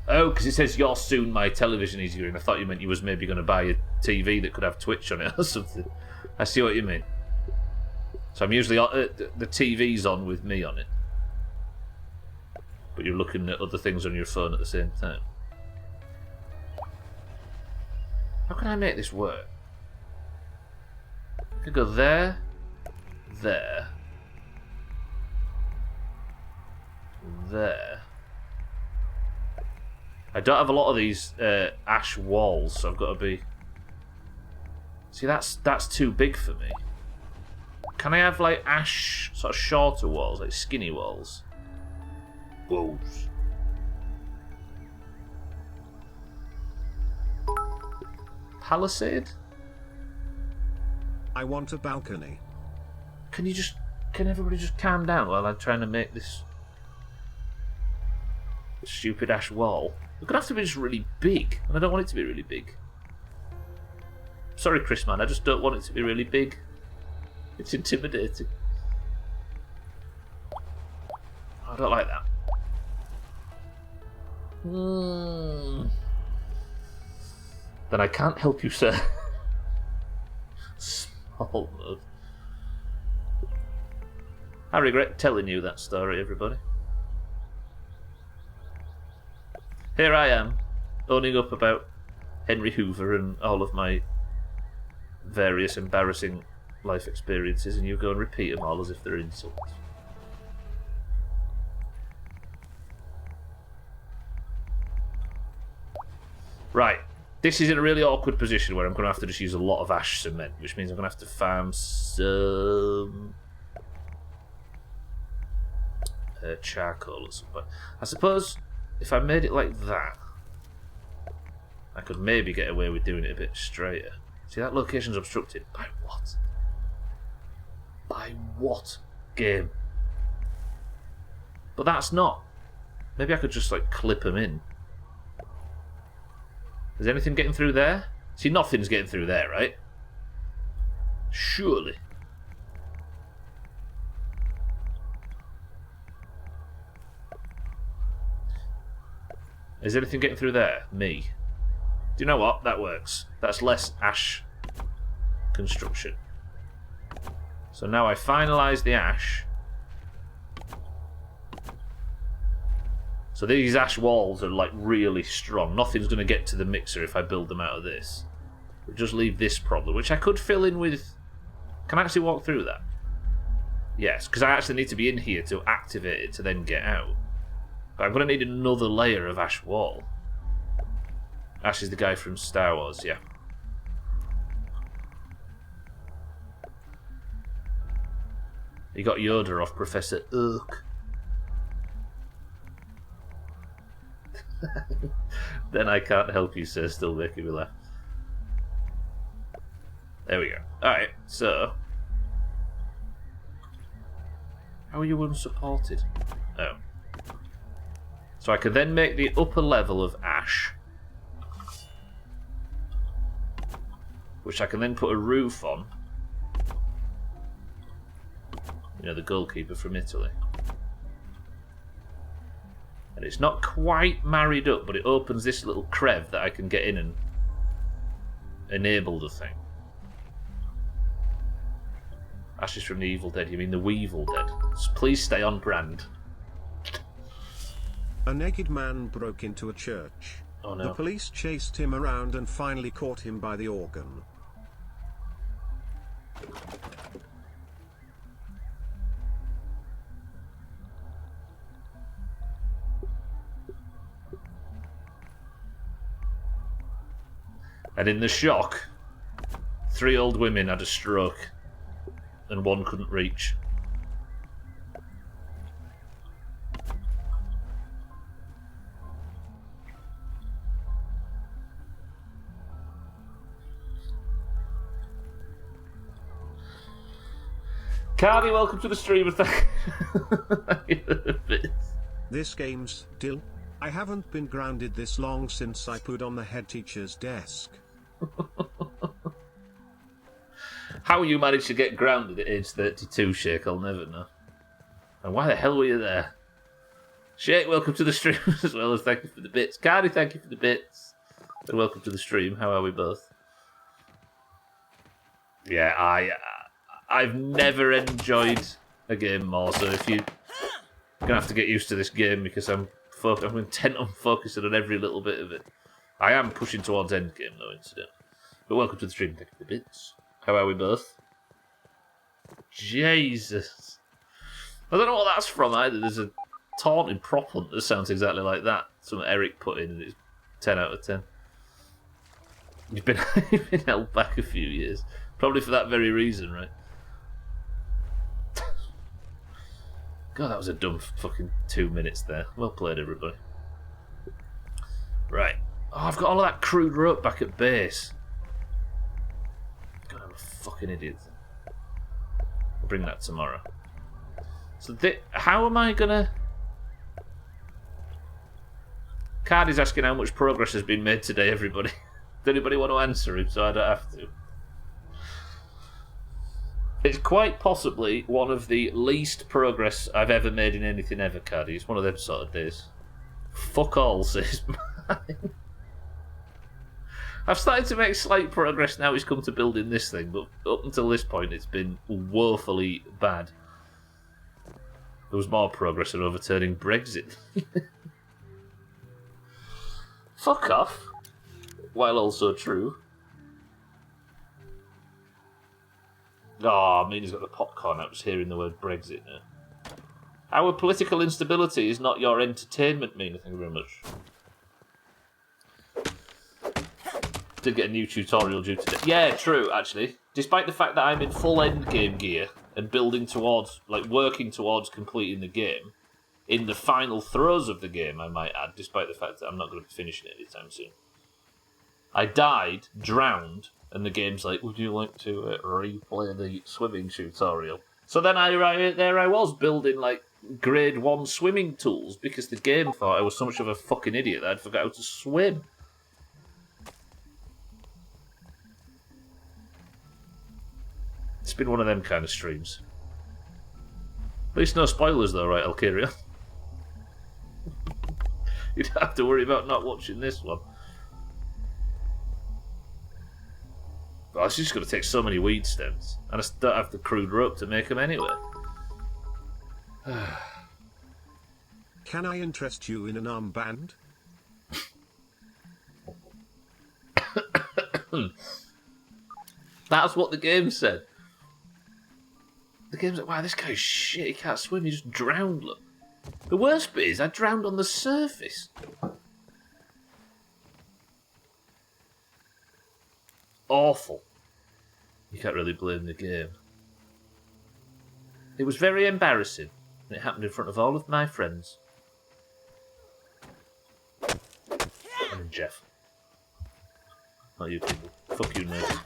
Oh, because it says you're soon my television is viewing. I thought you meant you was maybe going to buy a TV that could have Twitch on it or something. I see what you mean. So I'm usually the TV's on with me on it, but you're looking at other things on your phone at the same time. How can I make this work? I could go there, there, there. I don't have a lot of these ash walls, so I've got to be... See, that's too big for me. Can I have, like, ash, sort of shorter walls, like skinny walls? Walls. Palisade? I want a balcony. Can everybody just calm down while I'm trying to make this stupid ash wall? It's going to have to be just really big, and I don't want it to be really big. Sorry, Chris, man, I just don't want it to be really big. It's intimidating. I don't like that. Then I can't help you, sir. Small mode. I regret telling you that story, everybody. Here I am, owning up about Henry Hoover and all of my various embarrassing life experiences, and you go and repeat them all as if they're insults. Right, this is in a really awkward position where I'm going to have to just use a lot of ash cement, which means I'm going to have to farm some charcoal or something. I suppose if I made it like that, I could maybe get away with doing it a bit straighter. See, that location's obstructed. By what? By what game? But that's not. Maybe I could just, like, clip them in. Is anything getting through there? See, nothing's getting through there, right? Surely. Is anything getting through there? Me. Do you know what? That works. That's less ash construction. So now I finalise the ash. So these ash walls are like really strong. Nothing's going to get to the mixer if I build them out of this. We'll just leave this problem, which I could fill in with... Can I actually walk through that? Yes, because I actually need to be in here to activate it to then get out. But I'm going to need another layer of ash wall. Ash is the guy from Star Wars, yeah. He got Yoda off Professor Oak. Then I can't help you, sir, still making me laugh. There we go. Alright, so... How are you unsupported? Oh. So I could then make the upper level of ash, which I can then put a roof on. You know, the goalkeeper from Italy. And it's not quite married up, but it opens this little crev that I can get in and enable the thing. Ashes from the Evil Dead. You mean the Weevil Dead? So please stay on brand. A naked man broke into a church. Oh no. The police chased him around and finally caught him by the organ. And in the shock, 3 old women had a stroke and 1 couldn't reach. Cardi, welcome to the stream. This game's still. I haven't been grounded this long since I put on the head teacher's desk. How you managed to get grounded at age 32, Shake, I'll never know. And why the hell were you there? Shake, welcome to the stream as well as thank you for the bits. Cardi, thank you for the bits. And welcome to the stream. How are we both? Yeah, I've never enjoyed a game more, so if you're going to have to get used to this game because I'm intent on focusing on every little bit of it. I am pushing towards endgame though, incident. But welcome to the stream, thank you for the bits. How are we both? Jesus. I don't know what that's from either. There's a taunting prop hunt that sounds exactly like that. Something Eric put in and it's 10 out of 10. You've been held back a few years. Probably for that very reason, right? God, that was a dumb fucking 2 minutes there. Well played, everybody. Right. Oh, I've got all of that crude rope back at base. God, I'm a fucking idiot. I'll bring that tomorrow. So, how am I gonna... Cardi's asking how much progress has been made today, everybody. Does anybody want to answer him so I don't have to? It's quite possibly one of the least progress I've ever made in anything ever, Cardi. It's one of them sort of days. Fuck all, says mine. I've started to make slight progress now it's come to building this thing, but up until this point it's been woefully bad. There was more progress in overturning Brexit. Fuck off. While also true. Oh, I mean, he's got the popcorn. I was hearing the word Brexit now. Our political instability is not your entertainment, Mina. Thank you very much. Did get a new tutorial due today. Yeah, true, actually. Despite the fact that I'm in full endgame gear and building towards, like, working towards completing the game, in the final throes of the game, I might add, despite the fact that I'm not going to be finishing it anytime soon. I died, drowned, and the game's like, would you like to replay the swimming tutorial? So then there I was building like grade 1 swimming tools because the game thought I was so much of a fucking idiot that I'd forgot how to swim. It's been one of them kind of streams. At least no spoilers though, right, Alkiria? You don't have to worry about not watching this one. Oh, it's just going to take so many weed stems. And I don't have the crude rope to make them anyway. Can I interest you in an armband? That's what the game said. The game's like, wow, this guy's shit, he can't swim, he just drowned, look. The worst bit is I drowned on the surface. Awful. You can't really blame the game. It was very embarrassing, and it happened in front of all of my friends. And Jeff. Not you people. Fuck you, nerds.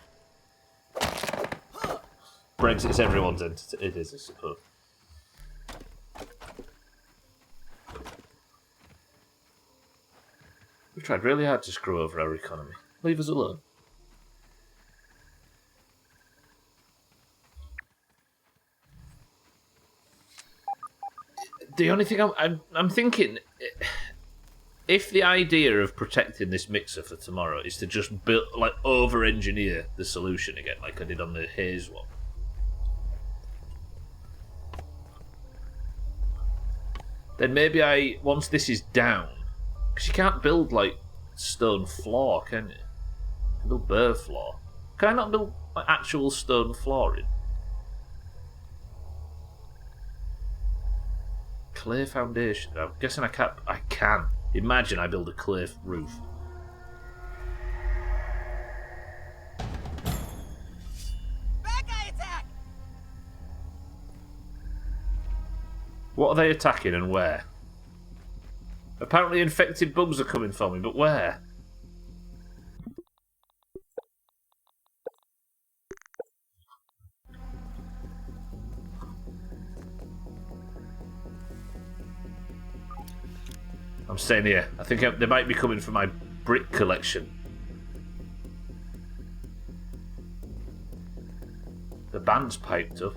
Brexit is everyone's entity. It is, I suppose. We've tried really hard to screw over our economy. Leave us alone. The only thing I'm thinking, if the idea of protecting this mixer for tomorrow is to just build, like, over-engineer the solution again, like I did on the haze one, then maybe once this is down, because you can't build, like, stone floor, can you? You can build bare floor. Can I not build, like, actual stone flooring? Clay foundation. I'm guessing I can't. I can. Imagine I build a clay roof. Bad guy attack! What are they attacking and where? Apparently infected bugs are coming for me, but where? I'm staying here. I think they might be coming for my brick collection. The band's piped up.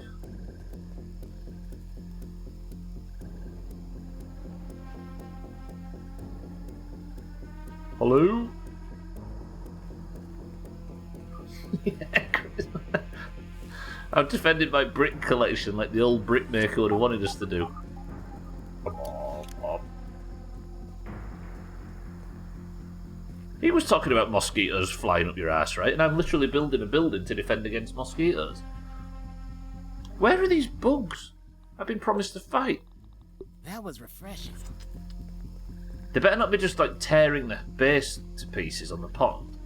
Hello? I've defended my brick collection like the old brickmaker would have wanted us to do. He was talking about mosquitoes flying up your ass, right? And I'm literally building a building to defend against mosquitoes. Where are these bugs? I've been promised to fight. That was refreshing. They better not be just like tearing the base to pieces on the pond.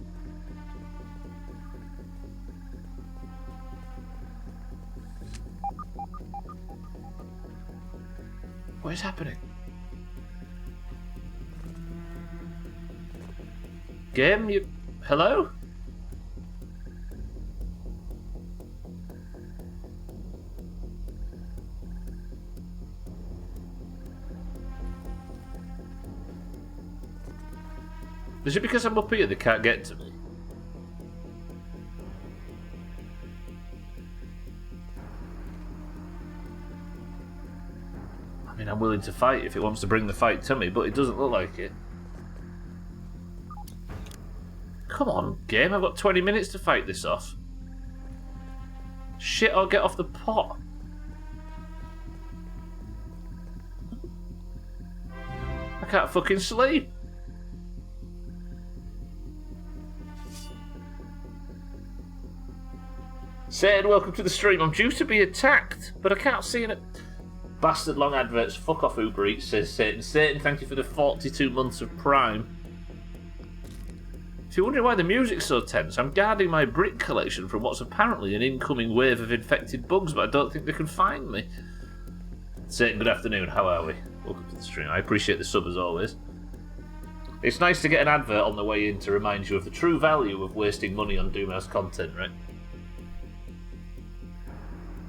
What is happening? Game, you... Hello? Is it because I'm up here they can't get to me? I mean, I'm willing to fight if it wants to bring the fight to me, but it doesn't look like it. Come on, game, I've got 20 minutes to fight this off. Shit, I'll get off the pot. I can't fucking sleep. Satan, welcome to the stream. I'm due to be attacked, but I can't see it. Bastard long adverts. Fuck off Uber Eats, says Satan. Satan, thank you for the 42 months of Prime. If you're wondering why the music's so tense, I'm guarding my brick collection from what's apparently an incoming wave of infected bugs, but I don't think they can find me. Satan, good afternoon. How are we? Welcome to the stream. I appreciate the sub as always. It's nice to get an advert on the way in to remind you of the true value of wasting money on Doomhaus content, right?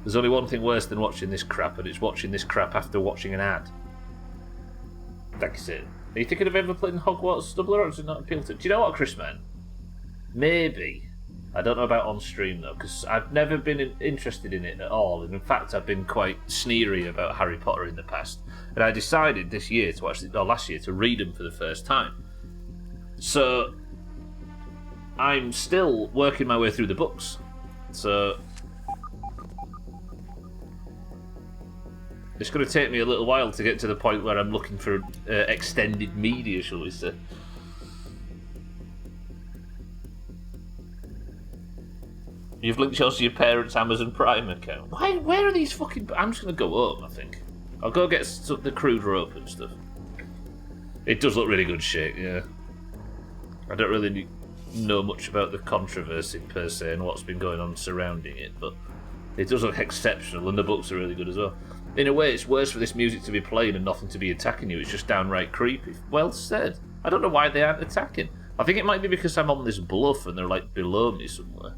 There's only one thing worse than watching this crap, and it's watching this crap after watching an ad. Thank you, Satan. Are you thinking of ever playing Hogwarts Stubbler, or does it not appeal to? Do you know what, Chris, man? Maybe. I don't know about on stream, though, because I've never been interested in it at all, and in fact, I've been quite sneery about Harry Potter in the past. And I decided this year to actually, or last year, to read them for the first time. So, I'm still working my way through the books. So, it's going to take me a little while to get to the point where I'm looking for extended media, shall we say. You've linked yours to your parents' Amazon Prime account. Why? Where are these fucking... I'm just going to go home, I think. I'll go get the crude rope and stuff. It does look really good shit, yeah. I don't really know much about the controversy per se and what's been going on surrounding it, but it does look exceptional, and the books are really good as well. In a way, it's worse for this music to be playing and nothing to be attacking you. It's just downright creepy. Well said. I don't know why they aren't attacking. I think it might be because I'm on this bluff and they're like below me somewhere.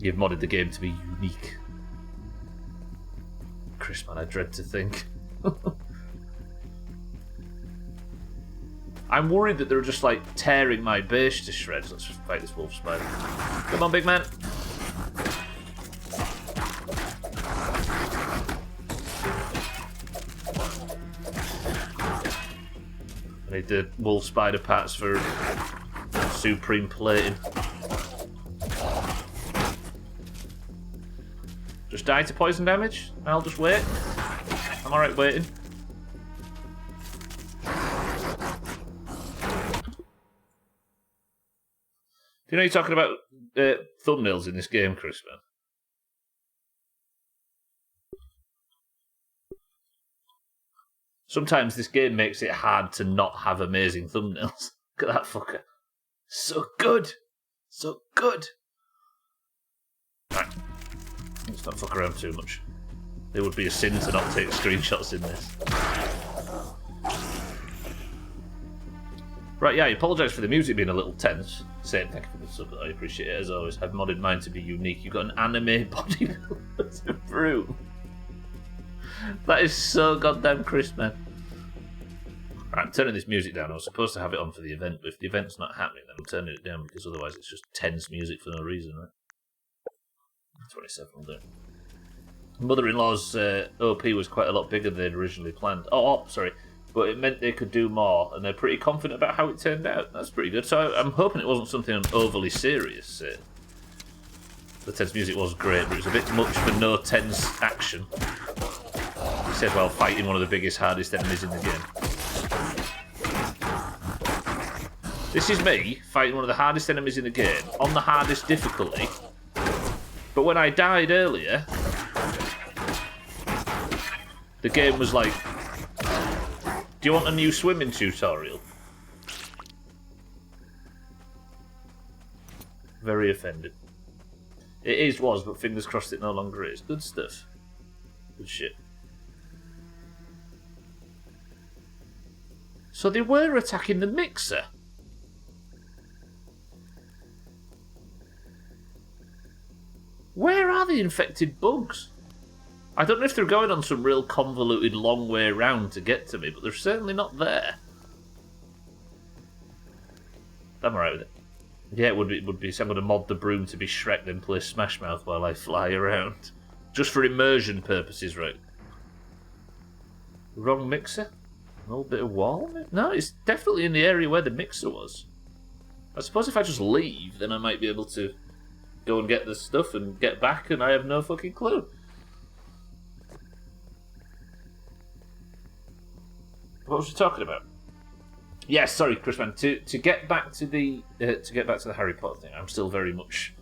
You've modded the game to be unique. Chris, man, I dread to think. I'm worried that they're just like tearing my base to shreds. Let's fight this wolf spider. Come on, big man. need the wolf spider parts for supreme plating. Just die to poison damage? I'll just wait. I'm alright waiting. Do you know you're talking about thumbnails in this game, Chris, man? Sometimes this game makes it hard to not have amazing thumbnails. Look at that fucker. So good! So good! Right. Let's not fuck around too much. It would be a sin to not take screenshots in this. Right, yeah, I apologise for the music being a little tense. Same, thank you for the sub, I appreciate it as always. I've modded mine to be unique. You've got an anime bodybuilder to prove. That is so goddamn crisp, man. Right, I'm turning this music down. I was supposed to have it on for the event, but if the event's not happening, then I'm turning it down because otherwise it's just tense music for no reason, right? 27 will do. Mother-in-law's OP was quite a lot bigger than they'd originally planned. Sorry. But it meant they could do more, and they're pretty confident about how it turned out. That's pretty good. So I'm hoping it wasn't something overly serious. The tense music was great, but it was a bit much for no tense action. He said while fighting one of the biggest, hardest enemies in the game. This is me fighting one of the hardest enemies in the game, on the hardest difficulty. But when I died earlier, the game was like, do you want a new swimming tutorial? Very offended. It was, but fingers crossed it no longer is. Good stuff. Good shit. So they were attacking the mixer. Where are the infected bugs? I don't know if they're going on some real convoluted long way round to get to me, but they're certainly not there. I'm alright with it. Yeah, it would be. So I'm going to mod the broom to be Shrek, then play Smash Mouth while I fly around. Just for immersion purposes, right? Wrong mixer? An old bit of wall? No, it's definitely in the area where the mixer was. I suppose if I just leave, then I might be able to go and get the stuff and get back, and I have no fucking clue. What was you talking about? Yes, sorry, Chrisman. To get back to the Harry Potter thing, I'm still very much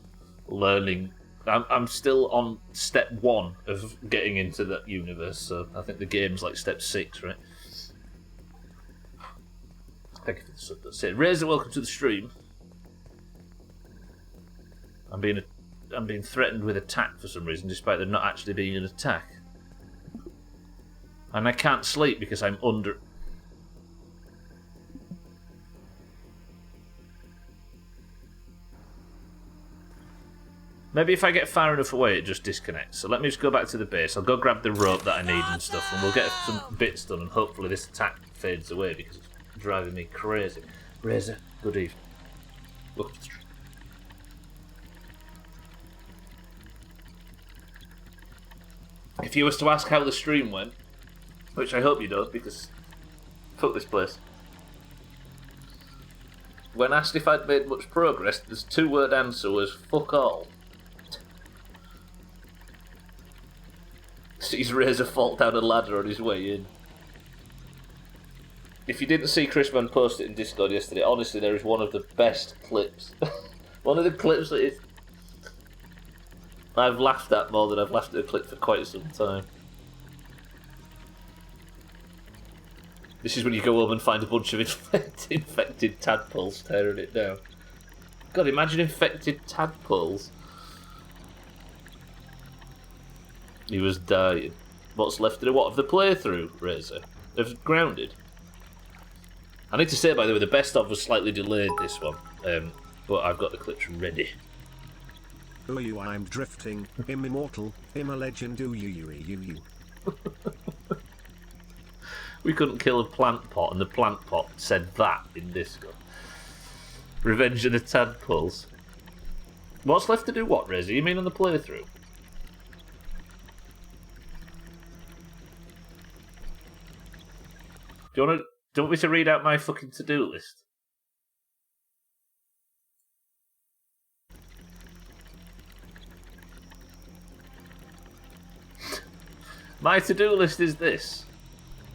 learning. I'm still on step 1 of getting into that universe. So I think the game's like step 6, right? Thank you for the sub. That's it. Razor, welcome to the stream. I'm being threatened with attack for some reason, despite there not actually being an attack. And I can't sleep because I'm under. Maybe if I get far enough away, it just disconnects. So let me just go back to the base. I'll go grab the rope that I need and stuff, and we'll get some bits done, and hopefully this attack fades away because it's driving me crazy. Razor, good evening. Look at the stream. If you was to ask how the stream went, which I hope you don't, because fuck this place. When asked if I'd made much progress, the 2-word answer was fuck all. Sees Razor fall down a ladder on his way in. If you didn't see Chrisman post it in Discord yesterday, honestly, there is one of the best clips. One of the clips that I've laughed at more than I've laughed at a clip for quite some time. This is when you go home and find a bunch of infected tadpoles tearing it down. God, imagine infected tadpoles. He was dying. What's left to do? What, of the playthrough, Razor? Of Grounded? I need to say, by the way, the best of was slightly delayed, this one. But I've got the clips ready. Oh, you, I'm drifting. I'm immortal. I'm a legend. You. We couldn't kill a plant pot, and the plant pot said that in Discord. Revenge of the Tadpoles. What's left to do what, Razor? You mean on the playthrough? Do Do you want me to read out my fucking to-do list? My to-do list is this.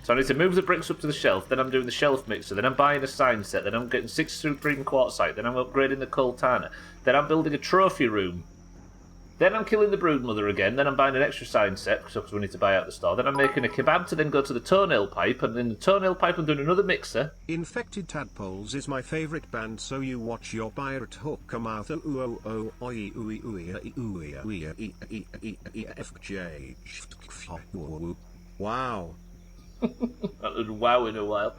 So I need to move the bricks up to the shelf, then I'm doing the shelf mixer, then I'm buying a sign set, then I'm getting 6 supreme quartzite, then I'm upgrading the Coltana, then I'm building a trophy room, then I'm killing the broodmother again, then I'm buying an extra sign set, because we need to buy out the store, then I'm making a kebab to then go to the toenail pipe, and in the toenail pipe I'm doing another mixer. Infected Tadpoles is my favorite band, so you watch your pirate hook a mouth Wow. That would wow in a while.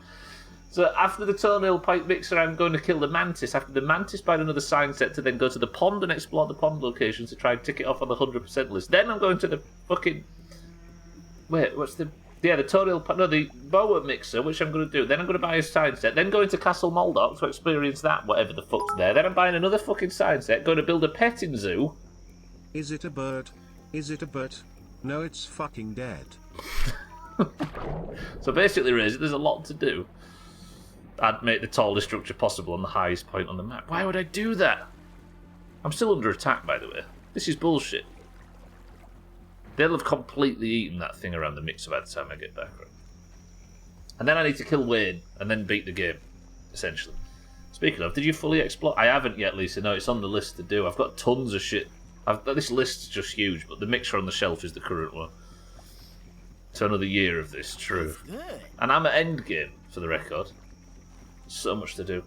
So after the toenail pipe mixer, I'm going to kill the mantis. After the mantis, buy another sign set to then go to the pond and explore the pond locations to try and tick it off on the 100% list. Then I'm going to the fucking... Wait, what's the... Yeah, the toenail pipe... No, the boa mixer, which I'm going to do. Then I'm going to buy a sign set. Then go into Castle Moldok to experience that, whatever the fuck's there. Then I'm buying another fucking sign set, going to build a petting zoo. Is it a bird? Is it a bird? No, it's fucking dead. So basically, Razor, there's a lot to do. I'd make the tallest structure possible on the highest point on the map. Why would I do that? I'm still under attack, by the way. This is bullshit. They'll have completely eaten that thing around the mixer by the time I get back. Right? And then I need to kill Wayne and then beat the game, essentially. Speaking of, did you fully explore? I haven't yet, Lisa. No, it's on the list to do. I've got tons of shit. This list's just huge, but the mixer on the shelf is the current one. So another year of this, true. And I'm at endgame, for the record. So much to do.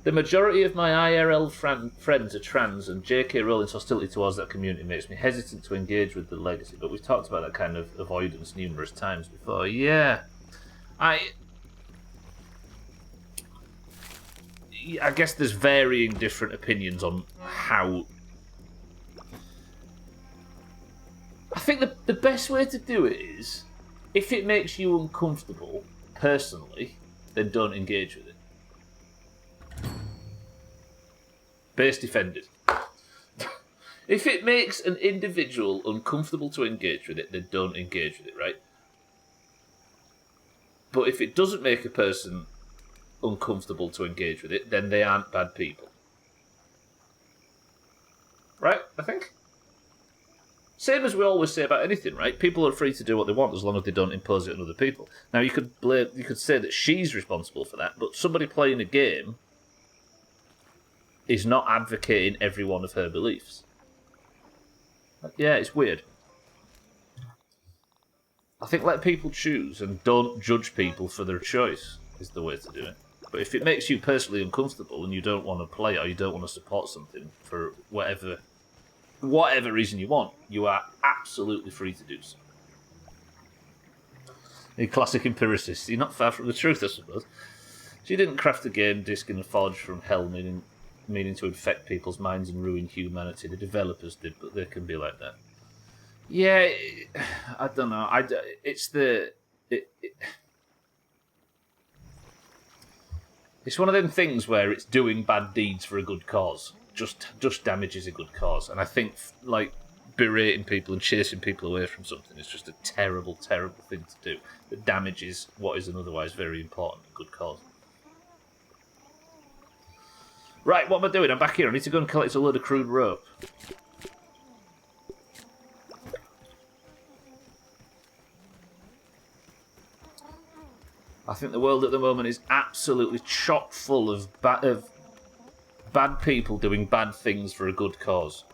The majority of my IRL friends are trans, and J.K. Rowling's hostility towards that community makes me hesitant to engage with the legacy. But we've talked about that kind of avoidance numerous times before. Yeah. I guess there's varying different opinions on how... I think the best way to do it is... If it makes you uncomfortable, personally, then don't engage with it. Base defended. If it makes an individual uncomfortable to engage with it, then don't engage with it, right? But if it doesn't make a person uncomfortable to engage with it, then they aren't bad people. Right, I think? Same as we always say about anything, right? People are free to do what they want as long as they don't impose it on other people. Now, you could say that she's responsible for that, but somebody playing a game is not advocating every one of her beliefs. Yeah, it's weird. I think let people choose and don't judge people for their choice is the way to do it. But if it makes you personally uncomfortable and you don't want to play or you don't want to support something for whatever reason you want, you are absolutely free to do so. A classic empiricist. You're not far from the truth, I suppose. She didn't craft the game disc in a forge from hell, meaning to infect people's minds and ruin humanity. The developers did, but they can be like that. Yeah, I don't know. It's one of them things where it's doing bad deeds for a good cause. Just damages a good cause, and I think like berating people and chasing people away from something is just a terrible, terrible thing to do. That damages what is an otherwise very important good cause. Right, what am I doing? I'm back here. I need to go and collect a load of crude rope. I think the world at the moment is absolutely chock full of bad people doing bad things for a good cause.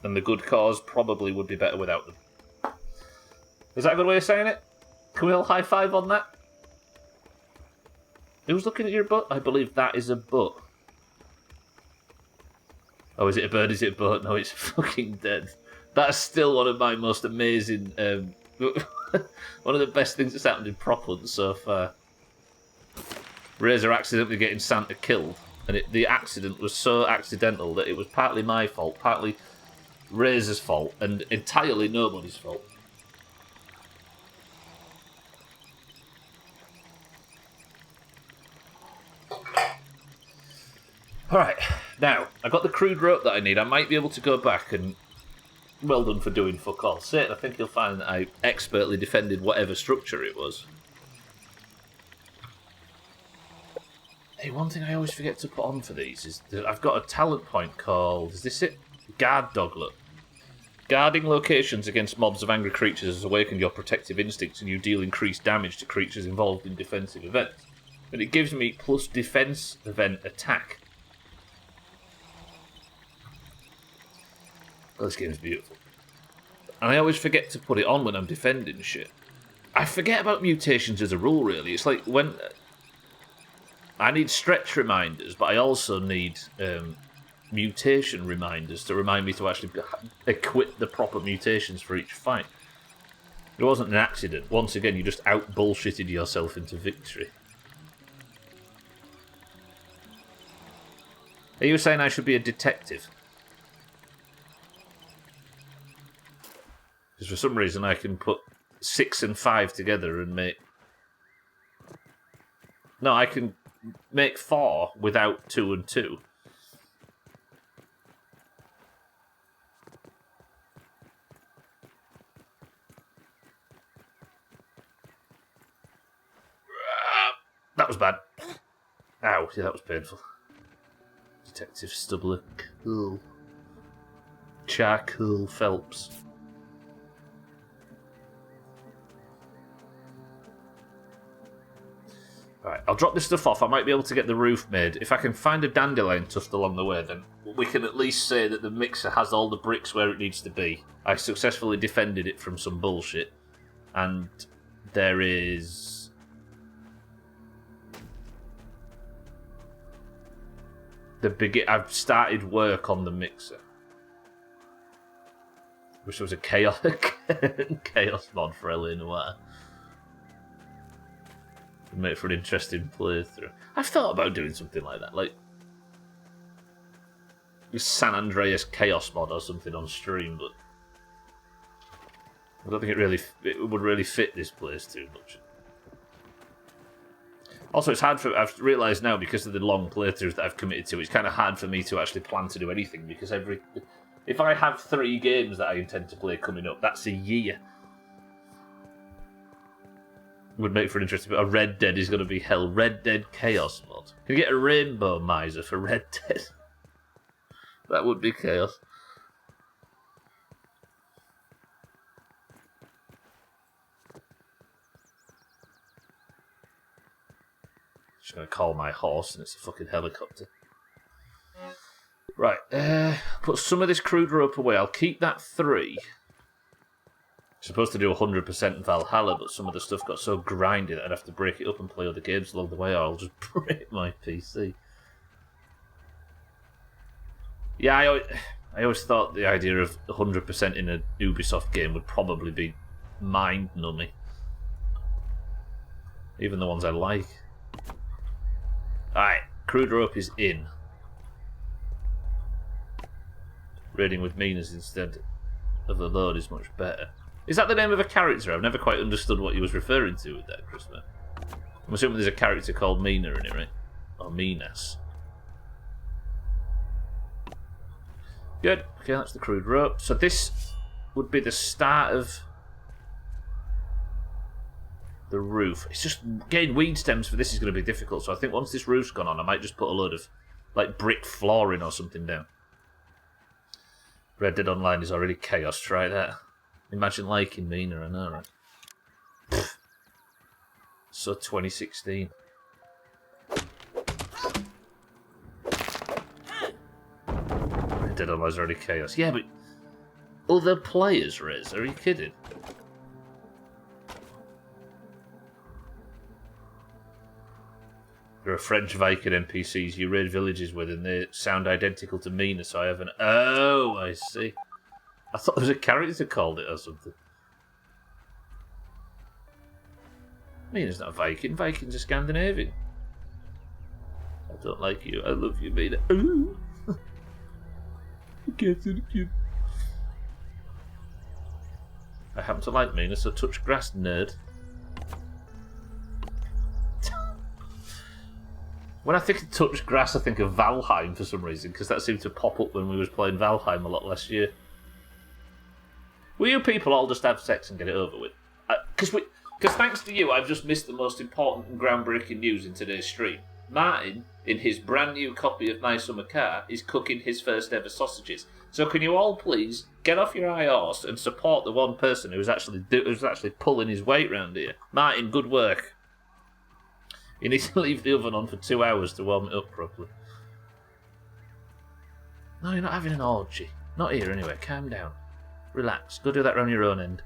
And the good cause probably would be better without them. Is that a good way of saying it? Can we all high five on that? Who's looking at your butt? I believe that is a butt. Oh, is it a bird? Is it a boat? No, it's fucking dead. That's still one of my most amazing... one of the best things that's happened in Prop Hunt so far. Razor accidentally getting Santa killed, and the accident was so accidental that it was partly my fault, partly Razor's fault, and entirely nobody's fault. Alright, now, I got the crude rope that I need. I might be able to go back and... Well done for doing fuck all. Satan, I think you'll find that I expertly defended whatever structure it was. Hey, one thing I always forget to put on for these is that I've got a talent point called... Is this it? Guard Doglet. Guarding locations against mobs of angry creatures has awakened your protective instincts and you deal increased damage to creatures involved in defensive events. But it gives me plus defense event attack. Oh, this game's beautiful. And I always forget to put it on when I'm defending shit. I forget about mutations as a rule, really. It's like when... I need stretch reminders, but I also need mutation reminders to remind me to actually equip the proper mutations for each fight. It wasn't an accident. Once again, you just out-bullshitted yourself into victory. Are you saying I should be a detective? Because for some reason I can put 6 and 5 together and make... No, I can make 4 without 2 and 2. That was bad. Ow, yeah, that was painful. Detective Stubbler, cool. Charcoal Phelps. Right, I'll drop this stuff off. I might be able to get the roof made. If I can find a dandelion tuft along the way, then we can at least say that the mixer has all the bricks where it needs to be. I successfully defended it from some bullshit. And there is... I've started work on the mixer. Wish there was a chaos mod for LA Noire. It'd make for an interesting playthrough. I've thought about doing something like that, like San Andreas Chaos mod or something on stream, but I don't think it would really fit this place too much. Also, it's hard I've realised now, because of the long playthroughs that I've committed to, it's kind of hard for me to actually plan to do anything, because if I have 3 games that I intend to play coming up, that's a year. Would make for an interesting... A Red Dead is going to be hell. Red Dead Chaos mod. Can you get a Rainbow Miser for Red Dead? That would be chaos. Just going to call my horse and it's a fucking helicopter. Right, put some of this crude rope away. I'll keep that 3. Supposed to do 100% Valhalla, but some of the stuff got so grindy that I'd have to break it up and play other games along the way, or I'll just break my PC. Yeah, I always thought the idea of 100% in a Ubisoft game would probably be mind-numbing. Even the ones I like. Alright, crude rope is in. Raiding with minas instead of the load is much better. Is that the name of a character? I've never quite understood what he was referring to with that, Christmas. I'm assuming there's a character called Mina in it, right? Or Minas. Good. Okay, that's the crude rope. So this would be the start of the roof. It's just getting weed stems for this is going to be difficult. So I think once this roof's gone on, I might just put a load of like brick flooring or something down. Red Dead Online is already chaos. Try that. Imagine liking Mina, I know, right? Pfft. So 2016. Red Dead Online's already chaos. Yeah, but other players, Riz, are you kidding? There are French Viking NPCs you raid villages with and they sound identical to Mina, so I have an... Oh, I see. I thought there was a character called it or something. Mina's not a Viking. Vikings are Scandinavian. I don't like you. I love you, Mina. Ooh. I happen to like Mina, so touch grass, nerd. When I think of touch grass, I think of Valheim for some reason, because that seemed to pop up when we was playing Valheim a lot last year. Will you people all just have sex and get it over with? Because thanks to you, I've just missed the most important and groundbreaking news in today's stream. Martin, in his brand new copy of My Summer Car, is cooking his first ever sausages. So can you all please get off your high horse and support the one person who's actually pulling his weight round here? Martin, good work. You need to leave the oven on for 2 hours to warm it up properly. No, you're not having an orgy. Not here anyway. Calm down. Relax. Go do that round your own end.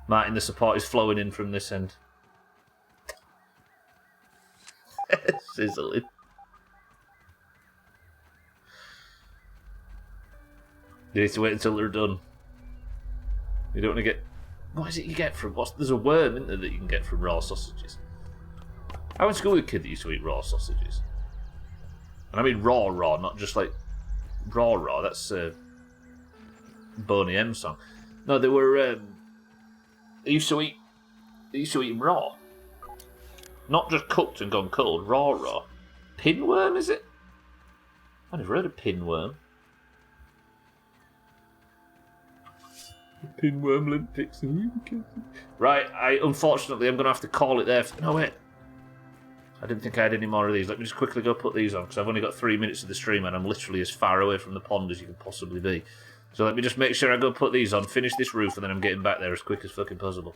Martin, the support is flowing in from this end. Sizzling. You need to wait until they're done. You don't want to get... What is it you get from... There's a worm, isn't there, that you can get from raw sausages? I went to school with a kid that used to eat raw sausages. And I mean raw, not just like... Raw. That's a Boney M song. No, they were... They used to eat them raw. Not just cooked and gone cold, raw. Pinworm, is it? I never heard of pinworm. Pinworm Olympics. Right, unfortunately I'm going to have to call it there. No, wait. I didn't think I had any more of these. Let me just quickly go put these on, because I've only got 3 minutes of the stream and I'm literally as far away from the pond as you can possibly be. So let me just make sure I go put these on, finish this roof, and then I'm getting back there as quick as fucking possible.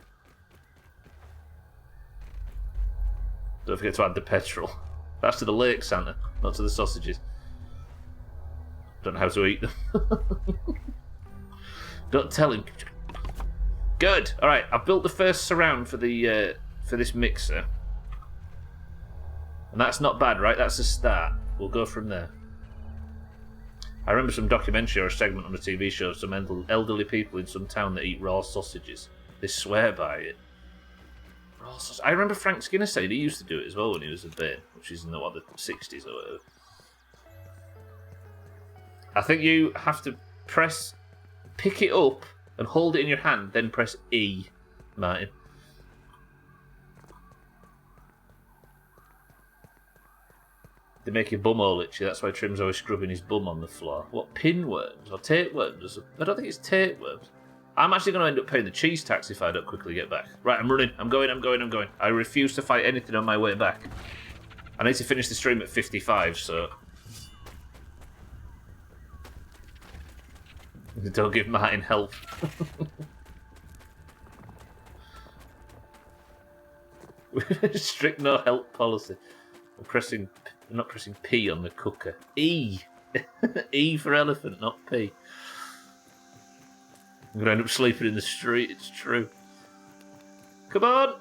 Don't forget to add the petrol. That's to the lake, Santa, not to the sausages. Don't know how to eat them. Don't tell him. Good. All right, I've built the first surround for the for this mixer, and that's not bad, right? That's a start. We'll go from there. I remember some documentary or a segment on a TV show of some elderly people in some town that eat raw sausages. They swear by it. Raw sausage. I remember Frank Skinner saying he used to do it as well when he was a bit, which is in the 60s or whatever. I think you have to pick it up and hold it in your hand, then press E, Martin. They make your bum all itchy, that's why Trim's always scrubbing his bum on the floor. What, pinworms or tapeworms? I don't think it's tapeworms. I'm actually going to end up paying the cheese tax if I don't quickly get back. Right, I'm running. I'm going. I refuse to fight anything on my way back. I need to finish the stream at 55, so... Don't give Martin help. Strict no help policy. I'm not pressing P on the cooker. E. E for elephant, not P. I'm going to end up sleeping in the street, it's true. Come on!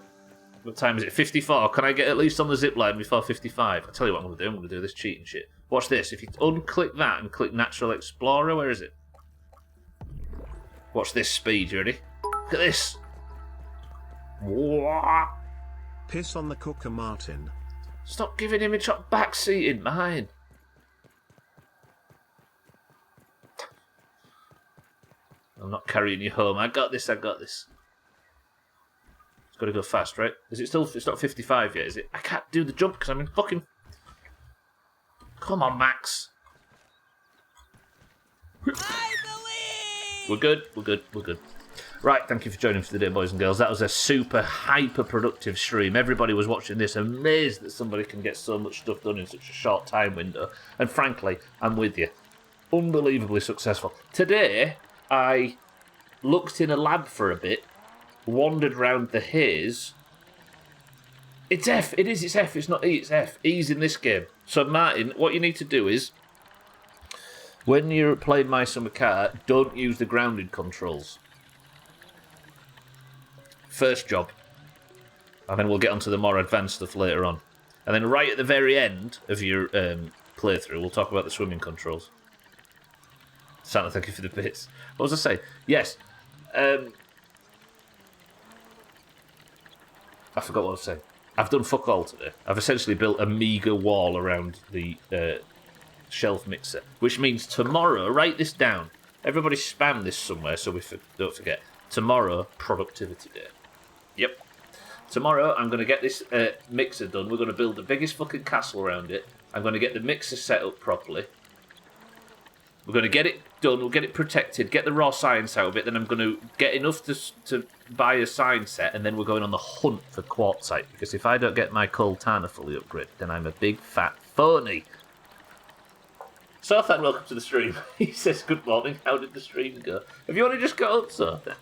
What time is it? 54. Can I get at least on the zip line before 55? I'll tell you what I'm going to do. I'm going to do this cheating shit. Watch this. If you unclick that and click Natural Explorer, where is it? Watch this speed, you ready? Look at this! Whoa. Piss on the cooker, Martin. Stop giving him a chop backseating, mine. I'm not carrying you home. I got this. It's got to go fast, right? Is it still... It's not 55 yet, is it? I can't do the jump because I'm in fucking... Come on, Max. I believe! We're good. Right, thank you for joining for the day, boys and girls. That was a super hyper-productive stream. Everybody was watching this, amazed that somebody can get so much stuff done in such a short time window. And frankly, I'm with you. Unbelievably successful. Today, I looked in a lab for a bit, wandered round the haze. It's F. It's F. It's not E, it's F. E's in this game. So, Martin, what you need to do is, when you're playing My Summer Car, don't use the grounded controls. First job. And then we'll get onto the more advanced stuff later on. And then right at the very end of your playthrough, we'll talk about the swimming controls. Santa, thank you for the bits. What was I saying? Yes. I forgot what I was saying. I've done fuck all today. I've essentially built a meagre wall around the shelf mixer. Which means tomorrow, write this down. Everybody spam this somewhere so we don't forget. Tomorrow, productivity day. Yep. Tomorrow, I'm going to get this mixer done. We're going to build the biggest fucking castle around it. I'm going to get the mixer set up properly. We're going to get it done. We'll get it protected. Get the raw science out of it. Then I'm going to get enough to buy a science set, and then we're going on the hunt for quartzite. Because if I don't get my Coltana fully upgraded, then I'm a big fat phony. Sothan, welcome to the stream. He says, good morning. How did the stream go? Have you only just got up, Sothan?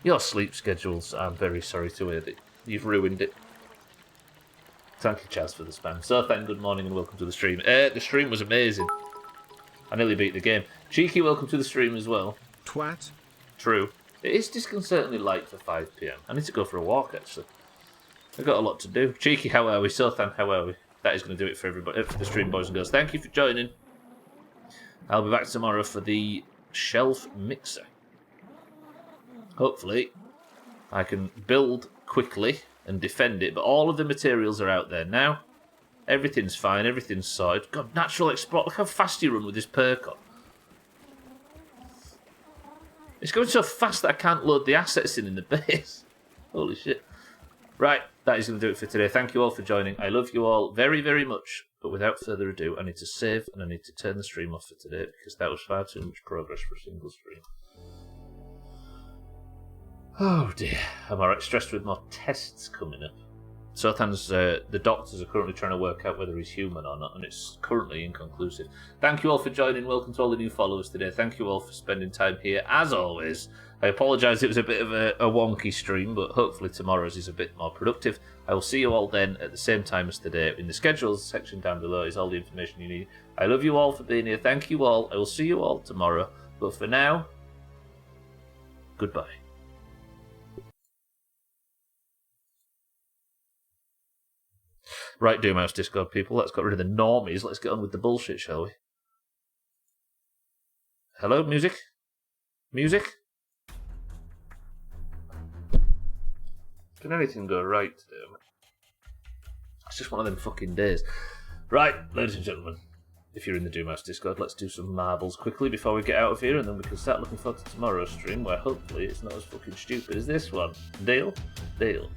Your sleep schedules, I'm very sorry to hear that you've ruined it. Thank you, Chaz, for the spam. Sothan, good morning and welcome to the stream. The stream was amazing. I nearly beat the game. Cheeky, welcome to the stream as well. Twat. True. It is disconcertingly light for 5 PM. I need to go for a walk, actually. I've got a lot to do. Cheeky, how are we? Sothan, how are we? That is going to do it for everybody, for the stream, boys and girls. Thank you for joining. I'll be back tomorrow for the shelf mixer. Hopefully, I can build quickly and defend it, but all of the materials are out there now. Everything's fine, everything's sorted. God, natural export. Look how fast you run with this perk on. It's going so fast that I can't load the assets in the base. Holy shit. Right, that is going to do it for today. Thank you all for joining. I love you all very, very much. But without further ado, I need to save and I need to turn the stream off for today because that was far too much progress for a single stream. Oh dear. I'm alright, stressed with more tests coming up. Sothan's, the doctors are currently trying to work out whether he's human or not, and it's currently inconclusive. Thank you all for joining. Welcome to all the new followers today. Thank you all for spending time here, as always. I apologise it was a bit of a wonky stream, but hopefully tomorrow's is a bit more productive. I will see you all then at the same time as today. In the schedules section down below is all the information you need. I love you all for being here. Thank you all. I will see you all tomorrow. But for now, goodbye. Right, Doomhaus Discord people, let's get rid of the normies. Let's get on with the bullshit, shall we? Hello, music? Music? Can anything go right today? It's just one of them fucking days. Right, ladies and gentlemen, if you're in the Doomhaus Discord, let's do some marbles quickly before we get out of here, and then we can start looking forward to tomorrow's stream, where hopefully it's not as fucking stupid as this one. Deal? Deal.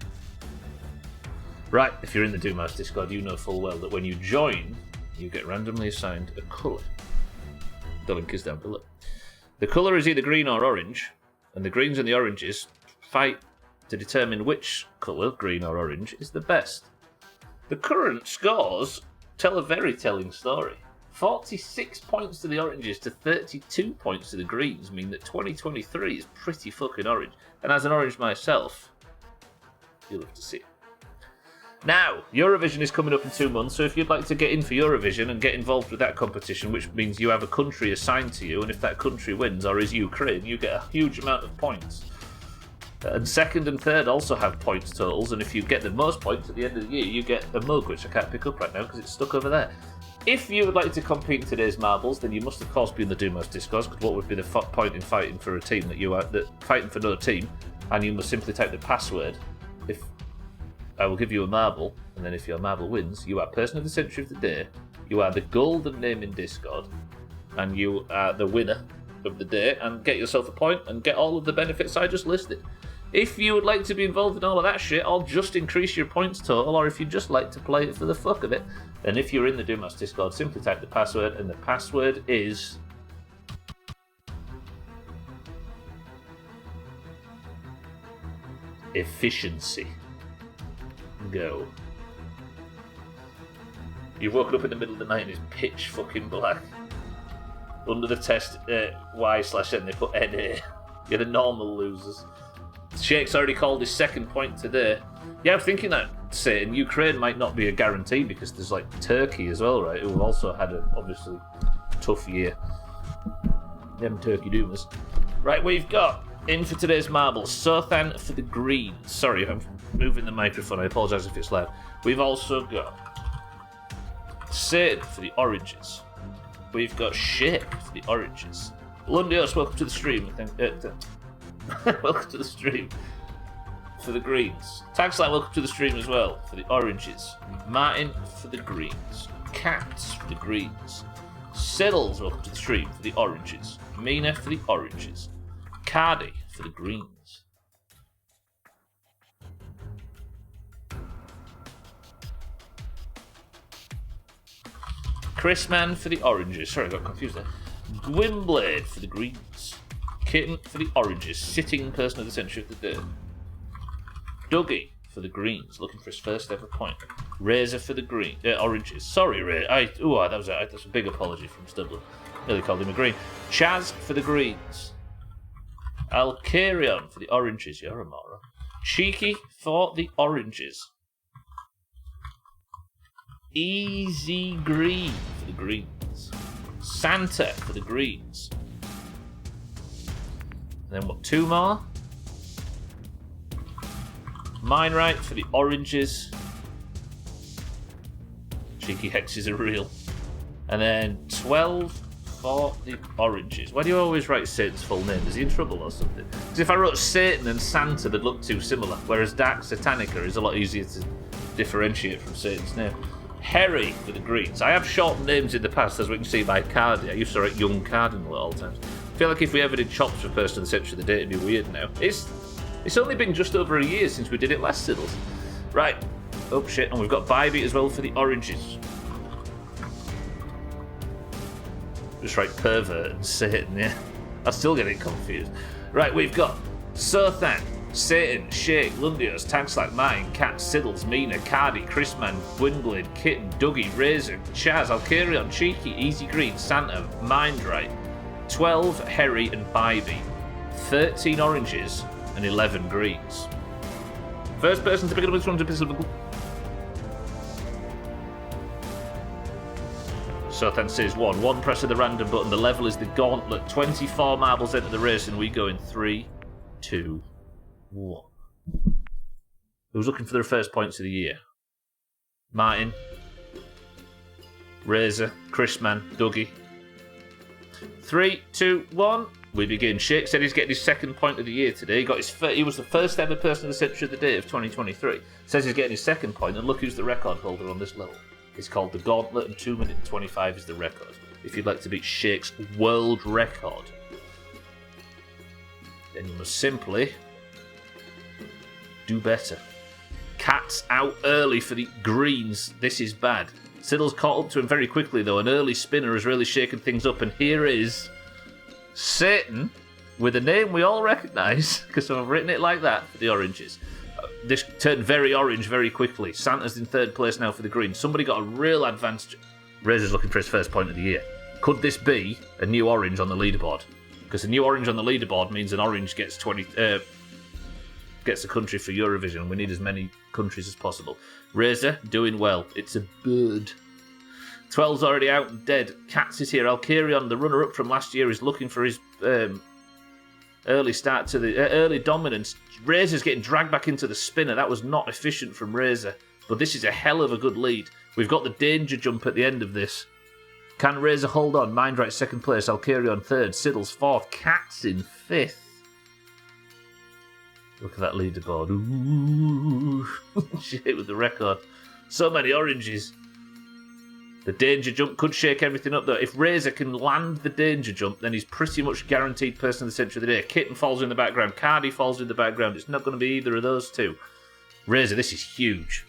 Right, if you're in the Doomhaus Discord, you know full well that when you join, you get randomly assigned a colour. The link is down below. The colour is either green or orange, and the greens and the oranges fight to determine which colour, green or orange, is the best. The current scores tell a very telling story. 46 points to the oranges to 32 points to the greens mean that 2023 is pretty fucking orange. And as an orange myself, you'll have to see it. Now, Eurovision is coming up in 2 months, so if you'd like to get in for Eurovision and get involved with that competition, which means you have a country assigned to you, and if that country wins, or is Ukraine, you get a huge amount of points. And second and third also have points totals, and if you get the most points at the end of the year, you get a mug, which I can't pick up right now because it's stuck over there. If you would like to compete in today's marbles, then you must of course be in the Doomhaus Discord, because what would be the point in fighting for a team that you are fighting for no team, and you must simply type the password. If I will give you a marble, and then if your marble wins, you are Person of the Century of the Day, you are the golden name in Discord, and you are the winner of the day, and get yourself a point and get all of the benefits I just listed. If you would like to be involved in all of that shit, or just increase your points total, or if you just like to play it for the fuck of it, then if you're in the Doomhaus Discord, simply type the password, and the password is efficiency. Go. You've woken up in the middle of the night and it's pitch fucking black. Under the test Y/N they put NA. You're the normal losers. Shake's already called his second point today. Yeah, I'm thinking that, saying Ukraine might not be a guarantee because there's like Turkey as well, right? Who have also had a obviously tough year. Them Turkey Doomers. Right, we've got in for today's marbles, Sothan for the greens. Sorry, I'm moving the microphone. I apologise if it's loud. We've also got Satan for the oranges. We've got Shake for the oranges. Lundios, welcome to the stream. Welcome to the stream for the greens. Tagslide, welcome to the stream as well for the oranges. Martin for the greens. Cats for the greens. Siddles, welcome to the stream for the oranges. Mina for the oranges. Cardi for the greens. Chrisman for the oranges. Sorry, I got confused there. Gwynblade for the greens. Kitten for the oranges. Sitting person of the century of the day. Dougie for the greens, looking for his first ever point. Razor for the oranges. Sorry, Razor. That's a big apology from Stubbler. Nearly called him a green. Chaz for the greens. Alcarion for the oranges. You're a moron. Cheeky for the oranges. Easy Green for the greens. Santa for the greens. And then what? Two more. Minerite for the oranges. Cheeky hexes are real. And then 12 for the oranges. Why do you always write Satan's full name? Is he in trouble or something? Because if I wrote Satan and Santa, they'd look too similar. Whereas Dark Satanica is a lot easier to differentiate from Satan's name. Harry for the greens. I have shortened names in the past, as we can see by Cardi. I used to write Young Cardinal at all times. I feel like if we ever did chops for person of the century of the day, it'd be weird now. It's only been just over a year since we did it last, Siddles. Right. Oh, shit. And we've got Bybee as well for the oranges. Just write pervert and Satan, yeah. I still get it confused. Right, we've got Sothan, Satan, Shake, Lundios, Tags Like Mine, Cat, Siddles, Mina, Cardi, Chrisman, Gwynblade, Kitten, Dougie, Razor, Chaz, Alcarion, Cheeky, Easy Green, Santa, Mindright, 12 Harry and Bybee, 13 oranges, and 11 greens. First person to pick up this one to pistol. Sothan says one press of the random button, the level is the gauntlet, 24 marbles enter the race, and we go in 3, 2, 1. Who's looking for their first points of the year? Martin, Razor, Chrisman, Dougie. 3, 2, 1. We begin. Shake said he's getting his second point of the year today. He was the first ever person of the century of the day of 2023. Says he's getting his second point, and look who's the record holder on this level. It's called the Gauntlet, and 2 minutes 25 is the record. If you'd like to beat Shake's world record, then you must simply do better. Cat's out early for the greens. This is bad. Siddle's caught up to him very quickly, though. An early spinner has really shaken things up, and here is Satan, with a name we all recognise, because I've written it like that for the oranges. This turned very orange very quickly. Santa's in third place now for the green. Somebody got a real advantage. Razor's looking for his first point of the year. Could this be a new orange on the leaderboard? Because a new orange on the leaderboard means an orange gets gets a country for Eurovision. We need as many countries as possible. Razor doing well. It's a bird. 12's already out and dead. Cats is here. Alcarion, the runner-up from last year, is looking for his early start to the early dominance. Razor's getting dragged back into the spinner. That was not efficient from Razor, but this is a hell of a good lead. We've got the danger jump at the end of this. Can Razor hold on? Mindright second place, Alcarion third, Siddles fourth, Cats in fifth. Look at that leaderboard. Ooh. Shit with the record. So many oranges. The danger jump could shake everything up, though. If Razor can land the danger jump, then he's pretty much guaranteed person of the century of the day. Kitten falls in the background. Cardi falls in the background. It's not going to be either of those two. Razor, this is huge.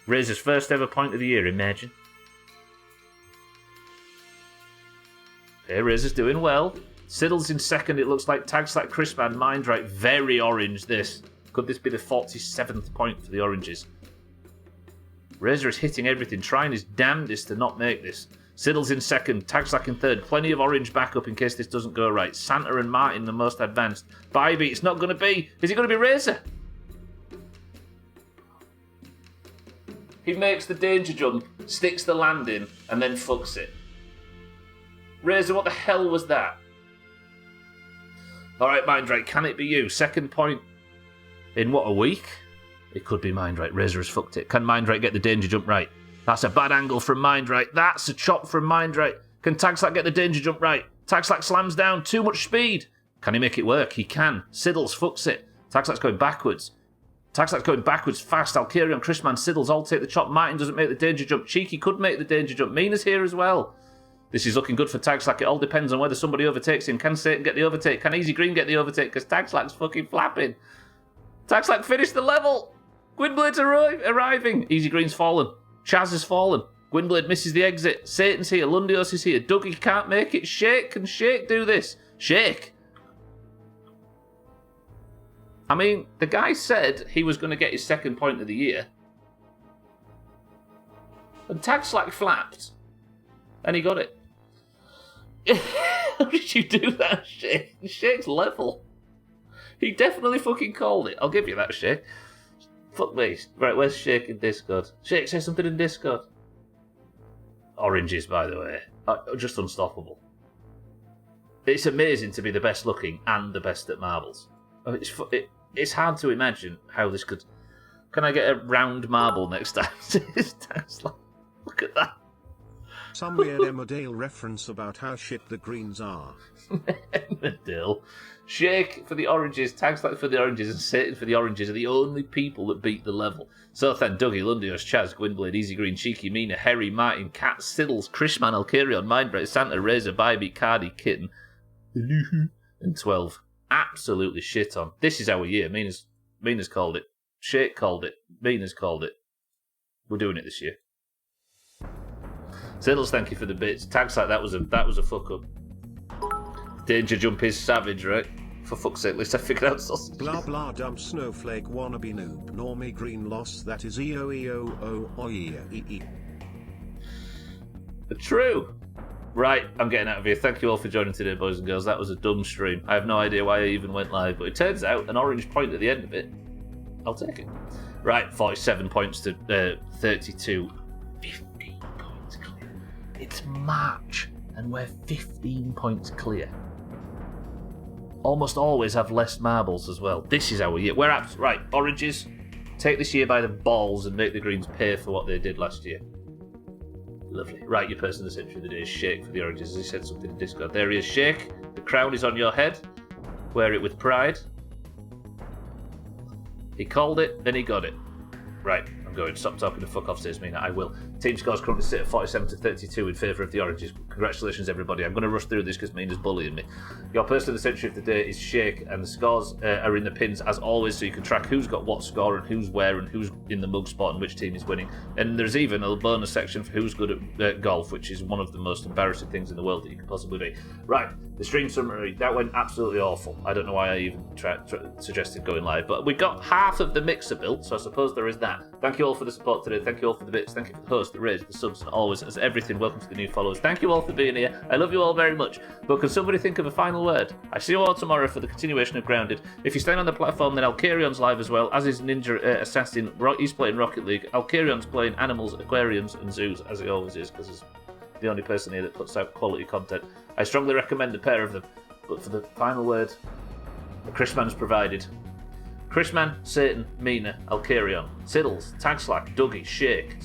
Razor's first ever point of the year, imagine. Okay, Razor's doing well. Siddle's in second, it looks like. Tags like Chrisman, Mindright, very orange this. Could this be the 47th point for the oranges? Razor is hitting everything, trying his damnedest to not make this. Siddle's in second, Tagslack in third. Plenty of orange backup in case this doesn't go right. Santa and Martin the most advanced. Bybee, it's not going to be. Is it going to be Razor? He makes the danger jump, sticks the landing, and then fucks it. Razor, what the hell was that? Alright, Mindright, can it be you? Second point in what, a week? It could be Mindright. Razor has fucked it. Can Mindright get the danger jump right? That's a bad angle from Mindright. That's a chop from Mindright. Can Tagslack get the danger jump right? Tagslack slams down. Too much speed. Can he make it work? He can. Siddles fucks it. Tagslack's going backwards. Tagslack's going backwards fast. Alcarion, Chrisman, Siddles all take the chop. Martin doesn't make the danger jump. Cheeky could make the danger jump. Mina's here as well. This is looking good for Tagslack. It all depends on whether somebody overtakes him. Can Satan get the overtake? Can Easy Green get the overtake? Because Tagslack's fucking flapping. Tagslack finished the level. Gwynblade's arriving. Easy Green's fallen. Chaz has fallen. Gwynblade misses the exit. Satan's here. Lundios is here. Dougie can't make it. Shake. Can Shake do this? Shake. I mean, the guy said he was going to get his second point of the year. And Tag Slack flapped. And he got it. How did you do that, Shake? Shake's level. He definitely fucking called it. I'll give you that, Shake. Fuck me. Right, where's Shake in Discord? Shake, say something in Discord. Oranges, by the way. Just unstoppable. It's amazing to be the best looking and the best at marbles. It's hard to imagine how this could... Can I get a round marble next time? Look at that. Some weird Emmerdale reference about how shit the greens are. Emmerdale. Shake for the oranges, Tag Slack for the oranges, and Satan for the oranges are the only people that beat the level. Sothan, Dougie, Lundios, Chaz, Gwynblade, Easy Green, Cheeky, Mina, Harry, Martin, Cat, Siddles, Krishman, Alkarion, Mindbright, Santa, Razor, Bybee, Cardi, Kitten, and 12. Absolutely shit on. This is our year. Mina's called it. Shake called it. Mina's called it. We're doing it this year. Siddles, thank you for the bits. Tags like that was a fuck up. Danger Jump is savage, right? For fuck's sake, at least I figured out sausage. Blah blah dump snowflake wannabe noob normie green loss that is EOEOO. True. Right, I'm getting out of here. Thank you all for joining today, boys and girls. That was a dumb stream. I have no idea why I even went live, but it turns out an orange point at the end of it. I'll take it. Right, 47 points to 32. 15 points clear. It's March, and we're 15 points clear. Almost always have less marbles as well. This is our year. We're up. Right, oranges, take this year by the balls and make the greens pay for what they did last year. Lovely. Right, your person of the century of the day is Shake for the oranges, as he said something in Discord. There he is, Shake. The crown is on your head. Wear it with pride. He called it, then he got it. Right, I'm going. Stop talking to fuck off, says Mina. I will. Team scores currently sit at 47 to 32 in favour of the oranges. Congratulations, everybody. I'm going to rush through this because Mina's bullying me. Your person of the century of the day is Shake, and the scores are in the pins as always, so you can track who's got what score and who's where and who's in the mug spot and which team is winning. And there's even a bonus section for who's good at golf, which is one of the most embarrassing things in the world that you could possibly be. Right, the stream summary, that went absolutely awful. I don't know why I even suggested going live, but we got half of the mixer built, so I suppose there is that. Thank you all for the support today. Thank you all for the bits. Thank you for the host, the raids, the subs, and always, as everything, welcome to the new followers. Thank you all for being here. I love you all very much. But can somebody think of a final word? I see you all tomorrow for the continuation of Grounded. If you're staying on the platform, then Alkarion's live as well, as is Ninja Assassin. He's playing Rocket League. Alkarion's playing animals, aquariums, and zoos, as he always is, because he's the only person here that puts out quality content. I strongly recommend a pair of them. But for the final word, Chrisman's provided. Chrisman, Satan, Mina, Alkarion, Siddles, Tagslack, Dougie, Shake,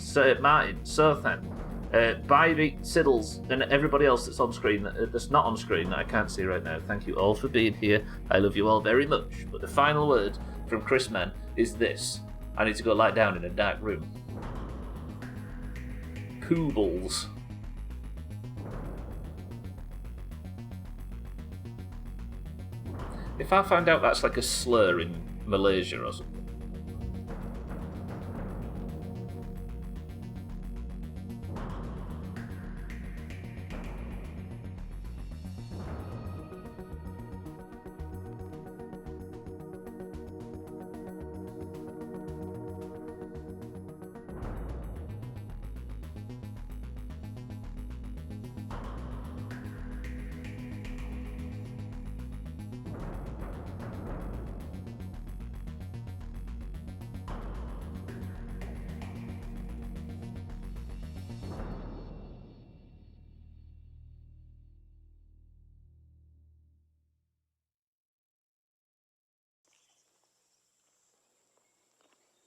Martin, Sothan, Bybee, Siddles, and everybody else that's on screen, that's not on screen that I can't see right now. Thank you all for being here. I love you all very much. But the final word from Chrisman is this. I need to go lie down in a dark room. Poobles. If I find out that's like a slur in Malaysia or something.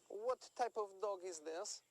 What type of dog is this?